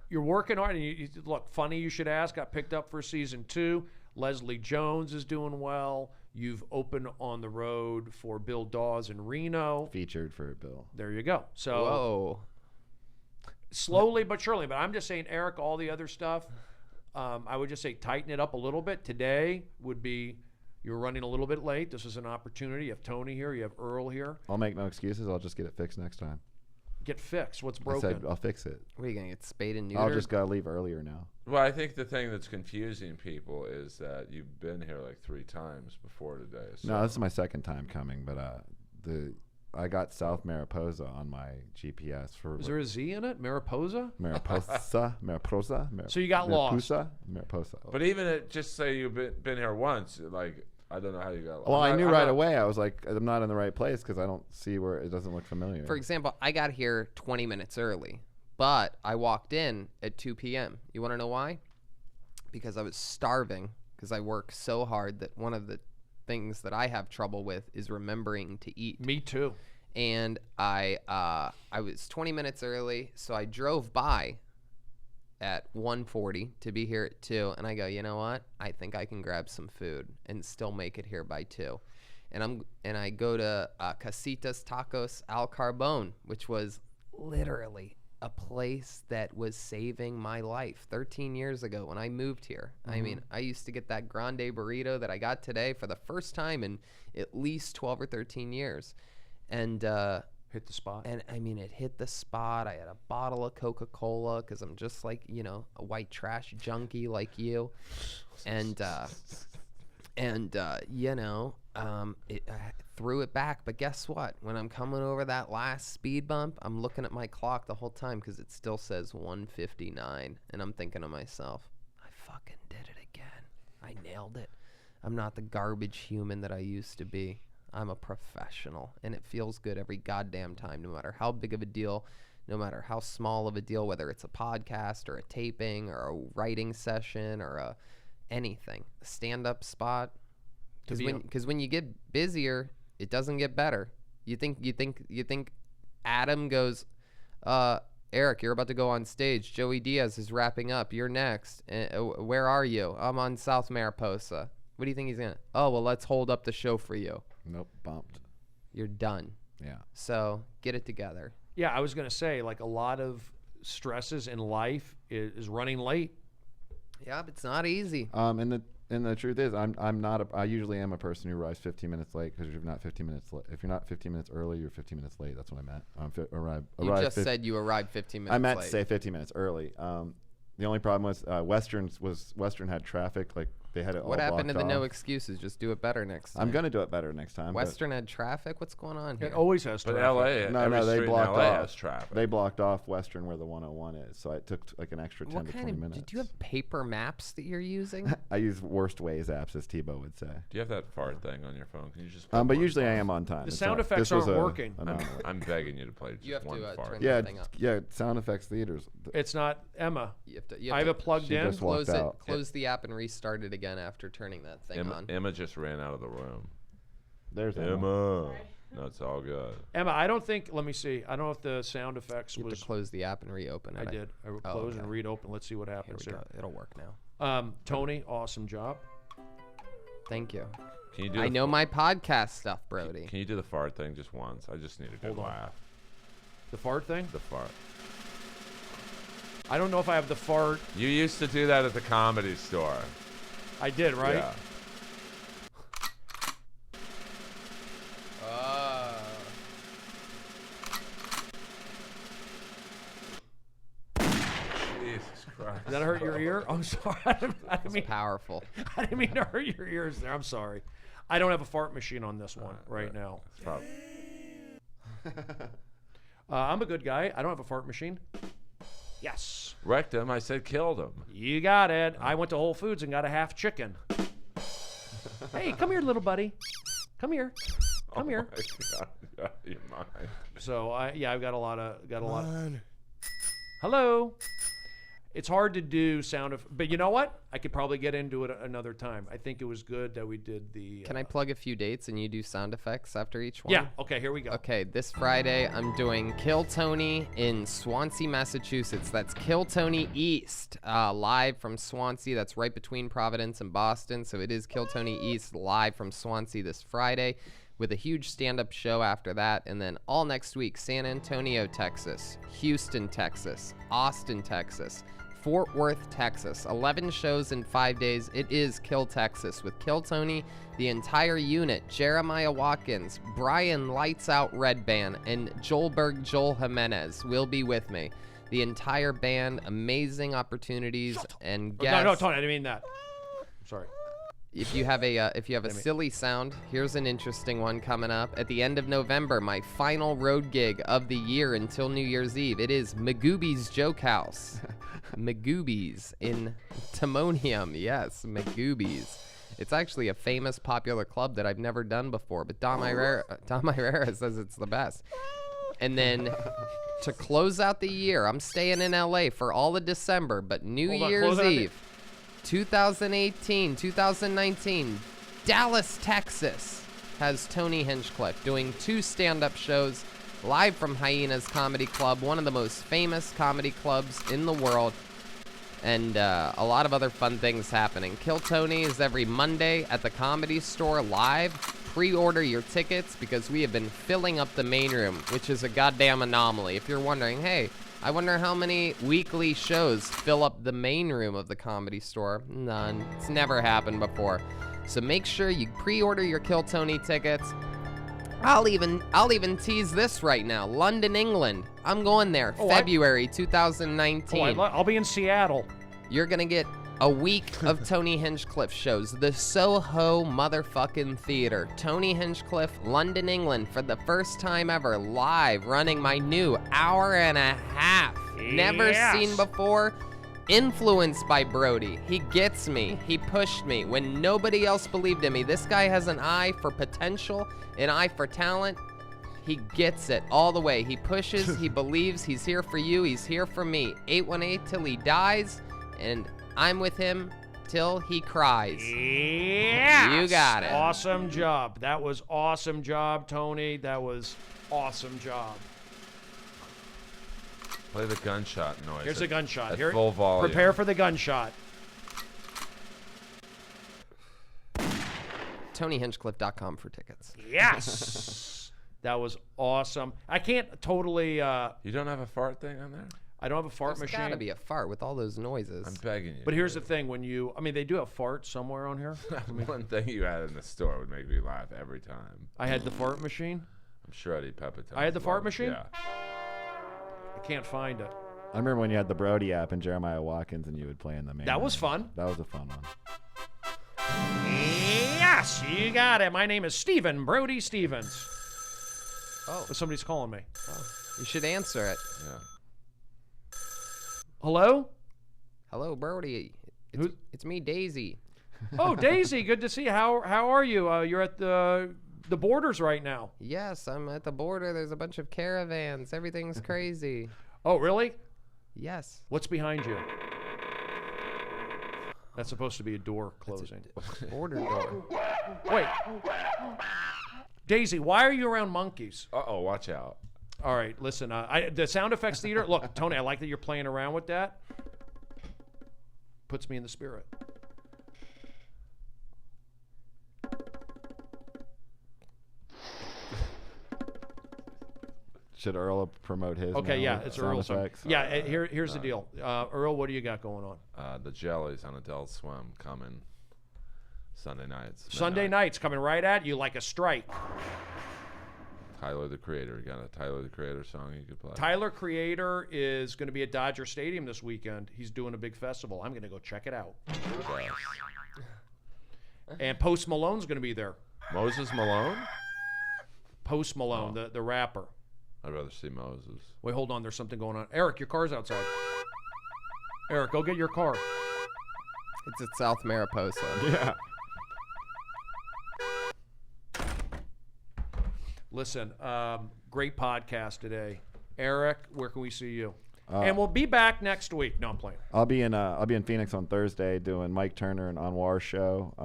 you're working hard. And look, funny you should ask. Got picked up for season 2. Leslie Jones is doing well. You've opened on the road for Bill Dawes in Reno. Featured for Bill. There you go. So Whoa. slowly but surely. But I'm just saying, Eric, all the other stuff, I would just say tighten it up a little bit. Today would be you're running a little bit late. This is an opportunity. You have Tony here. You have Earl here. I'll make no excuses. I'll just get it fixed next time. Get fixed. What's I broken? said I'll fix it. What are you going to get spayed and neutered? I'll just gotta leave earlier now. Well, I think the thing that's confusing people is that you've been here like 3 times before today. So. No, this is my second time coming, but I got South Mariposa on my GPS for Is there a Z in it? Mariposa? Mariposa. So you got lost. Mariposa. But even just say you've been here once, like I don't know how you got lost. Well, I knew I'm right not- away. I was like, I'm not in the right place because I don't see where it doesn't look familiar. For example, I got here 20 minutes early, but I walked in at 2 p.m. You want to know why? Because I was starving because I work so hard that one of the things that I have trouble with is remembering to eat. Me too. And I was 20 minutes early, so I drove by at 1:40 to be here at 2, and I go, you know what? I think I can grab some food and still make it here by 2. And I go to Casitas Tacos Al Carbone, which was literally a place that was saving my life 13 years ago when I moved here. I mean, I used to get that grande burrito that I got today for the first time in at least 12 or 13 years. And Hit the spot. and I mean, it hit the spot. I had a bottle of Coca-Cola because I'm just like, a white trash junkie like you. And I threw it back. But guess what? When I'm coming over that last speed bump, I'm looking at my clock the whole time because it still says 1:59. And I'm thinking to myself, I fucking did it again. I nailed it. I'm not the garbage human that I used to be. I'm a professional, and it feels good every goddamn time, no matter how big of a deal, no matter how small of a deal, whether it's a podcast or a taping or a writing session or anything, a stand-up spot. Because when you get busier, it doesn't get better. You think Adam goes, Eric, you're about to go on stage. Joey Diaz is wrapping up. You're next. Where are you? I'm on South Mariposa. What do you think he's gonna? Oh, well, let's hold up the show for you. Nope, bumped. You're done. Yeah. So get it together. Yeah, I was going to say, like, a lot of stresses in life is running late. Yeah, but it's not easy. And the truth is, I usually am a person who arrives 15 minutes late because if you're not 15 minutes late, if you're not 15 minutes early, you're 15 minutes late. That's what I meant. You just said you arrived 15 minutes I meant late. to say 15 minutes early. The only problem was Western had traffic like They had it all What happened to blocked the no off. excuses? Just do it better next time. I'm gonna do it better next time. but- Western had traffic. What's going on here? It always has But traffic. LA, No, every no, they street in blocked LA off. has traffic. They blocked off Western where the 101 is, so it took like an extra 10 What to kind 20 of? minutes. Did you have paper maps that you're using? I use worst ways apps, as Tebow would say. Do you have that fart thing on your phone? Can you just? But put usually I one am on time. The It's sound not- effects this was aren't a- working. an anomaly. I'm begging you to play just You have one to fart. turn yeah, that thing up. yeah. Sound effects theaters. It's not Emma. You have to. I have it plugged She in. just walked Close it. out. Close the app and restart it again after turning that thing on. Emma just ran out of the room. There's Emma. Emma. No, it's all good. Emma, I don't think. Let me see. I don't know if the sound effects You have was. to close the app and reopen it. I did. I Oh, close and okay. read open. Let's see what Here happens we here. go. It'll work now. Tony, awesome job. Thank you. Can you do? I know my podcast stuff, Brody. Can you do the fart thing just once? I just need a good Hold on. laugh. The fart thing. The fart. I don't know if I have the fart. You used to do that at the Comedy Store. I did, right? Yeah. Jesus Christ. Did that hurt your ear? I'm sorry. I didn't mean, Powerful. I didn't mean to hurt your ears there. I'm sorry. I don't have a fart machine on this one right now. It's probably, I'm a good guy. I don't have a fart machine. Yes. wrecked him. I said killed him. You got it. I went to Whole Foods and got a half chicken. Hey, come here, little buddy. Come here. Come here. Oh my God. You're out of your mind. So I've got a lot. Hello. It's hard to do but you know what? I could probably get into it another time. I think it was good that we did the. Can I plug a few dates and you do sound effects after each one? Yeah. Okay. Here we go. Okay, this Friday I'm doing Kill Tony in Swansea, Massachusetts. That's Kill Tony East, live from Swansea. That's right between Providence and Boston. So it is Kill Tony East live from Swansea this Friday, with a huge stand-up show after that. And then all next week, San Antonio, Texas, Houston, Texas, Austin, Texas, Fort Worth, Texas. 11 shows in 5 days. It is Kill Texas with Kill Tony, the entire unit, Jeremiah Watkins, Brian Lights Out Red Band, and Joelberg Joel Jimenez will be with me. The entire band, amazing opportunities and guests. No, Tony, I didn't mean that. Sorry. If you have a silly sound, here's an interesting one coming up at the end of November. My final road gig of the year until New Year's Eve. It is Magooby's Joke House, Magooby's in Timonium. Yes, Magooby's. It's actually a famous, popular club that I've never done before, but Dom Irera says it's the best. And then to close out the year, I'm staying in LA for all of December, but New Hold on, Year's close out the- Eve. 2018, 2019, Dallas, Texas has Tony Hinchcliffe doing 2 stand-up shows live from Hyenas Comedy Club, one of the most famous comedy clubs in the world, and a lot of other fun things happening. Kill Tony is every Monday at the Comedy Store live. Pre-order your tickets because we have been filling up the main room, which is a goddamn anomaly. If you're wondering, hey, I wonder how many weekly shows fill up the main room of the Comedy Store. None. It's never happened before. So make sure you pre-order your Kill Tony tickets. I'll even tease this right now. London, England. I'm going there. February 2019. I'll be in Seattle. You're gonna get a week of Tony Hinchcliffe shows. The Soho motherfucking Theater. Tony Hinchcliffe, London, England, for the first time ever, live, running my new hour and a half. Never Yes. seen before. Influenced by Brody. He gets me. He pushed me when nobody else believed in me. This guy has an eye for potential, an eye for talent. He gets it all the way. He pushes, he believes, he's here for you, he's here for me. 818 till he dies, and I'm with him till he cries. Yes. You got it. Awesome job. That was awesome job, Tony. That was awesome job. Play the gunshot noise. Here's a gunshot. At Here, full volume. prepare for the gunshot. TonyHinchcliffe.com for tickets. Yes. That was awesome. I can't totally. You don't have a fart thing on there? I don't have a fart There's machine. gotta be a fart with all those noises. I'm begging you. But here's the thing: they do have farts somewhere on here. One thing you had in the store would make me laugh every time. I had the fart machine. I'm sure Eddie Pepitone. I had the fart machine? Yeah. I can't find it. I remember when you had the Brody app and Jeremiah Watkins and you would play in the main. That was room. fun. That was a fun one. Yes, you got it. My name is Stephen Brody Stevens. Oh, Somebody's calling me. you should answer it. Yeah. Hello? Hello, Brody. Who- It's me, Daisy. Oh, Daisy, good to see you. How are you? You're at the borders right now. Yes, I'm at the border. There's a bunch of caravans. Everything's crazy. Oh, really? Yes. What's behind you? That's supposed to be a door closing. Border door. Wait. Daisy, why are you around monkeys? Uh-oh, watch out. All right, listen. The sound effects theater. Look, Tony, I like that you're playing around with that. Puts me in the spirit. Should Earl promote his? Okay, now yeah, with it's sound Earl's. effects? Yeah, here's the deal. Earl, what do you got going on? The jellies on Adult Swim coming Sunday nights. Sunday midnight. nights coming right at you like a strike. Tyler the Creator. You got a Tyler the Creator song you could play? Tyler Creator is going to be at Dodger Stadium this weekend. He's doing a big festival. I'm going to go check it out. Yes. And Post Malone's going to be there. Moses Malone? Post Malone, the rapper. I'd rather see Moses. Wait, hold on. There's something going on. Eric, your car's outside. Eric, go get your car. It's at South Mariposa. Yeah. Listen, great podcast today. Eric, where can we see you? Uh, And we'll be back next week. No, I'm playing. I'll be in Phoenix on Thursday doing Mike Turner and Anwar's show.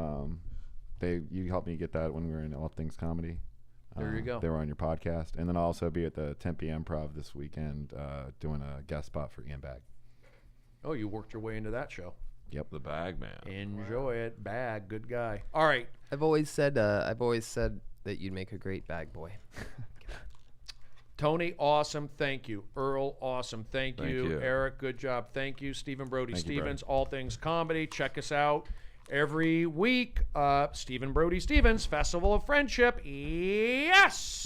You helped me get that when we were in All Things Comedy. There you go. They were on your podcast, and then I'll also be at the Tempe Improv this weekend doing a guest spot for Ian Bag. Oh, you worked your way into that show. Yep. The Bag Man. Enjoy it. Bag, good guy. All right. I've always said that you'd make a great bag boy. Tony, awesome. Thank you. Earl, awesome. Thank you. you. Eric, good job. Thank you. Stephen Brody Thank you, Stevens, All Things Comedy. Check us out every week. Stephen Brody Stevens, Festival of Friendship. Yes.